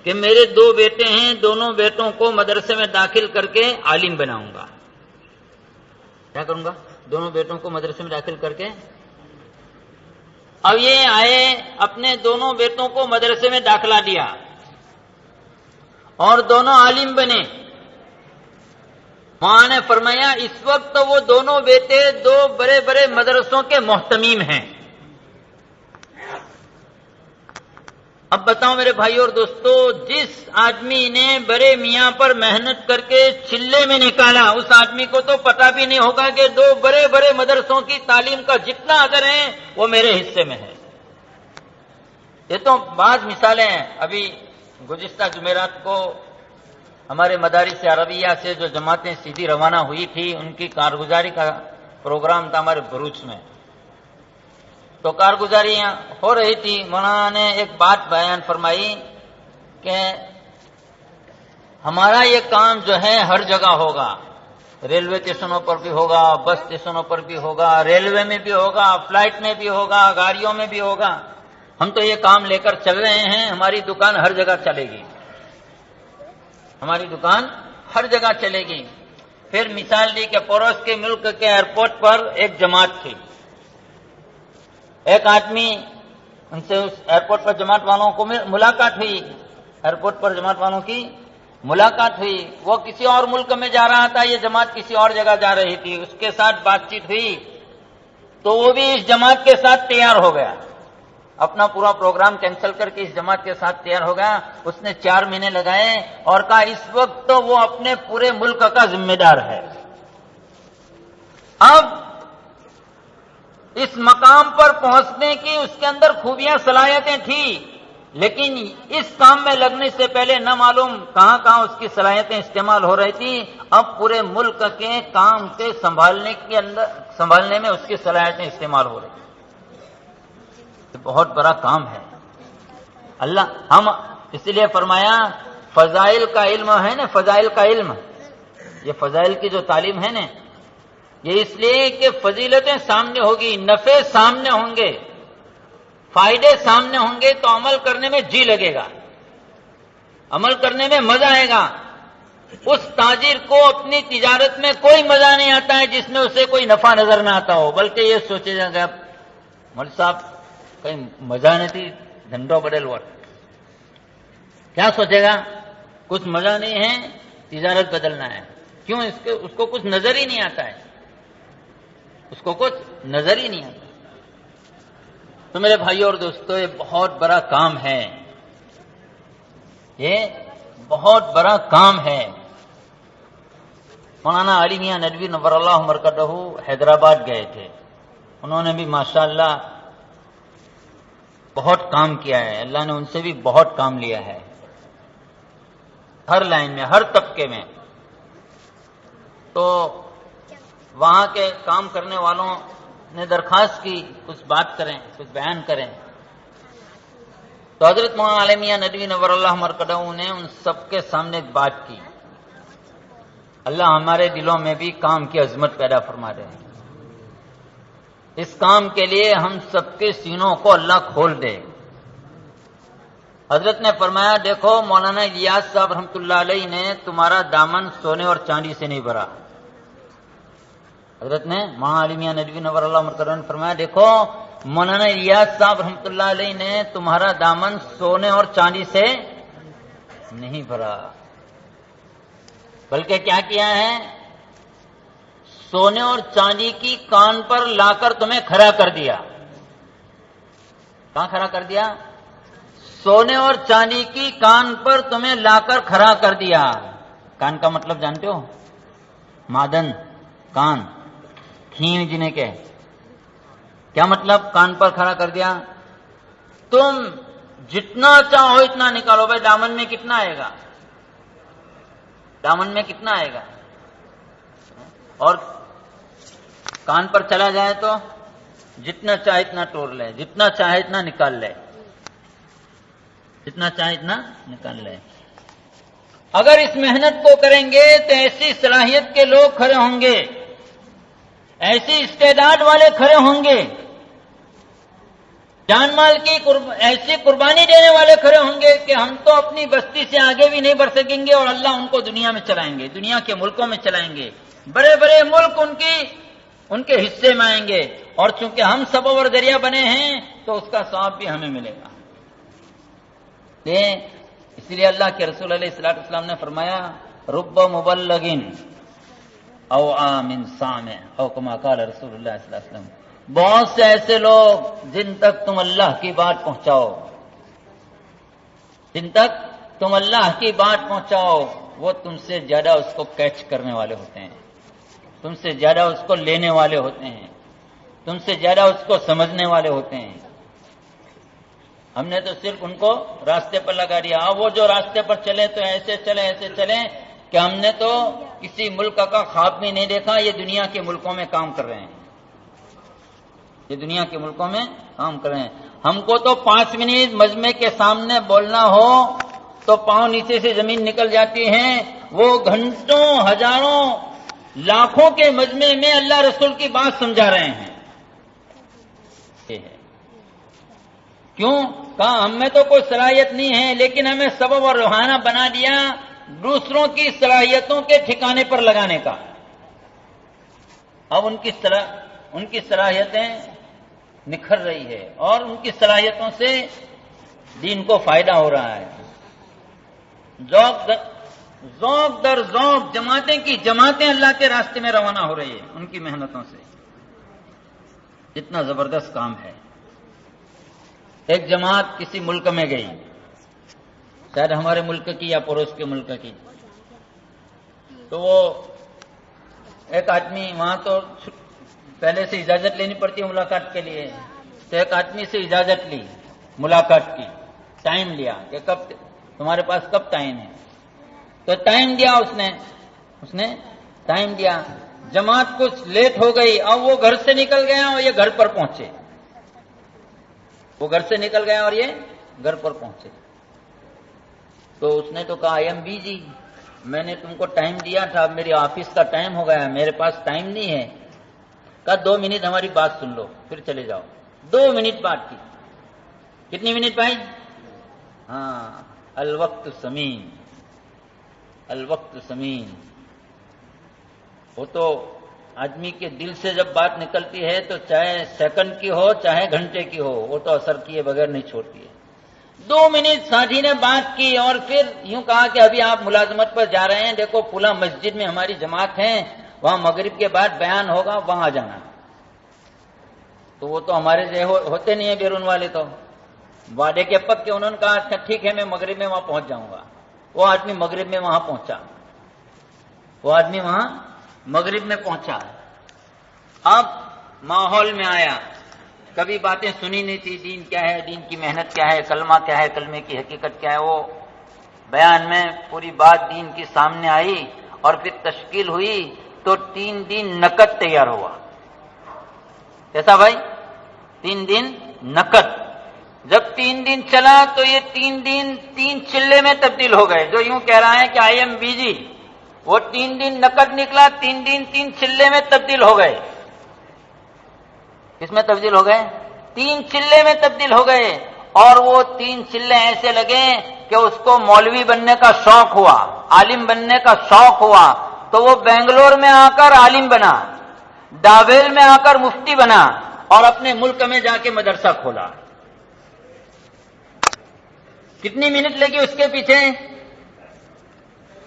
کہ میرے 2 بیٹے ہیں، دونوں بیٹوں کو مدرسے میں داخل کر کے عالم بناؤں گا. کیا کروں گا؟ دونوں بیٹوں کو مدرسے میں داخل کر کے. اب یہ آئے، اپنے دونوں بیٹوں کو مدرسے میں داخلہ دیا اور دونوں عالم بنے. ماں نے فرمایا اس وقت تو وہ دونوں بیٹے 2 بڑے بڑے مدرسوں کے محتمیم ہیں. اب بتاؤ میرے بھائی اور دوستو، جس آدمی نے بڑے میاں پر محنت کر کے چلے میں نکالا، اس آدمی کو تو پتہ بھی نہیں ہوگا کہ 2 بڑے بڑے مدرسوں کی تعلیم کا جتنا اجر ہے وہ میرے حصے میں ہے. یہ تو بعض مثالیں ہیں. ابھی گزشتہ جمعرات کو ہمارے مدارس عربیہ سے جو جماعتیں سیدھی روانہ ہوئی تھی، ان کی کارگزاری کا پروگرام تھا ہمارے بھروچ میں. تو کارگزاریاں ہو رہی تھی. مولانا نے ایک بات بیان فرمائی کہ ہمارا یہ کام جو ہے ہر جگہ ہوگا، ریلوے اسٹیشنوں پر بھی ہوگا، بس اسٹیشنوں پر بھی ہوگا، ریلوے میں بھی ہوگا، فلائٹ میں بھی ہوگا، گاڑیوں میں بھی ہوگا. ہم تو یہ کام لے کر چل رہے ہیں، ہماری دکان ہر جگہ چلے گی، ہماری دکان ہر جگہ چلے گی. پھر مثال دی کہ پڑوس کے ملک کے ایئرپورٹ پر ایک جماعت تھی. ایک آدمی ان سے اس ایئرپورٹ پر جماعت والوں کو ملاقات ہوئی، ایئرپورٹ پر جماعت والوں کی ملاقات ہوئی. وہ کسی اور ملک میں جا رہا تھا، یہ جماعت کسی اور جگہ جا رہی تھی. اس کے ساتھ بات چیت ہوئی تو وہ بھی اس جماعت کے ساتھ تیار ہو گیا، اپنا پورا پروگرام کینسل کر کے اس جماعت کے ساتھ تیار ہو گیا. اس نے 4 مہینے لگائے اور کہا اس وقت تو وہ اپنے پورے ملک کا ذمہ دار ہے. اب اس مقام پر پہنچنے کی اس کے اندر خوبیاں، صلاحیتیں تھیں، لیکن اس کام میں لگنے سے پہلے نہ معلوم کہاں کہاں اس کی صلاحیتیں استعمال ہو رہی تھی. اب پورے ملک کے کام کے سنبھالنے میں اس کی صلاحیتیں استعمال ہو رہی. بہت بڑا کام ہے. اللہ ہم اس لیے فرمایا فضائل کا علم ہے نا، فضائل کا علم، یہ فضائل کی جو تعلیم ہے نا، یہ اس لیے کہ فضیلتیں سامنے ہوگی، نفع سامنے ہوں گے، فائدے سامنے ہوں گے تو عمل کرنے میں جی لگے گا، عمل کرنے میں مزہ آئے گا۔ اس تاجر کو اپنی تجارت میں کوئی مزہ نہیں آتا ہے جس میں اسے کوئی نفع نظر نہ آتا ہو، بلکہ یہ سوچے جائے گا مولوی صاحب کہیں مزہ نہیں تھی دھنڈو بدل وٹ، کیا سوچے گا؟ کچھ مزہ نہیں ہے، تجارت بدلنا ہے، کیوں؟ اس کو کچھ نظر ہی نہیں آتا ہے، اس کو کچھ نظر ہی نہیں آتا۔ تو میرے بھائیو اور دوستو، یہ بہت بڑا کام ہے، یہ بہت بڑا کام ہے۔ مولانا علی میاں ندوی نور اللہ مرکزہ حیدرآباد گئے تھے، انہوں نے بھی ماشاءاللہ بہت کام کیا ہے، اللہ نے ان سے بھی بہت کام لیا ہے، ہر لائن میں، ہر طبقے میں۔ تو وہاں کے کام کرنے والوں نے درخواست کی کچھ بات کریں، کچھ بیان کریں، تو حضرت مولانا علی میاں ندوی نور اللہ مرکزہ نے ان سب کے سامنے ایک بات کی، اللہ ہمارے دلوں میں بھی کام کی عظمت پیدا فرما دے، اس کام کے لیے ہم سب کے سینوں کو اللہ کھول دے۔ حضرت نے فرمایا دیکھو مولانا الیاس صاحب رحمۃ اللہ علیہ نے تمہارا دامن سونے اور چاندی سے نہیں بھرا۔ حضرت نے مولانا علی میاں ندوی نور اللہ مرکزہ نے فرمایا دیکھو مولانا الیاس صاحب رحمۃ اللہ علیہ نے تمہارا دامن سونے اور چاندی سے نہیں بھرا، بلکہ کیا کیا ہے؟ سونے اور چاندی کی کان پر لا کر تمہیں کھڑا کر دیا۔ کہاں کھڑا کر دیا؟ سونے اور چاندی کی کان پر تمہیں لا کر کھڑا کر دیا۔ کان کا مطلب جانتے ہو؟ معدن، کان، کھین جنہیں کہ کیا مطلب؟ کان پر کھڑا کر دیا۔ تم جتنا چاہو اتنا نکالو، بھائی دامن میں کتنا آئے گا؟ دامن میں کتنا آئے گا؟ اور کان پر چلا جائے تو جتنا چاہے اتنا توڑ لے، جتنا چاہے اتنا نکال لے، جتنا چاہے اتنا نکال لے۔ اگر اس محنت کو کریں گے تو ایسی صلاحیت کے لوگ کھڑے ہوں گے، ایسی استعداد والے کھڑے ہوں گے، جان مال کی ایسی قربانی دینے والے کھڑے ہوں گے کہ ہم تو اپنی بستی سے آگے بھی نہیں بڑھ سکیں گے اور اللہ ان کو دنیا میں چلائیں گے، دنیا کے ملکوں میں چلائیں گے، بڑے بڑے ملک ان کے حصے میں آئیں گے، اور چونکہ ہم سبب اور ذریعہ بنے ہیں تو اس کا ثواب بھی ہمیں ملے گا۔ اس لیے اللہ کے رسول علیہ الصلوۃ والسلام نے فرمایا رب مبلغ او عامن سامع او کما قال رسول اللہ صلی اللہ علیہ وسلم، بہت سے ایسے لوگ جن تک تم اللہ کی بات پہنچاؤ، جن تک تم اللہ کی بات پہنچاؤ وہ تم سے زیادہ اس کو کیچ کرنے والے ہوتے ہیں، تم سے زیادہ اس کو لینے والے ہوتے ہیں، تم سے زیادہ اس کو سمجھنے والے ہوتے ہیں۔ ہم نے تو صرف ان کو راستے پر لگا دیا، وہ جو راستے پر چلے تو ایسے چلیں کہ ہم نے تو کسی ملک کا خواب بھی نہیں دیکھا، یہ دنیا کے ملکوں میں کام کر رہے ہیں، یہ دنیا کے ملکوں میں کام کر رہے ہیں۔ ہم کو تو 5 منٹ مجمع کے سامنے بولنا ہو تو پاؤں نیچے سے زمین نکل جاتی ہے، وہ گھنٹوں ہزاروں لاکھوں کے مجمع میں اللہ رسول کی بات سمجھا رہے ہیں۔ کیوں؟ کہا ہم میں تو کوئی صلاحیت نہیں ہے، لیکن ہمیں سبب اور روحانہ بنا دیا دوسروں کی صلاحیتوں کے ٹھکانے پر لگانے کا۔ اب ان کی صلاحیتیں نکھر رہی ہے اور ان کی صلاحیتوں سے دین کو فائدہ ہو رہا ہے۔ ذوق در ذوق جماعتیں کی جماعتیں اللہ کے راستے میں روانہ ہو رہی ہے ان کی محنتوں سے۔ اتنا زبردست کام ہے۔ ایک جماعت کسی ملک میں گئی، شاید ہمارے ملک کی یا پڑوس کے ملک کی، تو وہ ایک آدمی وہاں تو پہلے سے اجازت لینی پڑتی ہے ملاقات کے لیے، تو ایک آدمی سے اجازت لی ملاقات کی، ٹائم لیا کہ کب تمہارے پاس کب ٹائم ہے، تو ٹائم دیا اس نے ٹائم دیا۔ جماعت کچھ لیٹ ہو گئی، اب وہ گھر سے نکل گیا اور یہ گھر پر پہنچے، وہ گھر سے نکل گیا اور یہ گھر پر پہنچے۔ تو اس نے تو کہا آئی ایم بیزی، میں نے تم کو ٹائم دیا تھا، اب میری آفس کا ٹائم ہو گیا، میرے پاس ٹائم نہیں ہے، کہا 2 منٹ ہماری بات سن لو پھر چلے جاؤ. 2 منٹ بات کی. کتنی منٹ بھائی؟ ہاں، الوقت ثمین، الوقت ثمین. وہ تو آدمی کے دل سے جب بات نکلتی ہے تو چاہے سیکنڈ کی ہو چاہے گھنٹے کی ہو، وہ تو اثر کیے بغیر نہیں چھوڑتی ہے. 2 منٹ ساتھی نے بات کی اور پھر یوں کہا کہ ابھی آپ ملازمت پر جا رہے ہیں، دیکھو پھلا مسجد میں ہماری جماعت ہے، وہاں مغرب کے بعد بیان ہوگا، وہاں جانا. تو وہ تو ہمارے سے ہوتے نہیں ہیں بیرون والے، تو وعدے کے پکے. انہوں نے کہا اچھا ٹھیک ہے میں مغرب میں وہاں پہنچ جاؤں گا. وہ آدمی مغرب میں وہاں پہنچا، وہ آدمی وہاں مغرب میں پہنچا. اب ماحول میں آیا، کبھی باتیں سنی نہیں تھی، دین کیا ہے، دین کی محنت کیا ہے، کلمہ کیا ہے، کلمے کی حقیقت کیا ہے. وہ بیان میں پوری بات دین کی سامنے آئی اور پھر تشکیل ہوئی تو 3 دن نقد تیار ہوا. کیسا بھائی؟ 3 دن نقد. جب 3 دن چلا تو یہ 3 دن 3 چلے میں تبدیل ہو گئے. جو یوں کہہ رہا ہے کہ آئی ایم بیجی، وہ 3 دن نقد نکلا، 3 دن 3 چلے میں تبدیل ہو گئے. کس میں تبدیل ہو گئے؟ 3 چلے میں تبدیل ہو گئے. اور وہ 3 چلے ایسے لگے کہ اس کو مولوی بننے کا شوق ہوا، عالم بننے کا شوق ہوا، تو وہ بنگلور میں آ کر عالم بنا، ڈاویل میں آ کر مفتی بنا اور اپنے ملک میں جا کے مدرسہ کھولا. کتنی منٹ لگی اس کے پیچھے؟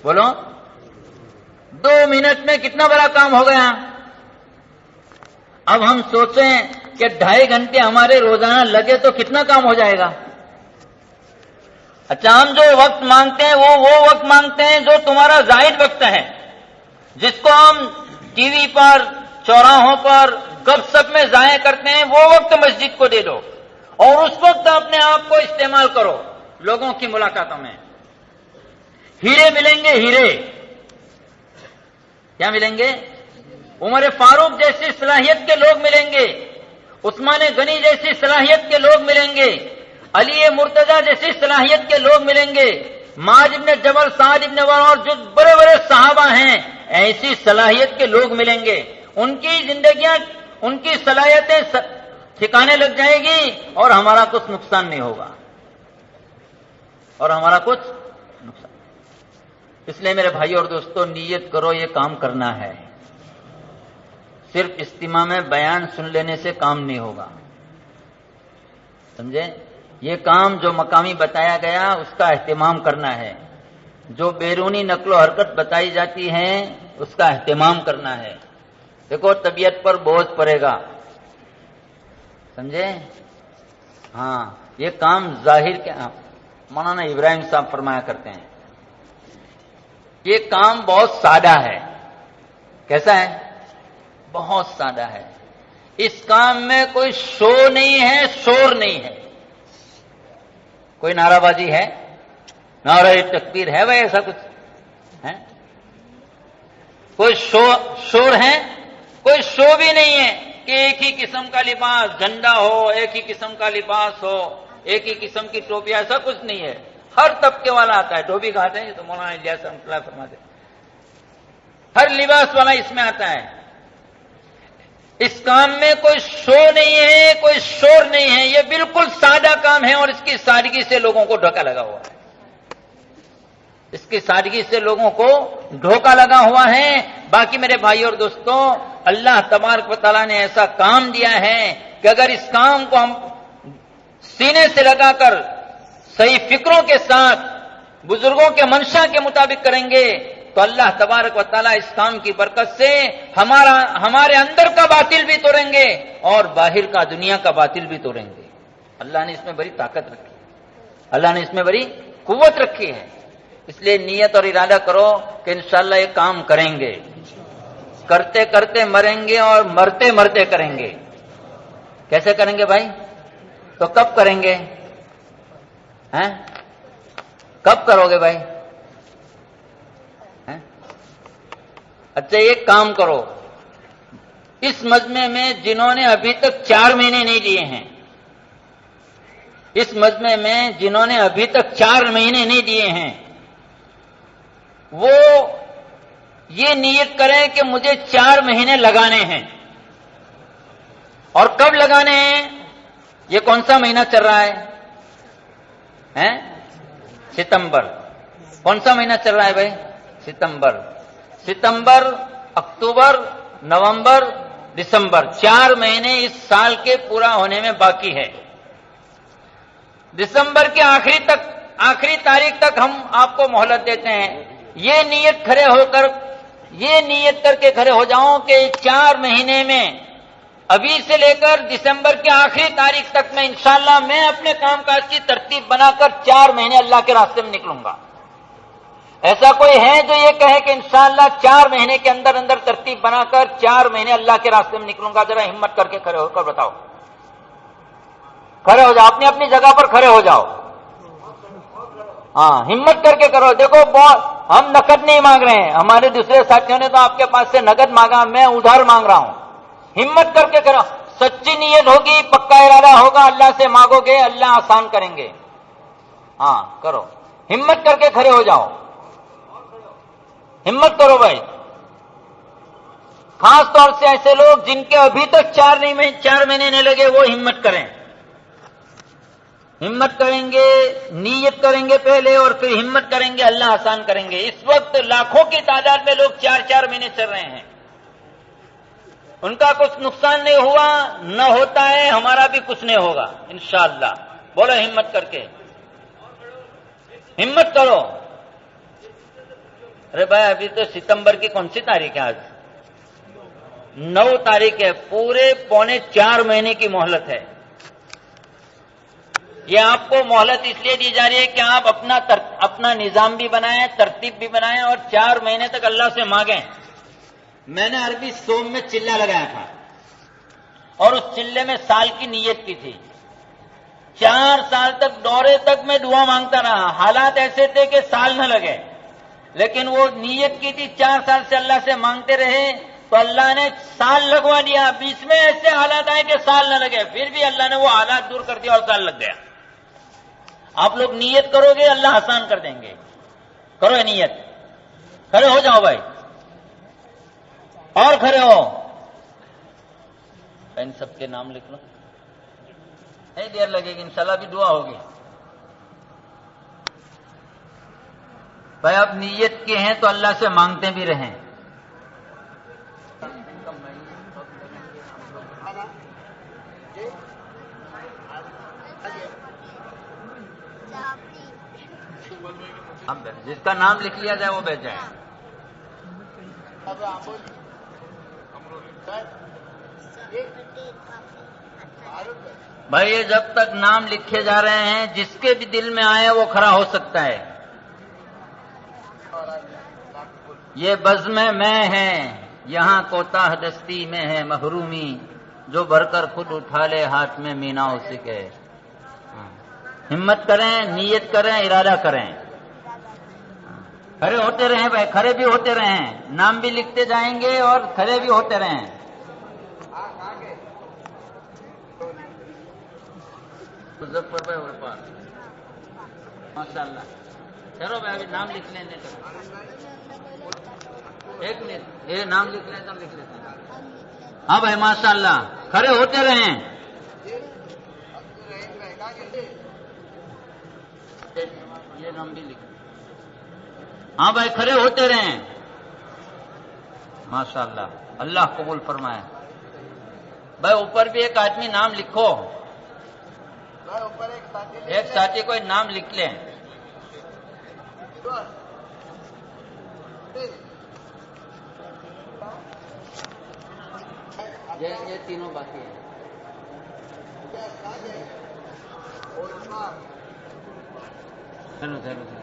بولو. 2 منٹ میں کتنا بڑا کام ہو گیا. اب ہم سوچیں کہ 2.5 گھنٹے ہمارے روزانہ لگے تو کتنا کام ہو جائے گا. اچھا، ہم جو وقت مانگتے ہیں وہ وقت مانگتے ہیں جو تمہارا زائد وقت ہے، جس کو ہم ٹی وی پر، چوراہوں پر گپ سپ میں ضائع کرتے ہیں، وہ وقت مسجد کو دے دو اور اس وقت اپنے آپ کو استعمال کرو لوگوں کی ملاقاتوں میں. ہیرے ملیں گے، ہیرے. کیا ملیں گے؟ عمر فاروق جیسی صلاحیت کے لوگ ملیں گے، عثمان غنی جیسی صلاحیت کے لوگ ملیں گے، علی مرتضیٰ جیسی صلاحیت کے لوگ ملیں گے، معاذ ابن جبل، سعد ابن وقاص اور جو بڑے بڑے صحابہ ہیں، ایسی صلاحیت کے لوگ ملیں گے. ان کی زندگیاں، ان کی صلاحیتیں ٹھکانے لگ جائے گی اور ہمارا کچھ نقصان نہیں ہوگا، اور ہمارا کچھ نقصان. اس لیے میرے بھائی اور دوستو، نیت کرو یہ کام کرنا ہے. صرف اجتماع میں بیان سن لینے سے کام نہیں ہوگا، سمجھے؟ یہ کام جو مقامی بتایا گیا اس کا اہتمام کرنا ہے. جو بیرونی نقل و حرکت بتائی جاتی ہے اس کا اہتمام کرنا ہے. دیکھو طبیعت پر بوجھ پڑے گا، سمجھے؟ ہاں، یہ کام ظاہر کے مولانا ابراہیم صاحب فرمایا کرتے ہیں، یہ کام بہت سادہ ہے. کیسا ہے؟ بہت سادہ ہے. اس کام میں کوئی شو نہیں ہے، شور نہیں ہے. کوئی نعرہ بازی ہے، نعرہ تکبیر ہے بھائی، ایسا کچھ ہے؟ کوئی شور ہے؟ کوئی شو بھی نہیں ہے کہ ایک ہی قسم کا لباس، جھنڈا ہو، ایک ہی قسم کا لباس ہو، ایک ہی قسم کی ٹوپی، ایسا کچھ نہیں ہے. ہر طبقے والا آتا ہے. ٹوپی کہتے ہیں تو مولانا الیاس رحمۃ اللہ فرماتے ہیں، ہر لباس والا اس میں آتا ہے. اس کام میں کوئی شو نہیں ہے، کوئی شور نہیں ہے. یہ بالکل سادہ کام ہے اور اس کی سادگی سے لوگوں کو دھوکہ لگا ہوا ہے. اس کی سادگی سے لوگوں کو دھوکہ لگا ہوا ہے. باقی میرے بھائی اور دوستوں، اللہ تبارک و تعالیٰ نے ایسا کام دیا ہے کہ اگر اس کام کو ہم سینے سے لگا کر صحیح فکروں کے ساتھ بزرگوں کے منشا کے مطابق کریں گے تو اللہ تبارک و تعالیٰ اس کام کی برکت سے ہمارے اندر کا باطل بھی توڑیں گے اور باہر کا، دنیا کا باطل بھی توڑیں گے. اللہ نے اس میں بڑی طاقت رکھی ہے، اللہ نے اس میں بڑی قوت رکھی ہے. اس لیے نیت اور ارادہ کرو کہ انشاءاللہ یہ کام کریں گے. کرتے کرتے مریں گے اور مرتے مرتے کریں گے. کیسے کریں گے بھائی؟ تو کب کریں گے؟ کب کرو گے بھائی؟ اچھا ایک کام کرو، اس مجمع میں جنہوں نے ابھی تک 4 مہینے نہیں دیے ہیں، اس مجمع میں جنہوں نے ابھی تک 4 مہینے نہیں دیے ہیں، وہ یہ نیت کریں کہ مجھے 4 مہینے لگانے ہیں. اور کب لگانے ہیں؟ یہ کون سا مہینہ چل رہا ہے؟ ستمبر. کون سا مہینہ چل رہا ہے بھائی؟ ستمبر. ستمبر، اکتوبر، نومبر، دسمبر، 4 مہینے اس سال کے پورا ہونے میں باقی ہے. دسمبر کے آخری تاریخ تک ہم آپ کو مہلت دیتے ہیں. یہ نیت کر کے کھڑے ہو جاؤں کہ 4 مہینے میں ابھی سے لے کر دسمبر کے آخری تاریخ تک میں انشاءاللہ میں اپنے کام کاج کی ترتیب بنا کر 4 مہینے اللہ کے راستے میں نکلوں گا. ایسا کوئی ہے جو یہ کہے کہ انشاءاللہ 4 مہینے کے اندر ترتیب بنا کر 4 مہینے اللہ کے راستے میں نکلوں گا؟ ذرا ہمت کر کے کھڑے ہو کر بتاؤ. کھڑے ہو جاؤ، اپنی اپنی جگہ پر کھڑے ہو جاؤ. ہاں، ہمت کر کے کرو. دیکھو ہم نقد نہیں مانگ رہے ہیں. ہمارے دوسرے ساتھیوں نے تو آپ کے پاس سے نقد مانگا، میں ادھار مانگ رہا ہوں. ہمت کر کے کرو. سچی نیت ہوگی، پکا ارادہ ہوگا، اللہ سے مانگو گے، اللہ آسان کریں گے. ہاں کرو، ہمت کر کے کھڑے ہو جاؤ. ہمت کرو بھائی. خاص طور سے ایسے لوگ جن کے ابھی تک 4 مہینے نہیں لگے، وہ ہمت کریں. ہمت کریں گے، نیت کریں گے پہلے، اور پھر ہمت کریں گے، اللہ آسان کریں گے. اس وقت لاکھوں کی تعداد میں لوگ 4 مہینے چل رہے ہیں. ان کا کچھ نقصان نہیں ہوا، نہ ہوتا ہے، ہمارا بھی کچھ نہیں ہوگا انشاءاللہ. بولو ہمت کر کے، ہمت کرو. ارے بھائی ابھی تو ستمبر کی کون سی تاریخ ہے؟ آج 9 تاریخ ہے. پورے 3.25 مہینے کی مہلت ہے. یہ آپ کو مہلت اس لیے دی جا رہی ہے کہ آپ اپنا نظام بھی بنائیں، ترتیب بھی بنائیں، اور 4 مہینے تک اللہ سے مانگیں. میں نے عربی سوم میں چلہ لگایا تھا، اور اس چلے میں سال کی نیت کی تھی. 4 سال تک دورے تک میں دعا مانگتا رہا. حالات ایسے تھے کہ سال نہ لگے، لیکن وہ نیت کی تھی. 4 سال سے اللہ سے مانگتے رہے تو اللہ نے سال لگوا دیا. بیچ میں ایسے حالات آئے کہ سال نہ لگے، پھر بھی اللہ نے وہ حالات دور کر دیا اور سال لگ گیا. آپ لوگ نیت کرو گے، اللہ آسان کر دیں گے. کرو نیت، کھڑے ہو جاؤ بھائی، اور کھڑے ہو. ان سب کے نام لکھ لو، نہیں دیر لگے گی، انشاءاللہ بھی دعا ہوگی. بھائی آپ نیت کے ہیں تو اللہ سے مانگتے بھی رہیں. جس کا نام لکھ لیا جائے وہ بیٹھ جائے. بھائی یہ جب تک نام لکھے جا رہے ہیں، جس کے بھی دل میں آئے وہ کھڑا ہو سکتا ہے. یہ بزم میں ہے، یہاں کوتاہ دستی میں ہے محرومی، جو بھر کر خود اٹھا لے ہاتھ میں مینا اسی کے. ہمت کریں، نیت کریں، ارادہ کریں. کھڑے ہوتے رہیں بھائی، کھڑے بھی ہوتے رہیں. نام بھی لکھتے جائیں گے اور کھڑے بھی ہوتے رہیں. مظفر بھائی اور پاس ماشاء اللہ. چلو بھائی ابھی نام لکھ لیں. ایک منٹ، یہ نام لکھ لیں تو لکھ لیتے ہیں. ہاں بھائی ماشاء اللہ، کھڑے ہوتے رہیں. یہ نام بھی لکھ. ہاں بھائی کھڑے ہوتے رہیں. ماشاء اللہ، اللہ قبول فرمائے. بھائی اوپر بھی ایک آدمی نام لکھو. ایک ساتھی کوئی نام لکھ لیں. یہ تینوں باقی ہیں. چلو چلو چلو.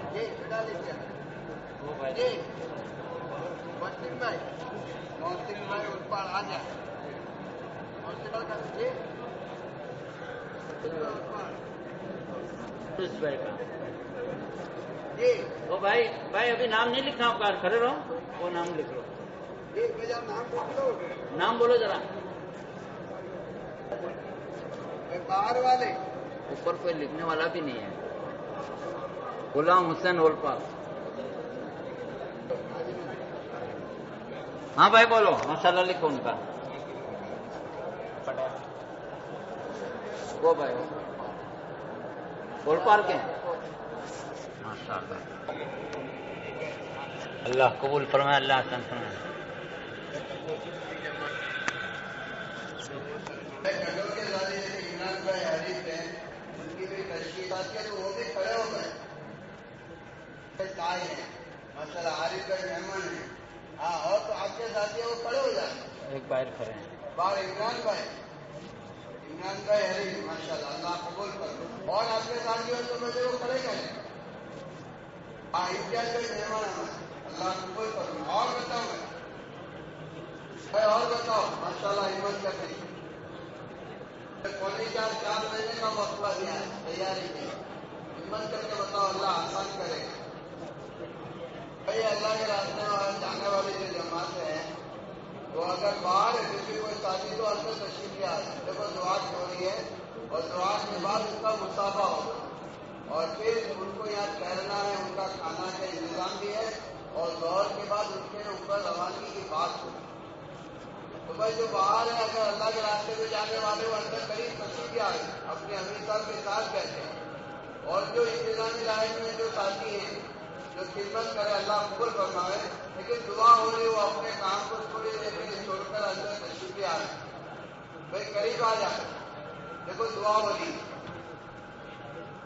وہ بھائی ابھی نام نہیں لکھنا، آپ کھڑے رہو، وہ نام لکھ لو. نام بولو ذرا. باہر والے اوپر کوئی لکھنے والا بھی نہیں ہے. غلام حسین اولپاس. ہاں بھائی بولو. ماشاء اللہ لکھو ان کا. وہ بھائی کول پار کے ماشاء اللہ اللہ قبول فرمائے اللہ حسن فرمائے عمران بھائی حریف ہیں ان کی بھی تشکیلات کے تو وہ بھی کھڑے ہو گئے تائیں ہیں ماشاء اللہ عارف بھائی مہمان ہیں ہاں اور تو آپ کے ساتھی وہ کھڑے ہو جائیں ایک باہر کھڑے ہیں باہر عمران بھائی حریف ماشاء اللہ اللہ قبول کر اور آپ کے ساتھی ہو تو مجھے وہ کھڑے کریں ہاں امتیاز بھائی مہمان ہمارے اللہ قبول کروں اور بتاؤ میں اور بتاؤ ماشاء اللہ ہمت کر رہی پونے 4 مہینے کا وقفہ دیا ہے تیاری کی ہمت کر کے بتاؤ اللہ آسان کرے بھائی اللہ کے راستے میں جانے والی جو جماعت ہے تو اگر باہر ہے کسی کوئی ساتھی تو اندر تشریف لے آئے دیکھو دعا ہو رہی ہے اور دعا کے بعد اس کا مسافہ ہوگا اور پھر ان کو یہاں ٹھہرنا ہے ان کا کھانا کا انتظام بھی ہے اور دور کے بعد ان کے اوپر روانگی کی بات ہوگی تو بھائی جو باہر ہے اگر اللہ کے راستے میں جانے والے وہ اندر قریب تشریف لے آئے اپنے امیر صاحب کے ساتھ بیٹھے ہیں اور جو انتظامی لائن میں جو ساتھی ہیں جو خدمت کرے اللہ قبول فرمائے لیکن دعا ہو رہی وہ اپنے کام کو تھوڑی دیر کے لیے چھوڑ کر اندر تشریف لے آئے بھائی قریب آ جائے دیکھو دعا ہو رہی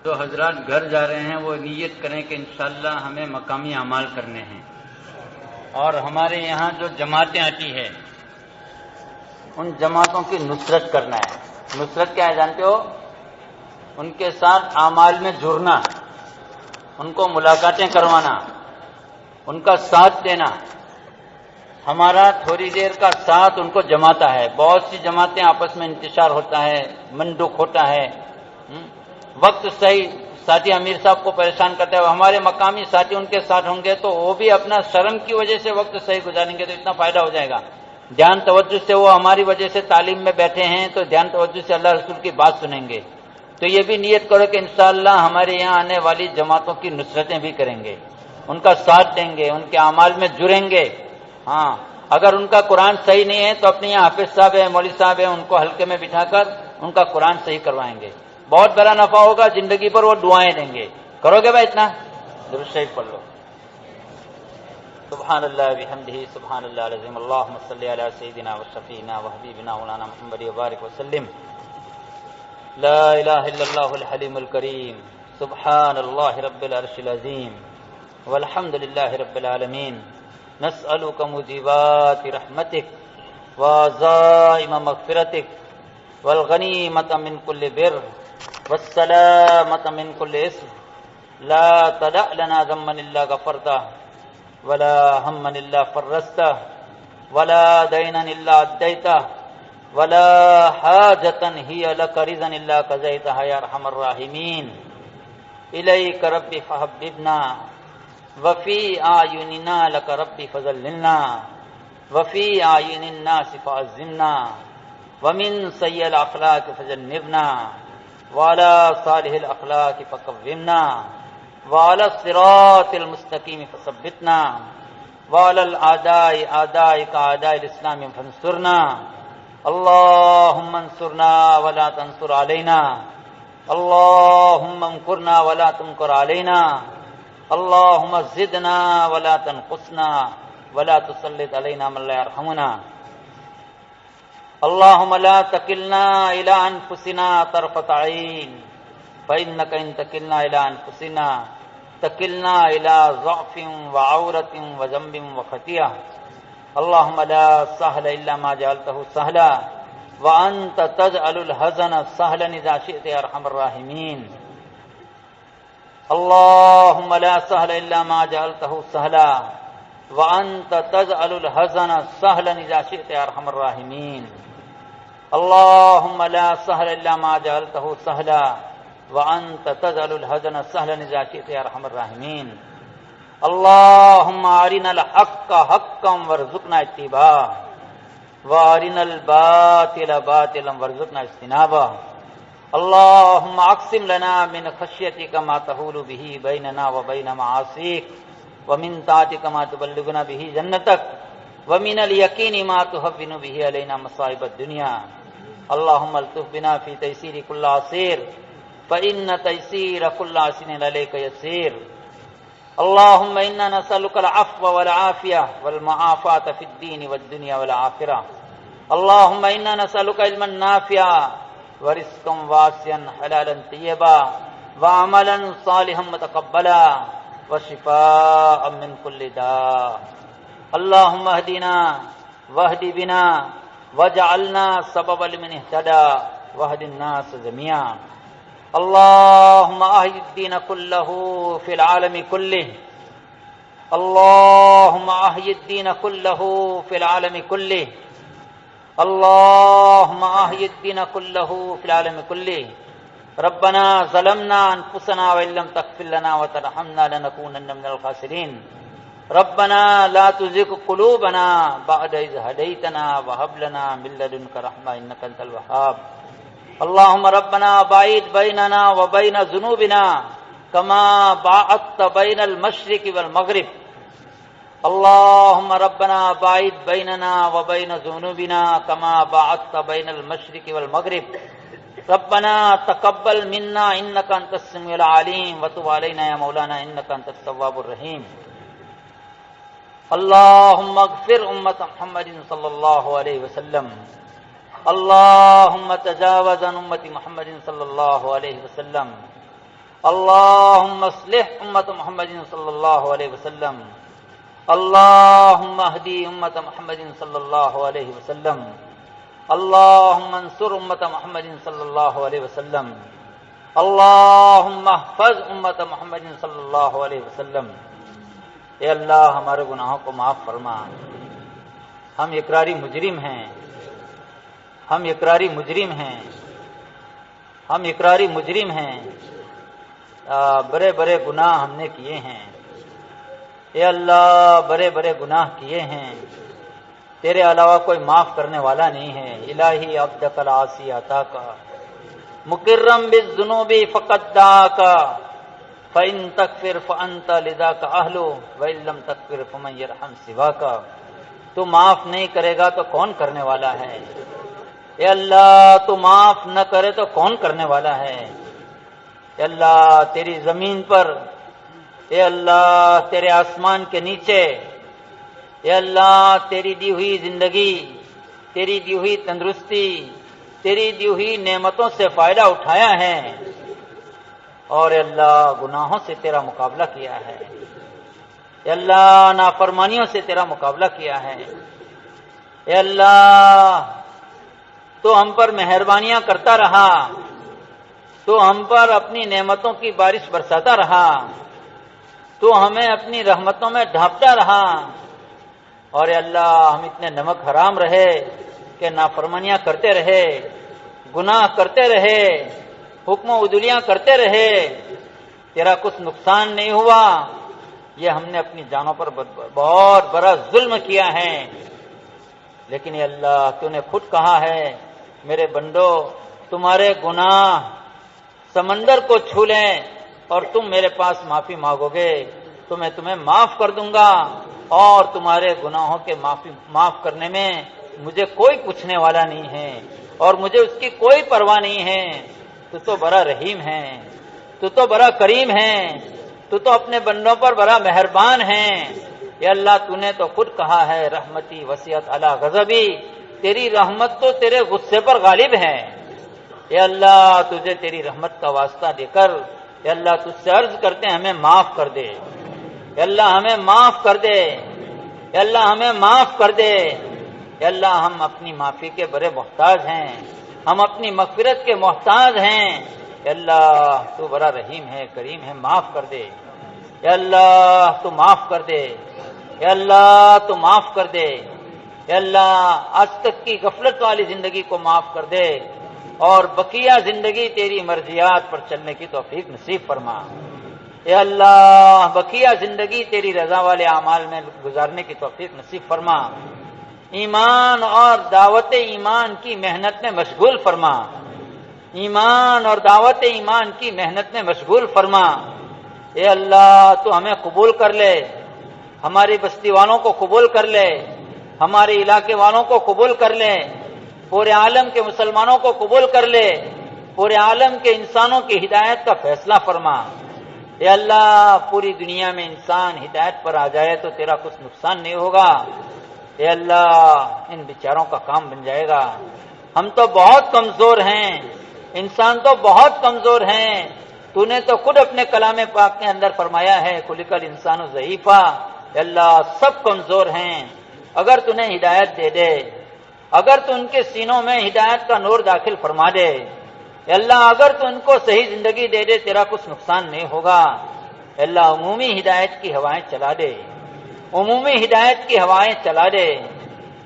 جو حضرات گھر جا رہے ہیں وہ نیت کریں کہ انشاءاللہ ہمیں مقامی اعمال کرنے ہیں اور ہمارے یہاں جو جماعتیں آتی ہے ان جماعتوں کی نصرت کرنا ہے نصرت کیا ہے جانتے ہو ان کے ساتھ اعمال میں جڑنا ان کو ملاقاتیں کروانا ان کا ساتھ دینا ہمارا تھوڑی دیر کا ساتھ ان کو جماتا ہے بہت سی جماعتیں آپس میں انتشار ہوتا ہے من دکھ ہوتا ہے وقت صحیح ساتھی امیر صاحب کو پریشان کرتا ہے ہمارے مقامی ساتھی ان کے ساتھ ہوں گے تو وہ بھی اپنا شرم کی وجہ سے وقت صحیح گزاریں گے تو اتنا فائدہ ہو جائے گا دھیان توجہ سے وہ ہماری وجہ سے تعلیم میں بیٹھے ہیں تو دھیان توجہ سے اللہ رسول کی بات سنیں گے تو یہ بھی نیت کرو کہ انشاءاللہ ہمارے یہاں آنے والی جماعتوں کی نصرتیں بھی کریں گے ان کا ساتھ دیں گے ان کے اعمال میں جڑیں گے ہاں اگر ان کا قرآن صحیح نہیں ہے تو اپنے یہاں حافظ صاحب ہے مولوی صاحب ہے ان کو حلقے میں بٹھا کر ان کا قرآن صحیح کروائیں گے بہت بڑا نفع ہوگا زندگی پر وہ دعائیں دیں گے کرو گے بھائی اتنا درود شریف پڑھ لو سبحان اللہ بحمدہ سبحان اللہ العظیم اللہم صلی علی سیدنا و شفیعنا و حبیبنا مولانا محمد وبارک وسلم لا الہ الا اللہ الحلیم الکریم سبحان اللہ رب العرش العظیم والحمد للہ رب العالمین نسألک موجبات رحمتک وعزائم مغفرتک والغنیمت من کل بر والسلامت من کل اسم لا تدع لنا ذنبا الا غفرته ولا هما الا فرجته ولا دينا الا اديته ولا حاجة هي لك رضا الا قضيتها يا ارحم الراحمين اليك ربي فحببنا وفي اعيننا لك ربي فذللنا وفي اعين الناس فعظمنا ومن سيئ الاخلاق فجنبنا وعلى صالح الاخلاق فقومنا وعلى الصراط المستقيم فثبتنا وعلى الاعداء اعدائك اعداء الاسلام فانصرنا اللهم انصرنا ولا تنصر علينا اللهم امكرنا ولا تمكر علينا اللهم زدنا ولا تنقصنا ولا تسلط علينا من لا يرحمنا اللهم لا تكلنا الى انفسنا طرفة عين فإنك إن تكلنا إلى أنفسنا تكلنا إلى ضعف وعورة وذنب وخطيئة اللهم لا سهل إلا ما جعلته سهلا وأنت تجعل الحزن سهلا إذا شئت يا أرحم الراحمين اللهم لا سهل إلا ما جعلته سهلا وأنت تجعل الحزن سهلا إذا شئت يا أرحم الراحمين اللهم لا سهل إلا ما جعلته سهلا وأنت تجعل الحزن سهلا إذا شئت يا أرحم الراحمين اللهم أرنا الحق حقا وارزقنا اتباعه وأرنا الباطل باطلا وارزقنا اجتنابه اللهم اقسم لنا من خشيتك ما تحول به بيننا وبين معاصيك ومن طاعتك ما تبلغنا به جنتك ومن اليقين ما تهون به علينا مصائب الدنيا اللهم الطف بنا في تيسير كل عسير فإن تيسير كل عسير عليك يسير. اللهم إنا نسألك العفو والعافية والمعافاة في الدين والدنيا والآخرة. اللهم إنا نسألك علما نافعا ورزقا واسعا حلالا طيبا وعملا صالحا متقبلا وشفاء من كل داء. اللهم اهدنا واهد بنا واجعلنا سببا لمن اهتدى واهد الناس جميعا. اللهم احي الدين كله في العالم كله. اللهم احي الدين كله في العالم كله. اللهم احي الدين كله في العالم كله. ربنا ظلمنا انفسنا وان لم تغفر لنا وترحمنا لنكونن من الخاسرين. ربنا لا تزغ قلوبنا بعد إذ هديتنا وهب لنا من لدنك رحمة إنك أنت الوهاب. اللهم ربنا باعد بيننا وبين ذنوبنا كما باعدت بين المشرق والمغرب. اللهم ربنا باعد بيننا وبين ذنوبنا كما باعدت بين المشرق والمغرب. ربنا تقبل منا إنك أنت السميع العليم وتب علينا يا مولانا إنك أنت التواب الرحيم. اللهم اغفر أمة محمد صلى الله عليه وسلم. اللهم تجاوز عن أمة محمد صلى الله عليه وسلم. اللهم اصلح أمة محمد صلى الله عليه وسلم. اللهم اهدي أمة محمد صلى الله عليه وسلم. اللهم انصر أمة محمد صلى الله عليه وسلم. اللهم احفظ أمة محمد صلى الله عليه وسلم. اے اللہ ہمارے گناہوں کو معاف فرما. ہم اقراری مجرم ہیں. ہم اقراری مجرم ہیں. ہم اقراری مجرم ہیں. بڑے بڑے گناہ ہم نے کیے ہیں. اے اللہ بڑے بڑے گناہ کیے ہیں. تیرے علاوہ کوئی معاف کرنے والا نہیں ہے. الہی عبدک العاصی عطا کا مکرم بالذنوب فقد داک فَإِن تَكْفِرْ فَأَنْتَ لِذَاكَ أَهْلُ وَإِن لَّمْ تَكْفِرْ فَمَن يَرْحَمْ سِوَاكَ. تو معاف نہیں کرے گا تو کون کرنے والا ہے؟ اے اللہ تو معاف نہ کرے تو کون کرنے والا ہے؟ اے اللہ تیری زمین پر، اے اللہ تیرے آسمان کے نیچے، اے اللہ تیری دی ہوئی زندگی، تیری دی ہوئی تندرستی، تیری دی ہوئی نعمتوں سے فائدہ اٹھایا ہے اور اے اللہ گناہوں سے تیرا مقابلہ کیا ہے. اے اللہ نافرمانیوں سے تیرا مقابلہ کیا ہے. اے اللہ تو ہم پر مہربانیاں کرتا رہا، تو ہم پر اپنی نعمتوں کی بارش برساتا رہا، تو ہمیں اپنی رحمتوں میں ڈھانپتا رہا. اور اے اللہ ہم اتنے نمک حرام رہے کہ نافرمانیاں کرتے رہے، گناہ کرتے رہے، حکم و عدولیاں کرتے رہے، تیرا کچھ نقصان نہیں ہوا. یہ ہم نے اپنی جانوں پر بہت بڑا ظلم کیا ہے. لیکن اے اللہ تو نے خود کہا ہے میرے بندو تمہارے گناہ سمندر کو چھو لیں اور تم میرے پاس معافی مانگو گے تو میں تمہیں معاف کر دوں گا، اور تمہارے گناہوں کے معاف کرنے میں مجھے کوئی پوچھنے والا نہیں ہے اور مجھے اس کی کوئی پرواہ نہیں ہے. تو بڑا رحیم ہے، تو بڑا کریم ہے، تو اپنے بندوں پر بڑا مہربان ہے. یا اللہ تو نے تو خود کہا ہے رحمتی وسعت علی غضبی، تیری رحمت تو تیرے غصے پر غالب ہے. یا اللہ تجھے تیری رحمت کا واسطہ دے کر یا اللہ تجھ سے عرض کرتے ہیں ہمیں معاف کر دے. یا اللہ ہمیں معاف کر دے. یا اللہ ہمیں معاف کر دے. یا اللہ ہم اپنی معافی کے بڑے محتاج ہیں، ہم اپنی مغفرت کے محتاج ہیں. اے اللہ تو بڑا رحیم ہے، کریم ہے، معاف کر دے. اے اللہ تو معاف کر دے. اے اللہ تو معاف کر دے. اے اللہ آج تک کی غفلت والی زندگی کو معاف کر دے اور بقیہ زندگی تیری مرضیات پر چلنے کی توفیق نصیب فرما. اے اللہ بقیہ زندگی تیری رضا والے اعمال میں گزارنے کی توفیق نصیب فرما. ایمان اور دعوت ایمان کی محنت میں مشغول فرما. ایمان اور دعوت ایمان کی محنت میں مشغول فرما. اے اللہ تو ہمیں قبول کر لے، ہماری بستی والوں کو قبول کر لے، ہمارے علاقے والوں کو قبول کر لے. پورے عالم کے مسلمانوں کو قبول کر لے، پورے عالم کے انسانوں کی ہدایت کا فیصلہ فرما۔ اے اللہ پوری دنیا میں انسان ہدایت پر آ جائے تو تیرا کچھ نقصان نہیں ہوگا۔ اے اللہ ان بیچاروں کا کام بن جائے گا۔ ہم تو بہت کمزور ہیں، انسان تو بہت کمزور ہیں۔ تو نے تو خود اپنے کلام پاک کے اندر فرمایا ہے خلق الانسان ضعیفا۔ اے اللہ سب کمزور ہیں، اگر تو نے ہدایت دے دے، اگر تو ان کے سینوں میں ہدایت کا نور داخل فرما دے، اے اللہ اگر تو ان کو صحیح زندگی دے دے تیرا کچھ نقصان نہیں ہوگا۔ اے اللہ عمومی ہدایت کی ہوائیں چلا دے، عمومی ہدایت کی ہوائیں چلا دے،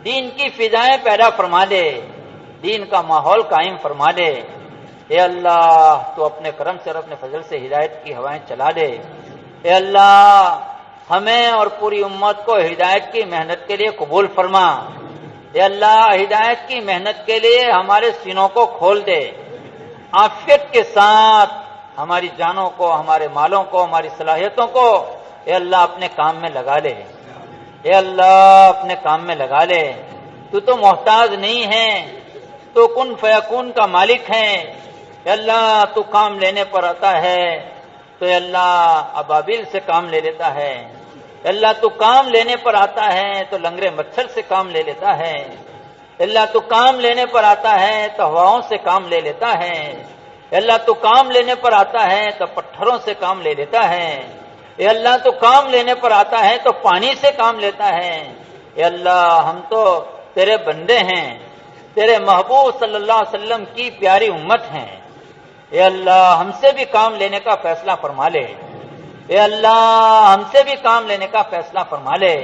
دین کی فضائیں پیدا فرما دے، دین کا ماحول قائم فرما دے۔ اے اللہ تو اپنے کرم سے اور اپنے فضل سے ہدایت کی ہوائیں چلا دے۔ اے اللہ ہمیں اور پوری امت کو ہدایت کی محنت کے لیے قبول فرما۔ اے اللہ ہدایت کی محنت کے لیے ہمارے سینوں کو کھول دے، عافیت کے ساتھ ہماری جانوں کو، ہمارے مالوں کو، ہماری صلاحیتوں کو اے اللہ اپنے کام میں لگا لے۔ اے اللہ اپنے کام میں لگا لے۔ تو محتاج نہیں ہے، تو کن فیکون کا مالک ہے۔ اے اللہ تو کام لینے پر آتا ہے تو اے اللہ ابابیل سے کام لے لیتا ہے۔ اے اللہ تو کام لینے پر آتا ہے تو لنگڑے مچھر سے کام لے لیتا ہے۔ اے اللہ تو کام لینے پر آتا ہے تو ہواؤں سے کام لے لیتا ہے۔ اے اللہ تو کام لینے پر آتا ہے تو پتھروں سے کام لے لیتا ہے۔ اے اللہ تو کام لینے پر آتا ہے تو پانی سے کام لیتا ہے۔ اے اللہ ہم تو تیرے بندے ہیں، تیرے محبوب صلی اللہ علیہ وسلم کی پیاری امت ہیں۔ اے اللہ ہم سے بھی کام لینے کا فیصلہ فرما لے۔ اے اللہ ہم سے بھی کام لینے کا فیصلہ فرما لے۔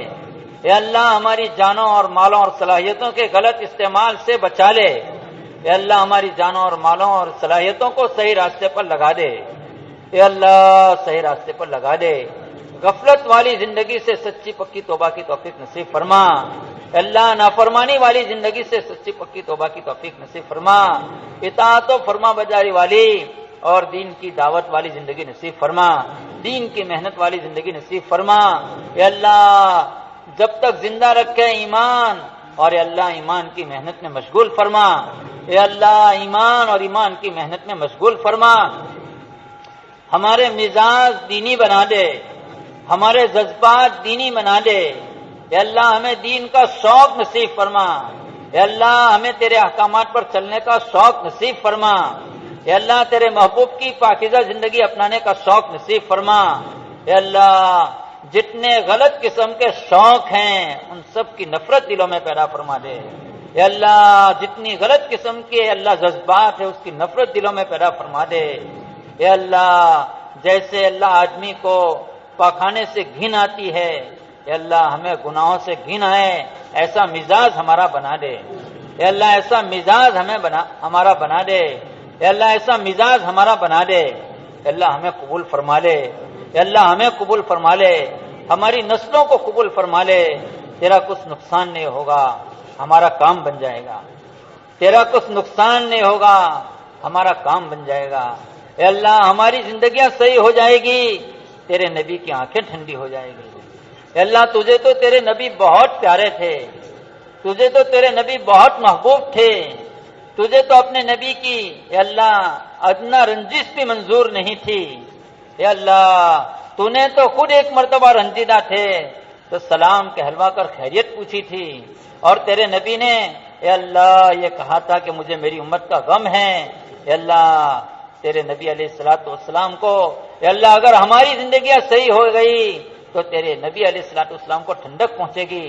اے اللہ ہماری جانوں اور مالوں اور صلاحیتوں کے غلط استعمال سے بچا لے۔ اے اللہ ہماری جانوں اور مالوں اور صلاحیتوں کو صحیح راستے پر لگا دے۔ اے اللہ صحیح راستے پر لگا دے۔ غفلت والی زندگی سے سچی پکی توبہ کی توفیق نصیب فرما۔ اے اللہ نافرمانی والی زندگی سے سچی پکی توبہ کی توفیق نصیب فرما۔ اطاعت و فرما برداری والی اور دین کی دعوت والی زندگی نصیب فرما، دین کی محنت والی زندگی نصیب فرما۔ اے اللہ جب تک زندہ رکھے ایمان، اور اے اللہ ایمان کی محنت میں مشغول فرما۔ اے اللہ ایمان اور ایمان کی محنت میں مشغول فرما۔ ہمارے مزاج دینی بنا دے، ہمارے جذبات دینی بنا دے۔ اے اللہ ہمیں دین کا شوق نصیب فرما۔ اے اللہ ہمیں تیرے احکامات پر چلنے کا شوق نصیب فرما۔ اے اللہ تیرے محبوب کی پاکیزہ زندگی اپنانے کا شوق نصیب فرما۔ اے اللہ جتنے غلط قسم کے شوق ہیں ان سب کی نفرت دلوں میں پیدا فرما دے۔ اے اللہ جتنی غلط قسم کے اللہ جذبات ہے اس کی نفرت دلوں میں پیدا فرما دے۔ اے اللہ جیسے اللہ آدمی کو پاخانے سے گھن آتی ہے، اے اللہ ہمیں گناہوں سے گھن آئے ایسا مزاج ہمارا بنا دے۔ اے اللہ ایسا مزاج ہمارا بنا دے۔ اے اللہ ایسا مزاج ہمارا بنا دے۔ اے اللہ ہمیں قبول فرما لے۔ اے اللہ ہمیں قبول فرما لے، ہماری نسلوں کو قبول فرما لے۔ تیرا کچھ نقصان نہیں ہوگا، ہمارا کام بن جائے گا۔ تیرا کچھ نقصان نہیں ہوگا، ہمارا کام بن جائے گا۔ اے اللہ ہماری زندگیاں صحیح ہو جائے گی، تیرے نبی کی آنکھیں ٹھنڈی ہو جائے گی۔ اے اللہ تجھے تو تیرے نبی بہت پیارے تھے، تجھے تو تیرے نبی بہت محبوب تھے، تجھے تو اپنے نبی کی اے اللہ ادنا رنجش بھی منظور نہیں تھی۔ اے اللہ تو نے تو خود ایک مرتبہ رنجیدہ تھے تو سلام کہلوا کر خیریت پوچھی تھی، اور تیرے نبی نے اے اللہ یہ کہا تھا کہ مجھے میری امت کا غم ہے۔ اے اللہ تیرے نبی علیہ الصلوۃ والسلام کو اے اللہ اگر ہماری زندگیاں صحیح ہو گئی تو تیرے نبی علیہ الصلوۃ والسلام کو ٹھنڈک پہنچے گی۔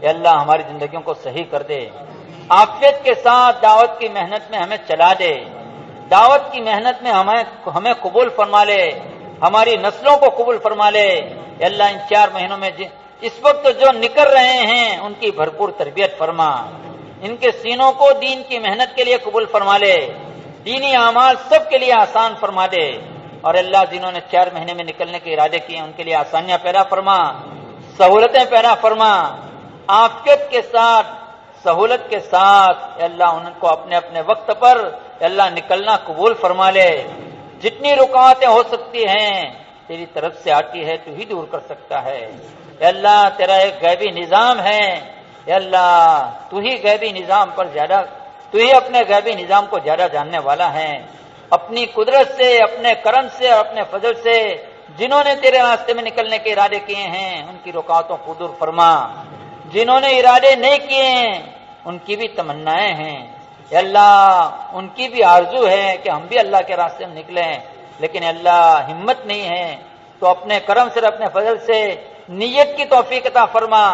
اے اللہ ہماری زندگیوں کو صحیح کر دے، عافیت کے ساتھ دعوت کی محنت میں ہمیں چلا دے، دعوت کی محنت میں ہمیں قبول فرما لے، ہماری نسلوں کو قبول فرما لے۔ اے اللہ ان 4 مہینوں میں اس وقت جو نکل رہے ہیں ان کی بھرپور تربیت فرما، ان کے سینوں کو دین کی محنت کے لیے قبول فرما لے، دینی اعمال سب کے لیے آسان فرما دے، اور اللہ جنہوں نے 4 مہینے میں نکلنے کے ارادے کیے ان کے لیے آسانیاں پیدا فرما، سہولتیں پیدا فرما، عافیت کے ساتھ سہولت کے ساتھ اے اللہ ان کو اپنے اپنے وقت پر اے اللہ نکلنا قبول فرما لے۔ جتنی رکاوٹیں ہو سکتی ہیں تیری طرف سے آتی ہے تو ہی دور کر سکتا ہے۔ اے اللہ تیرا ایک غیبی نظام ہے، اے اللہ تو ہی غیبی نظام پر زیادہ تو ہی اپنے غیبی نظام کو زیادہ جاننے والا ہے. اپنی قدرت سے، اپنے کرم سے اور اپنے فضل سے جنہوں نے تیرے راستے میں نکلنے کے ارادے کیے ہیں ان کی رکاوٹوں کو دور فرما. جنہوں نے ارادے نہیں کیے ہیں ان کی بھی تمنائیں ہیں. اے اللہ ان کی بھی آرزو ہے کہ ہم بھی اللہ کے راستے میں نکلیں، لیکن اللہ ہمت نہیں ہے. تو اپنے کرم سے، اپنے فضل سے نیت کی توفیق عطا فرما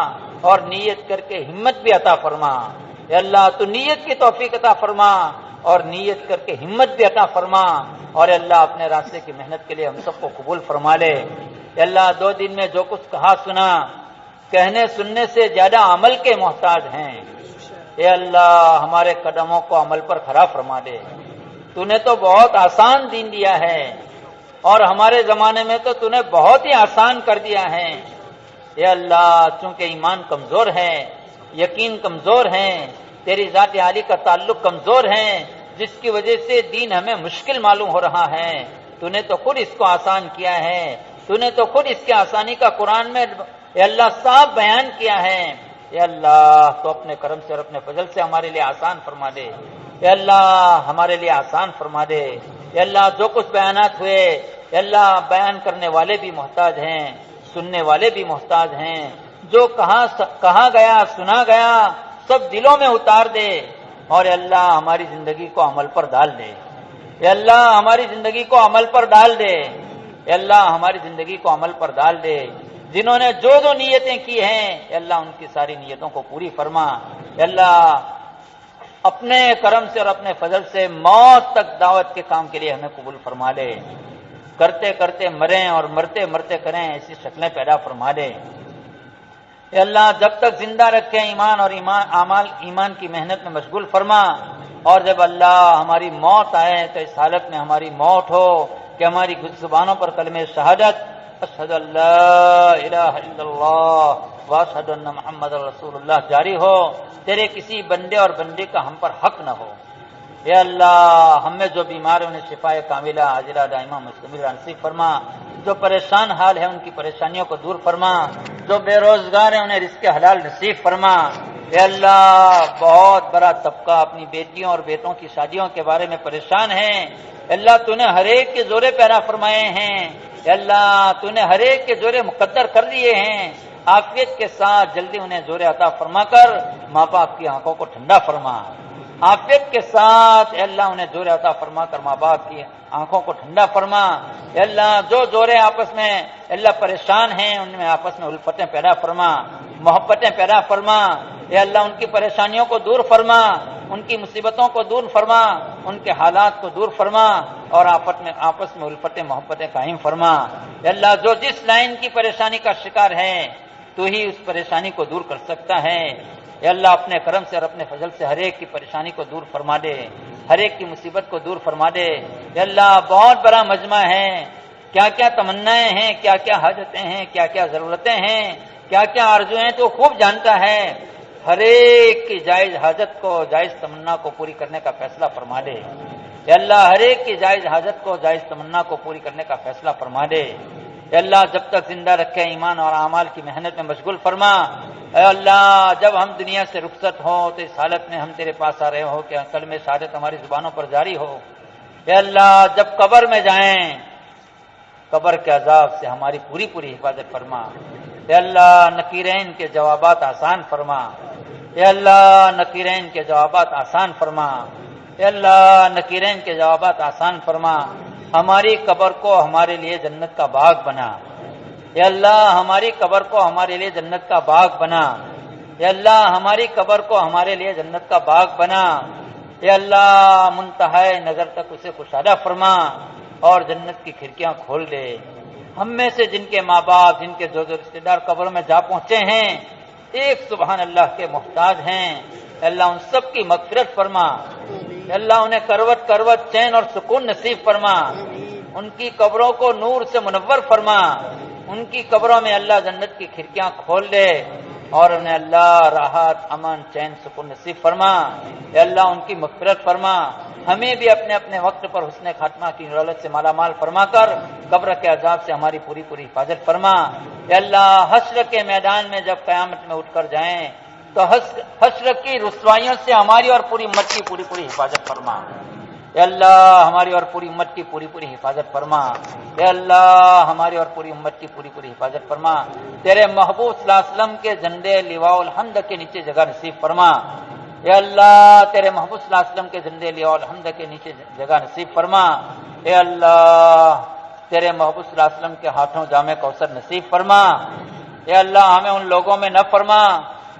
اور نیت کر کے ہمت بھی عطا فرما. اے اللہ تو نیت کی توفیق عطا فرما اور نیت کر کے ہمت بھی عطا فرما. اور اے اللہ اپنے راستے کی محنت کے لیے ہم سب کو قبول فرما لے. اے اللہ 2 دن میں جو کچھ کہا سنا، کہنے سننے سے زیادہ عمل کے محتاج ہیں. اے اللہ ہمارے قدموں کو عمل پر کھڑا فرما دے. تو نے تو بہت آسان دین دیا ہے اور ہمارے زمانے میں تو تو نے بہت ہی آسان کر دیا ہے. اے اللہ چونکہ ایمان کمزور ہے، یقین کمزور ہے، تیری ذات عالی کا تعلق کمزور ہے، جس کی وجہ سے دین ہمیں مشکل معلوم ہو رہا ہے. تو نے تو خود اس کو آسان کیا ہے. تو نے تو خود اس کی آسانی کا قرآن میں اے اللہ صاف بیان کیا ہے. اے اللہ تو اپنے کرم سے اور اپنے فضل سے ہمارے لیے آسان فرما دے. اے اللہ ہمارے لیے آسان فرما دے. اے اللہ جو کچھ بیانات ہوئے اے اللہ بیان کرنے والے بھی محتاج ہیں، سننے والے بھی محتاج ہیں. جو کہا گیا سنا گیا سب دلوں میں اتار دے اور اے اللہ ہماری زندگی کو عمل پر ڈال دے. اے اللہ ہماری زندگی کو عمل پر ڈال دے. اے اللہ ہماری زندگی کو عمل پر ڈال دے. جنہوں نے جو نیتیں کی ہیں اے اللہ ان کی ساری نیتوں کو پوری فرما. اے اللہ اپنے کرم سے اور اپنے فضل سے موت تک دعوت کے کام کے لیے ہمیں قبول فرما لے. کرتے کرتے مریں اور مرتے مرتے کریں ایسی شکلیں پیدا فرما دے. اے اللہ جب تک زندہ رکھے ایمان اور ایمان کی محنت میں مشغول فرما. اور جب اللہ ہماری موت آئے تو اس حالت میں ہماری موت ہو کہ ہماری زبانوں پر کلمہ شہادت اشہد ان لا الہ الا اللہ واشہد ان محمد رسول اللہ جاری ہو. تیرے کسی بندے اور بندے کا ہم پر حق نہ ہو. اے اللہ ہم میں جو بیمار ہیں انہیں شفا کاملہ عاجلہ دائمہ مستمرہ نصیب فرما. جو پریشان حال ہے ان کی پریشانیوں کو دور فرما. جو بے روزگار ہیں انہیں رزق حلال نصیب فرما. اے اللہ بہت بڑا طبقہ اپنی بیٹیوں اور بیٹوں کی شادیوں کے بارے میں پریشان ہے. اللہ تو نے ہر ایک کے زورے پیدا فرمائے ہیں. اے اللہ تو نے ہر ایک کے زورے مقدر کر دیے ہیں. عافیت کے ساتھ جلدی انہیں زورے عطا فرما کر ماں باپ کی آنکھوں کو ٹھنڈا فرما. عافیت کے ساتھ اے اللہ انہیں زورے عطا فرما کر ماں باپ کی آنکھوں کو ٹھنڈا فرما. اے اللہ جو زورے آپس میں اللہ پریشان ہیں ان میں آپس میں الفتیں پیدا فرما، محبتیں پیدا فرما. اے اللہ ان کی پریشانیوں کو دور فرما، ان کی مصیبتوں کو دور فرما، ان کے حالات کو دور فرما اور آپس میں الفتیں محبتیں قائم فرما. اے اللہ جو جس لائن کی پریشانی کا شکار ہے تو ہی اس پریشانی کو دور کر سکتا ہے. اے اللہ اپنے کرم سے اور اپنے فضل سے ہر ایک کی پریشانی کو دور فرما دے، ہر ایک کی مصیبت کو دور فرما دے. اے اللہ بہت بڑا مجمع ہے، کیا کیا تمنائیں ہیں، کیا کیا حاجتیں ہیں، کیا کیا ضرورتیں ہیں، کیا کیا آرزویں ہیں تو خوب جانتا ہے. ہر ایک کی جائز حاجت کو، جائز تمنا کو پوری کرنے کا فیصلہ فرما دے. اے اللہ ہر ایک کی جائز حاجت کو، جائز تمنا کو پوری کرنے کا فیصلہ فرما دے. اے اللہ جب تک زندہ رکھے ایمان اور اعمال کی محنت میں مشغول فرما. اے اللہ جب ہم دنیا سے رخصت ہوں تو اس حالت میں ہم تیرے پاس آ رہے ہو کہ کلمہ شہادت ہماری زبانوں پر جاری ہو. اے اللہ جب قبر میں جائیں قبر کے عذاب سے ہماری پوری حفاظت فرما. اے اللہ نکیرین کے جوابات آسان فرما. اے اللہ نکیرین کے جوابات آسان فرما. اے اللہ نکیرین کے جوابات آسان فرما. ہماری قبر کو ہمارے لیے جنت کا باغ بنا. اے اللہ ہماری قبر کو ہمارے لیے جنت کا باغ بنا. اے اللہ ہماری قبر کو ہمارے لیے جنت کا باغ بنا. اے اللہ منتہائے نظر تک اسے کشادہ فرما اور جنت کی کھڑکیاں کھول دے. ہم میں سے جن کے ماں باپ، جن کے جو رشتے دار قبر میں جا پہنچے ہیں ایک سبحان اللہ کے محتاج ہیں. اے اللہ ان سب کی مغفرت فرما. اے اللہ انہیں کروٹ کروٹ چین اور سکون نصیب فرما. ان کی قبروں کو نور سے منور فرما. ان کی قبروں میں اللہ جنت کی کھڑکیاں کھول دے اور انہیں اللہ راحت، امن، چین، سکون نصیب فرما. اے اللہ ان کی مغفرت فرما. ہمیں بھی اپنے اپنے وقت پر حسن خاتمہ کی دولت سے مالا مال فرما کر قبر کے عذاب سے ہماری پوری حفاظت فرما. اے اللہ حشر کے میدان میں جب قیامت میں اٹھ کر جائیں تو حشر کی رسوائیوں سے ہماری اور پوری امت کی پوری پوری حفاظت فرما. اے اللہ ہماری اور پوری امت کی پوری پوری حفاظت فرما. اے اللہ ہماری اور پوری امت کی پوری پوری حفاظت فرما. تیرے محبوب صلی اللہ علیہ وسلم کے جھنڈے لواء الحمد کے نیچے جگہ نصیب فرما. اے اللہ تیرے محبوب صلی اللہ علیہ وسلم کے جھنڈے لواء الحمد کے نیچے جگہ نصیب فرما. اے اللہ تیرے محبوب صلی اللہ علیہ وسلم کے ہاتھوں جام کوثر نصیب فرما. اے اللہ ہمیں ان لوگوں میں نہ فرما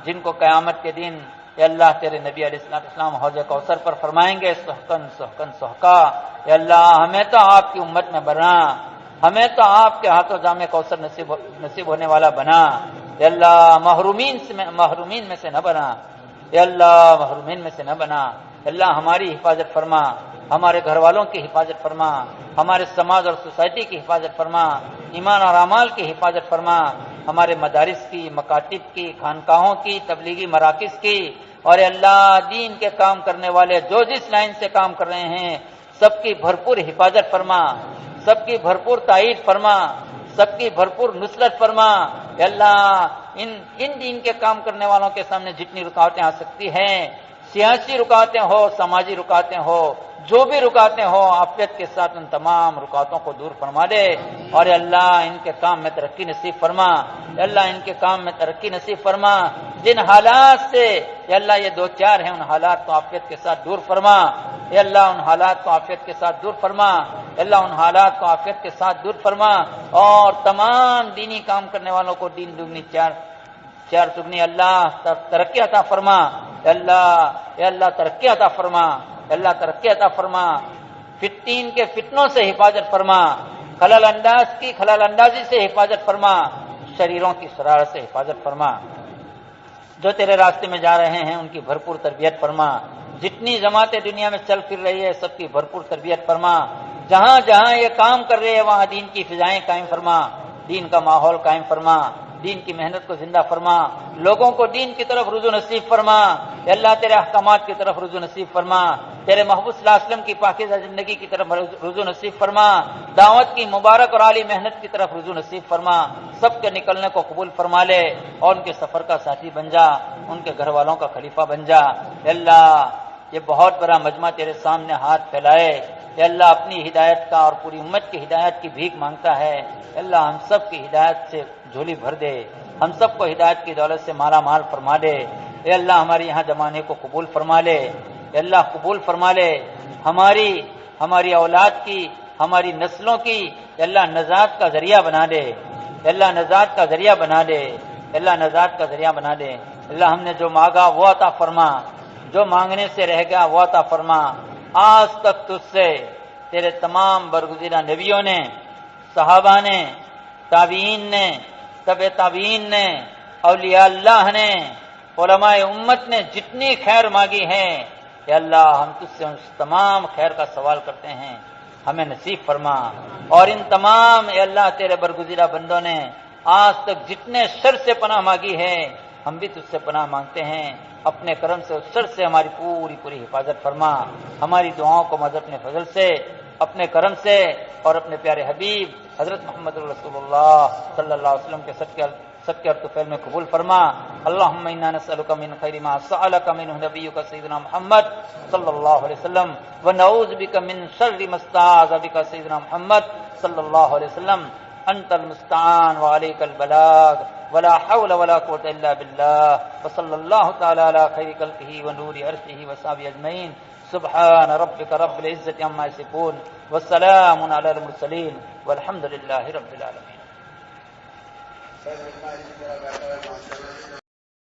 جن کو قیامت کے دن اے اللہ تیرے نبی علیہ السلام حوض کوثر پر فرمائیں گے سحقن سحقن سحقا. اے اللہ ہمیں تو آپ کی امت میں بنا, ہمیں تو آپ کے ہاتھوں جام کوثر نصیب ہونے والا بنا. اے اللہ محرومین میں سے نہ بنا. اے اللہ محرومین میں سے نہ بنا. اللہ ہماری حفاظت فرما, ہمارے گھر والوں کی حفاظت فرما, ہمارے سماج اور سوسائٹی کی حفاظت فرما, ایمان اور اعمال کی حفاظت فرما, ہمارے مدارس کی, مکاتب کی, خانقاہوں کی, تبلیغی مراکز کی, اور اللہ دین کے کام کرنے والے جو جس لائن سے کام کر رہے ہیں سب کی بھرپور حفاظت فرما, سب کی بھرپور تائید فرما, سب کی بھرپور نصرت فرما. اے اللہ ان دین کے کام کرنے والوں کے سامنے جتنی رکاوٹیں آ سکتی ہیں, سیاسی رکاوٹیں ہو, سماجی رکاوٹیں ہو, جو بھی رکاوٹیں ہو عافیت کے ساتھ ان تمام رکاوٹوں کو دور فرما دے. اور اللہ ان کے کام میں ترقی نصیب فرما. اللہ ان کے کام میں ترقی نصیب فرما. جن حالات سے اے اللہ یہ دو چار ہیں ان حالات کو عافیت کے ساتھ دور فرما. اے اللہ ان حالات کو عافیت کے ساتھ دور فرما. اے اللہ ان حالات کو عافیت کے ساتھ دور فرما. اور تمام دینی کام کرنے والوں کو دین دگنی چار دگنی اللہ ترقی عطا فرما. اے اللہ ترقی عطا فرما. اللہ ترقی عطا فرما. فتین کے فتنوں سے حفاظت فرما, خلل اندازی سے حفاظت فرما, شریروں کی شرارت سے حفاظت فرما. جو تیرے راستے میں جا رہے ہیں ان کی بھرپور تربیت فرما. جتنی جماعتیں دنیا میں چل پھر رہی ہے سب کی بھرپور تربیت فرما. جہاں جہاں یہ کام کر رہے ہیں وہاں دین کی فضائیں قائم فرما, دین کا ماحول قائم فرما, دین کی محنت کو زندہ فرما, لوگوں کو دین کی طرف رجوع نصیب فرما. اے اللہ تیرے احکامات کی طرف رجوع نصیب فرما, تیرے محبوب صلی اللہ علیہ وسلم کی پاکیزہ زندگی کی طرف رجوع نصیب فرما, دعوت کی مبارک اور عالی محنت کی طرف رجوع نصیب فرما. سب کے نکلنے کو قبول فرما لے اور ان کے سفر کا ساتھی بن جا, ان کے گھر والوں کا خلیفہ بن جا. اے اللہ یہ بہت بڑا مجمع تیرے سامنے ہاتھ پھیلائے. اے اللہ اپنی ہدایت کا اور پوری امت کی ہدایت کی بھیک مانگتا ہے. اے اللہ ہم سب کی ہدایت سے جھولی بھر دے, ہم سب کو ہدایت کی دولت سے مالا مال فرما دے. اے اللہ ہماری یہاں جمانے کو قبول فرما لے. اے اللہ قبول فرما لے. ہماری اولاد کی, ہماری نسلوں کی اے اللہ نجات کا ذریعہ بنا دے. اے اللہ نجات کا ذریعہ بنا دے. اے اللہ نجات کا ذریعہ بنا دے. اللہ ہم نے جو مانگا وہ عطا فرما, جو مانگنے سے رہ گیا وہ عطا فرما. آج تک تجھ سے تیرے تمام برگزیدہ نبیوں نے, صحابہ نے, تابعین نے, تبع تابعین نے, اولیاء اللہ نے, علماء امت نے جتنی خیر مانگی ہے اے اللہ ہم تجھ سے ان تمام خیر کا سوال کرتے ہیں, ہمیں نصیب فرما. اور ان تمام اے اللہ تیرے برگزیدہ بندوں نے آج تک جتنے شر سے پناہ مانگی ہے ہم بھی تجھ سے پناہ مانگتے ہیں. اپنے کرم سے اس شر سے ہماری پوری پوری حفاظت فرما. ہماری دعاؤں کو مذہب اپنے فضل سے, اپنے کرم سے اور اپنے پیارے حبیب حضرت محمد رسول اللہ صلی اللہ علیہ وسلم کے صدقے اور طفیل میں قبول فرما. اللہم انا نسألک من خیر ما سألک منہ نبیک سیدنا محمد صلی اللہ علیہ وسلم ونعوذ بک من شر ما استعاذ بک سیدنا محمد صلی اللہ علیہ وسلم. انت المستعان وعلیک البلاغ ولا حول ولا قوة الا بالله وصلى الله تعالى على خير خلقه ونور عرشه وصحبه اجمعين. سبحان ربك رب العزة عما يصفون والسلام على المرسلين والحمد لله رب العالمين.